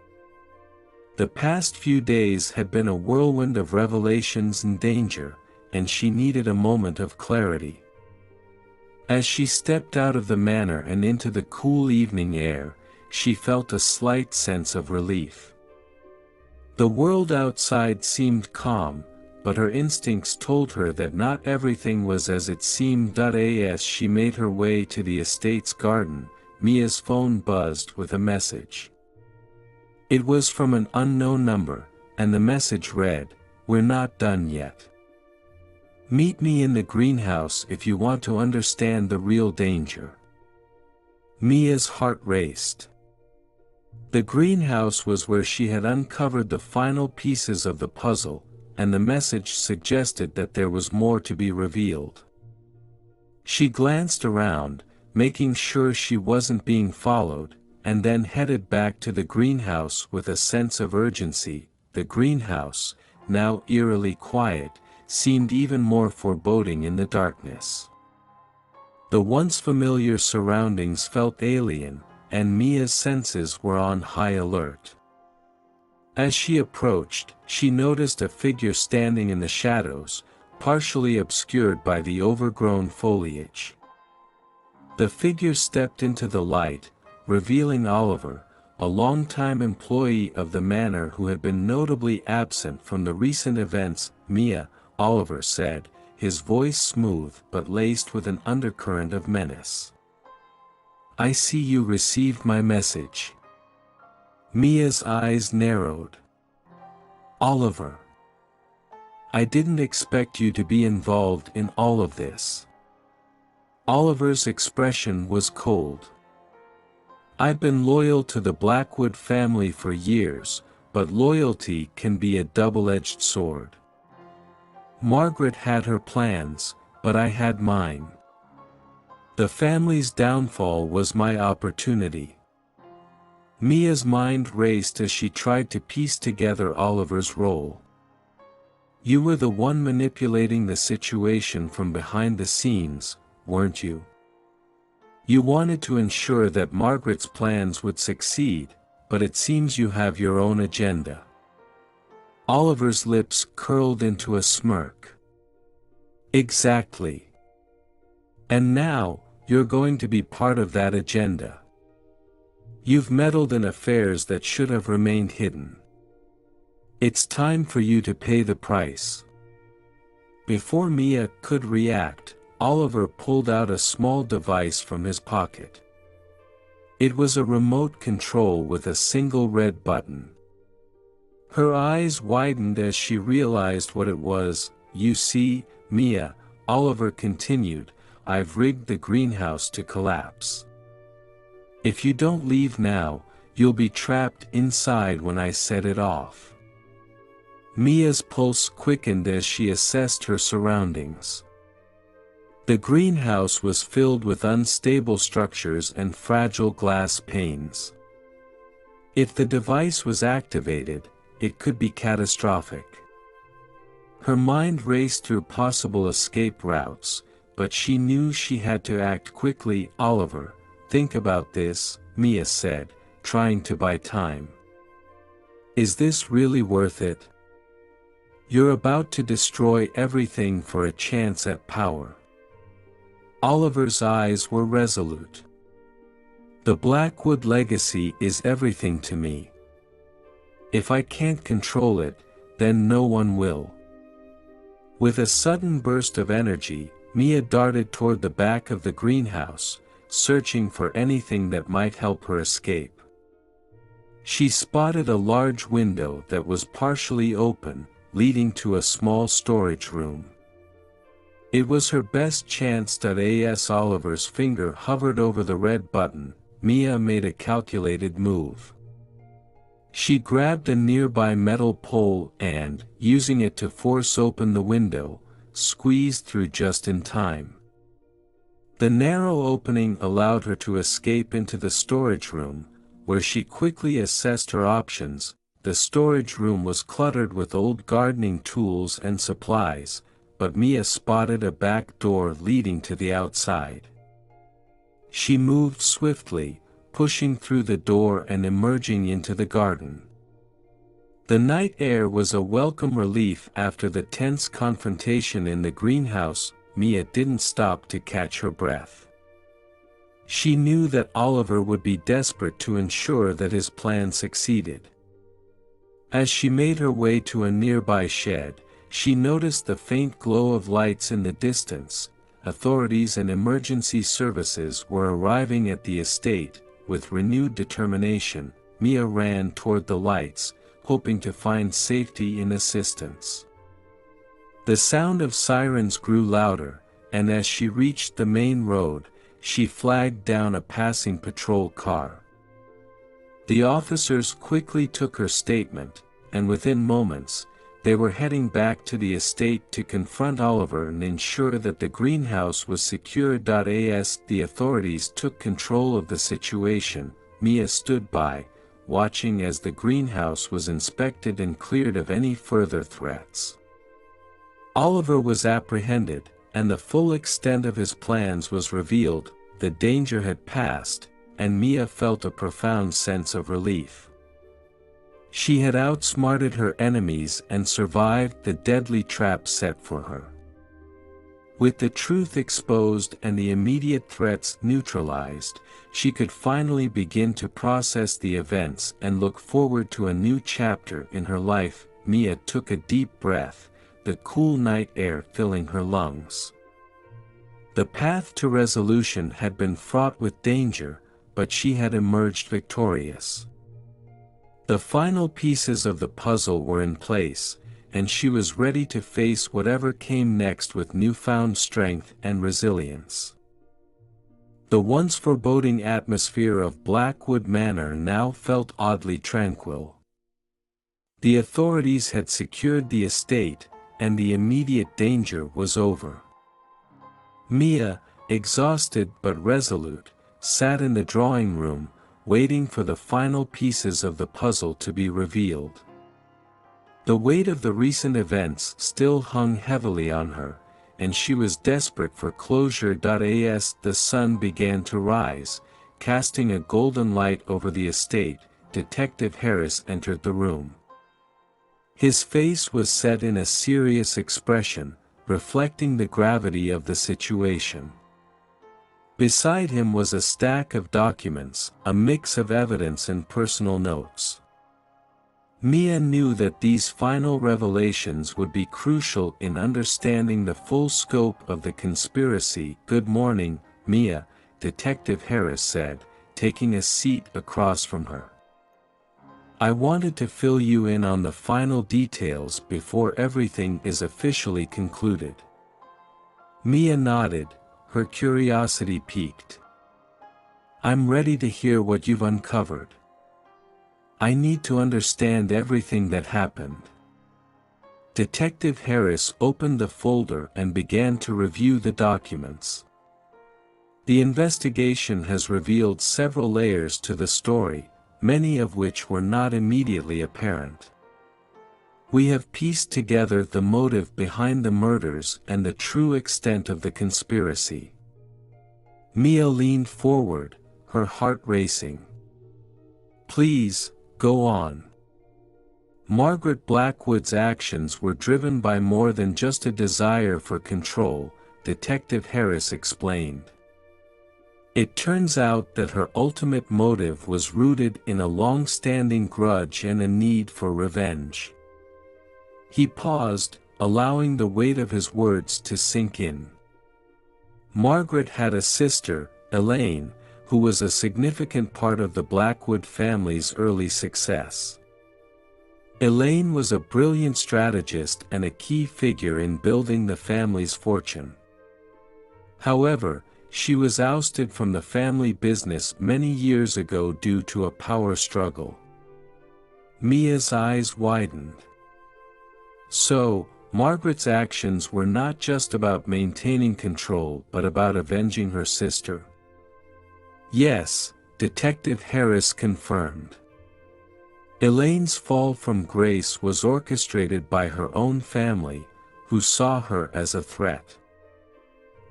The past few days had been a whirlwind of revelations and danger, and she needed a moment of clarity. As she stepped out of the manor and into the cool evening air, she felt a slight sense of relief. The world outside seemed calm, but her instincts told her that not everything was as it seemed. As she made her way to the estate's garden, Mia's phone buzzed with a message. It was from an unknown number, and the message read, "We're not done yet. Meet me in the greenhouse if you want to understand the real danger." Mia's heart raced. The greenhouse was where she had uncovered the final pieces of the puzzle, and the message suggested that there was more to be revealed. She glanced around, making sure she wasn't being followed, and then headed back to the greenhouse with a sense of urgency. The greenhouse, now eerily quiet, seemed even more foreboding in the darkness. The once familiar surroundings felt alien, and Mia's senses were on high alert. As she approached, she noticed a figure standing in the shadows, partially obscured by the overgrown foliage. The figure stepped into the light, revealing Oliver, a longtime employee of the manor who had been notably absent from the recent events. "Mia," Oliver said, his voice smooth but laced with an undercurrent of menace. "I see you received my message." Mia's eyes narrowed. "Oliver, I didn't expect you to be involved in all of this." Oliver's expression was cold. "I've been loyal to the Blackwood family for years, but loyalty can be a double-edged sword. Margaret had her plans, but I had mine. The family's downfall was my opportunity." Mia's mind raced as she tried to piece together Oliver's role. "You were the one manipulating the situation from behind the scenes, weren't you? You wanted to ensure that Margaret's plans would succeed, but it seems you have your own agenda." Oliver's lips curled into a smirk. "Exactly. And now, you're going to be part of that agenda. You've meddled in affairs that should have remained hidden. It's time for you to pay the price." Before Mia could react, Oliver pulled out a small device from his pocket. It was a remote control with a single red button. Her eyes widened as she realized what it was. "You see, Mia," Oliver continued, "I've rigged the greenhouse to collapse. If you don't leave now, you'll be trapped inside when I set it off." Mia's pulse quickened as she assessed her surroundings. The greenhouse was filled with unstable structures and fragile glass panes. If the device was activated, it could be catastrophic. Her mind raced through possible escape routes, but she knew she had to act quickly. "Oliver, think about this," Mia said, trying to buy time. "Is this really worth it? You're about to destroy everything for a chance at power." Oliver's eyes were resolute. "The Blackwood legacy is everything to me. If I can't control it, then no one will." With a sudden burst of energy, Mia darted toward the back of the greenhouse, searching for anything that might help her escape. She spotted a large window that was partially open, leading to a small storage room. It was her best chance. As Oliver's finger hovered over the red button, Mia made a calculated move. She grabbed a nearby metal pole and, using it to force open the window, squeezed through just in time. The narrow opening allowed her to escape into the storage room, where she quickly assessed her options. The storage room was cluttered with old gardening tools and supplies, but Mia spotted a back door leading to the outside. She moved swiftly, pushing through the door and emerging into the garden. The night air was a welcome relief after the tense confrontation in the greenhouse. Mia didn't stop to catch her breath. She knew that Oliver would be desperate to ensure that his plan succeeded. As she made her way to a nearby shed, she noticed the faint glow of lights in the distance. Authorities and emergency services were arriving at the estate. With renewed determination, Mia ran toward the lights, hoping to find safety in assistance. The sound of sirens grew louder, and as she reached the main road, she flagged down a passing patrol car. The officers quickly took her statement, and within moments, they were heading back to the estate to confront Oliver and ensure that the greenhouse was secure. As the authorities took control of the situation, Mia stood by, watching as the greenhouse was inspected and cleared of any further threats. Oliver was apprehended, and the full extent of his plans was revealed. The danger had passed, and Mia felt a profound sense of relief. She had outsmarted her enemies and survived the deadly trap set for her. With the truth exposed and the immediate threats neutralized, she could finally begin to process the events and look forward to a new chapter in her life. Mia took a deep breath, the cool night air filling her lungs. The path to resolution had been fraught with danger, but she had emerged victorious. The final pieces of the puzzle were in place, and she was ready to face whatever came next with newfound strength and resilience. The once foreboding atmosphere of Blackwood Manor now felt oddly tranquil. The authorities had secured the estate, and the immediate danger was over. Mia, exhausted but resolute, sat in the drawing room, waiting for the final pieces of the puzzle to be revealed. The weight of the recent events still hung heavily on her, and she was desperate for closure. As the sun began to rise, casting a golden light over the estate, Detective Harris entered the room. His face was set in a serious expression, reflecting the gravity of the situation. Beside him was a stack of documents, a mix of evidence and personal notes. Mia knew that these final revelations would be crucial in understanding the full scope of the conspiracy. "Good morning, Mia," Detective Harris said, taking a seat across from her. "I wanted to fill you in on the final details before everything is officially concluded." Mia nodded, her curiosity piqued. "I'm ready to hear what you've uncovered. I need to understand everything that happened." Detective Harris opened the folder and began to review the documents. "The investigation has revealed several layers to the story, many of which were not immediately apparent. We have pieced together the motive behind the murders and the true extent of the conspiracy." Mia leaned forward, her heart racing. "Please, go on." Margaret Blackwood's actions were driven by more than just a desire for control, Detective Harris explained. "It turns out that her ultimate motive was rooted in a long-standing grudge and a need for revenge." He paused, allowing the weight of his words to sink in. Margaret had a sister, Elaine, who was a significant part of the Blackwood family's early success. Elaine was a brilliant strategist and a key figure in building the family's fortune. However, she was ousted from the family business many years ago due to a power struggle. Mia's eyes widened. So, Margaret's actions were not just about maintaining control but about avenging her sister. Yes, Detective Harris confirmed. Elaine's fall from grace was orchestrated by her own family, who saw her as a threat.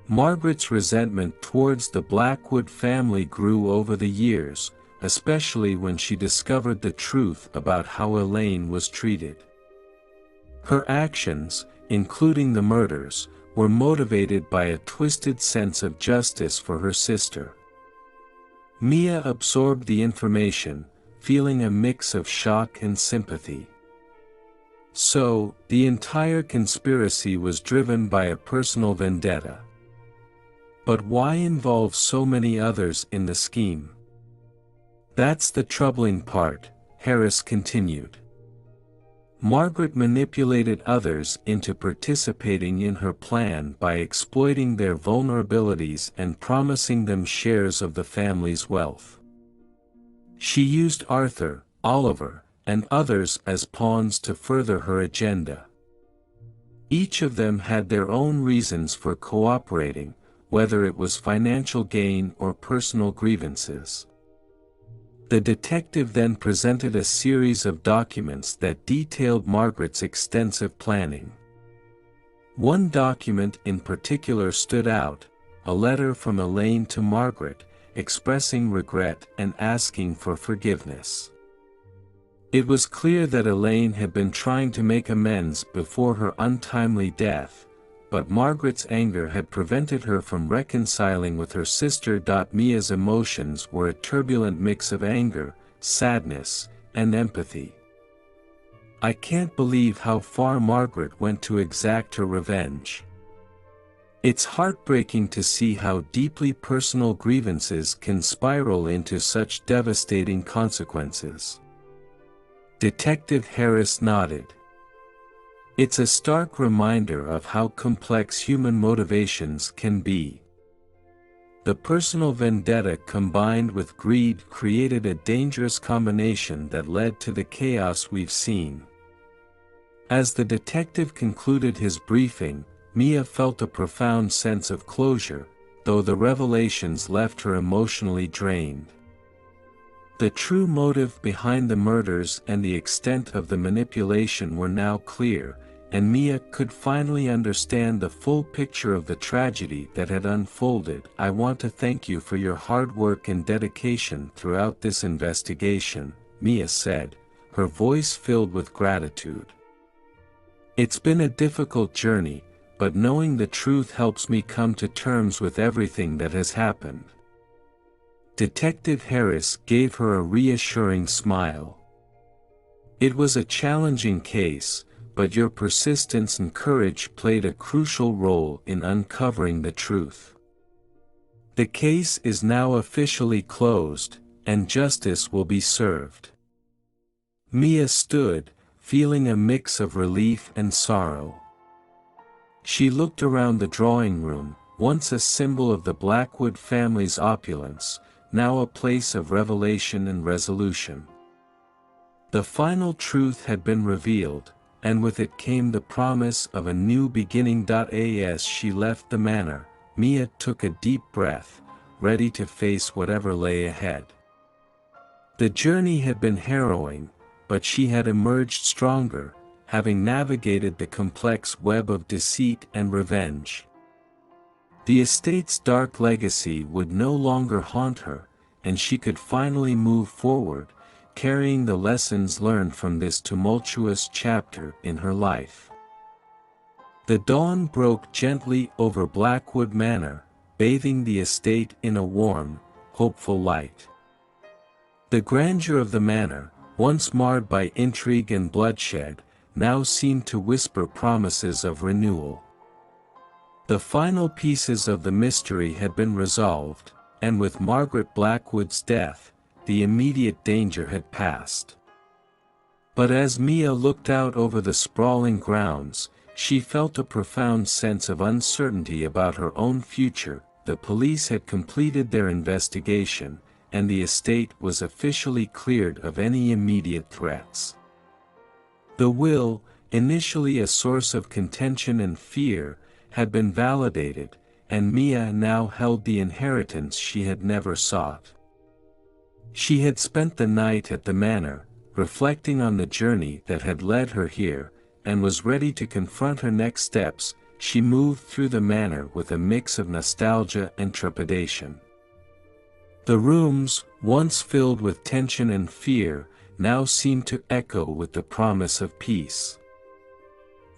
Margaret's resentment towards the Blackwood family grew over the years, especially when she discovered the truth about how Elaine was treated. Her actions, including the murders, were motivated by a twisted sense of justice for her sister. Mia absorbed the information, feeling a mix of shock and sympathy. So, the entire conspiracy was driven by a personal vendetta. But why involve so many others in the scheme? That's the troubling part, Harris continued. Margaret manipulated others into participating in her plan by exploiting their vulnerabilities and promising them shares of the family's wealth. She used Arthur, Oliver, and others as pawns to further her agenda. Each of them had their own reasons for cooperating, whether it was financial gain or personal grievances. The detective then presented a series of documents that detailed Margaret's extensive planning. One document in particular stood out, a letter from Elaine to Margaret, expressing regret and asking for forgiveness. It was clear that Elaine had been trying to make amends before her untimely death, but Margaret's anger had prevented her from reconciling with her sister. Mia's emotions were a turbulent mix of anger, sadness, and empathy. I can't believe how far Margaret went to exact her revenge. It's heartbreaking to see how deeply personal grievances can spiral into such devastating consequences. Detective Harris nodded. It's a stark reminder of how complex human motivations can be. The personal vendetta combined with greed created a dangerous combination that led to the chaos we've seen. As the detective concluded his briefing, Mia felt a profound sense of closure, though the revelations left her emotionally drained. The true motive behind the murders and the extent of the manipulation were now clear, and Mia could finally understand the full picture of the tragedy that had unfolded. I want to thank you for your hard work and dedication throughout this investigation, Mia said, her voice filled with gratitude. It's been a difficult journey, but knowing the truth helps me come to terms with everything that has happened. Detective Harris gave her a reassuring smile. It was a challenging case, but your persistence and courage played a crucial role in uncovering the truth. The case is now officially closed, and justice will be served. Mia stood, feeling a mix of relief and sorrow. She looked around the drawing room, once a symbol of the Blackwood family's opulence, now a place of revelation and resolution. The final truth had been revealed, and with it came the promise of a new beginning. As she left the manor, Mia took a deep breath, ready to face whatever lay ahead. The journey had been harrowing, but she had emerged stronger, having navigated the complex web of deceit and revenge. The estate's dark legacy would no longer haunt her, and she could finally move forward, carrying the lessons learned from this tumultuous chapter in her life. The dawn broke gently over Blackwood Manor, bathing the estate in a warm, hopeful light. The grandeur of the manor, once marred by intrigue and bloodshed, now seemed to whisper promises of renewal. The final pieces of the mystery had been resolved, and with Margaret Blackwood's death, the immediate danger had passed. But as Mia looked out over the sprawling grounds, she felt a profound sense of uncertainty about her own future. The police had completed their investigation, and the estate was officially cleared of any immediate threats. The will, initially a source of contention and fear, had been validated, and Mia now held the inheritance she had never sought. She had spent the night at the manor, reflecting on the journey that had led her here, and was ready to confront her next steps. She moved through the manor with a mix of nostalgia and trepidation. The rooms, once filled with tension and fear, now seemed to echo with the promise of peace.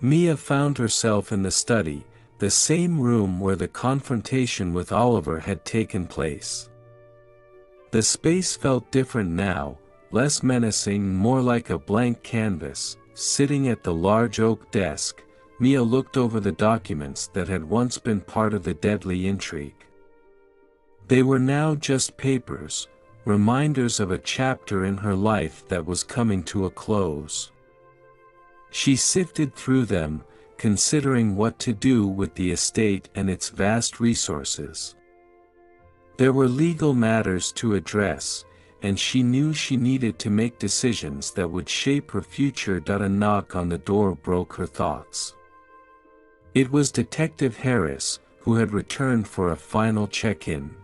Mia found herself in the study, the same room where the confrontation with Oliver had taken place. The space felt different now, less menacing, more like a blank canvas. Sitting at the large oak desk, Mia looked over the documents that had once been part of the deadly intrigue. They were now just papers, reminders of a chapter in her life that was coming to a close. She sifted through them, considering what to do with the estate and its vast resources. There were legal matters to address, and she knew she needed to make decisions that would shape her future. A knock on the door broke her thoughts. It was Detective Harris, who had returned for a final check-in.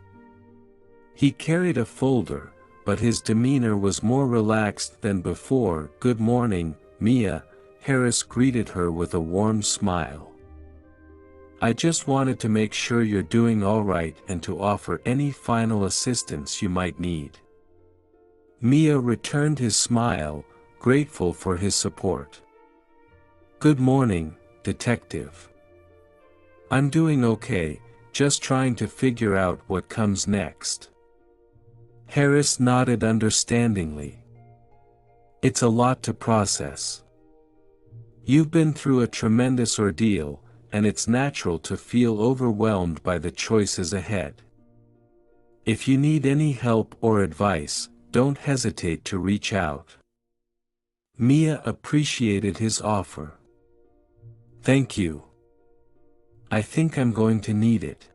He carried a folder, but his demeanor was more relaxed than before. "Good morning, Mia," Harris greeted her with a warm smile. "I just wanted to make sure you're doing all right and to offer any final assistance you might need." Mia returned his smile, grateful for his support. "Good morning, Detective. I'm doing okay, just trying to figure out what comes next." Harris nodded understandingly. "It's a lot to process. You've been through a tremendous ordeal, and it's natural to feel overwhelmed by the choices ahead. If you need any help or advice, don't hesitate to reach out." Mia appreciated his offer. "Thank you. I think I'm going to need it.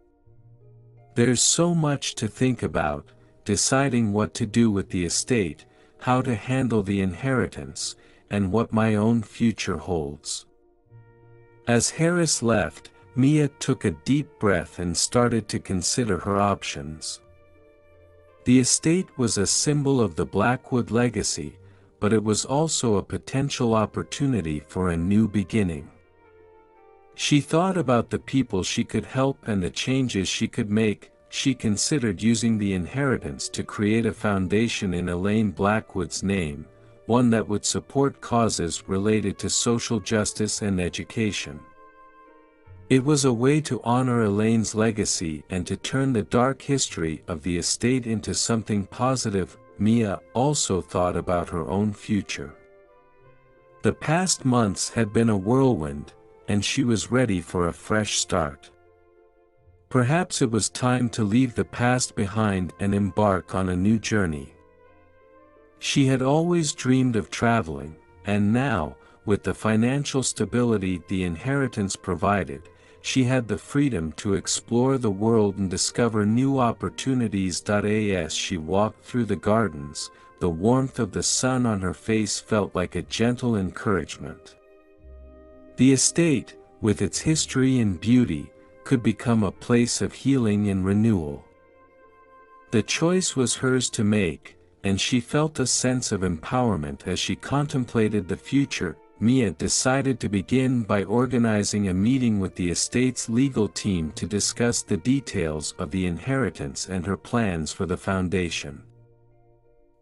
There's so much to think about, deciding what to do with the estate, how to handle the inheritance, and what my own future holds." As Harris left, Mia took a deep breath and started to consider her options. The estate was a symbol of the Blackwood legacy, but it was also a potential opportunity for a new beginning. She thought about the people she could help and the changes she could make. She considered using the inheritance to create a foundation in Elaine Blackwood's name, one that would support causes related to social justice and education. It was a way to honor Elaine's legacy and to turn the dark history of the estate into something positive. Mia also thought about her own future. The past months had been a whirlwind, and she was ready for a fresh start. Perhaps it was time to leave the past behind and embark on a new journey. She had always dreamed of traveling, and now, with the financial stability the inheritance provided, she had the freedom to explore the world and discover new opportunities. As she walked through the gardens, the warmth of the sun on her face felt like a gentle encouragement. The estate, with its history and beauty, could become a place of healing and renewal. The choice was hers to make, and she felt a sense of empowerment as she contemplated the future. Mia decided to begin by organizing a meeting with the estate's legal team to discuss the details of the inheritance and her plans for the foundation.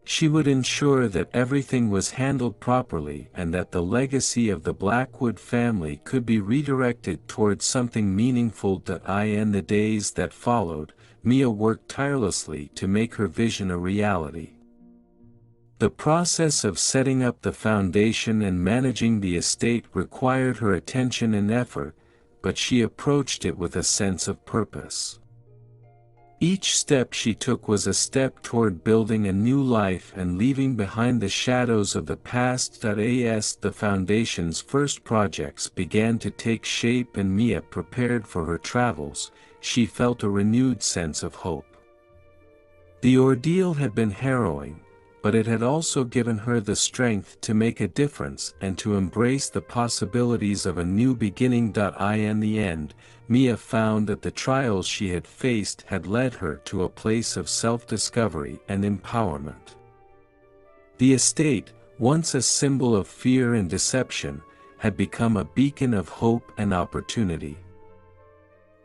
She would ensure that everything was handled properly and that the legacy of the Blackwood family could be redirected towards something meaningful. In the days that followed, Mia worked tirelessly to make her vision a reality. The process of setting up the foundation and managing the estate required her attention and effort, but she approached it with a sense of purpose. Each step she took was a step toward building a new life and leaving behind the shadows of the past. As the foundation's first projects began to take shape and Mia prepared for her travels, she felt a renewed sense of hope. The ordeal had been harrowing, but it had also given her the strength to make a difference and to embrace the possibilities of a new beginning. In the end, Mia found that the trials she had faced had led her to a place of self-discovery and empowerment. The estate, once a symbol of fear and deception, had become a beacon of hope and opportunity.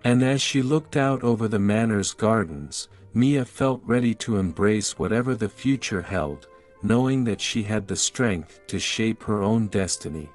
And as she looked out over the manor's gardens, Mia felt ready to embrace whatever the future held, knowing that she had the strength to shape her own destiny.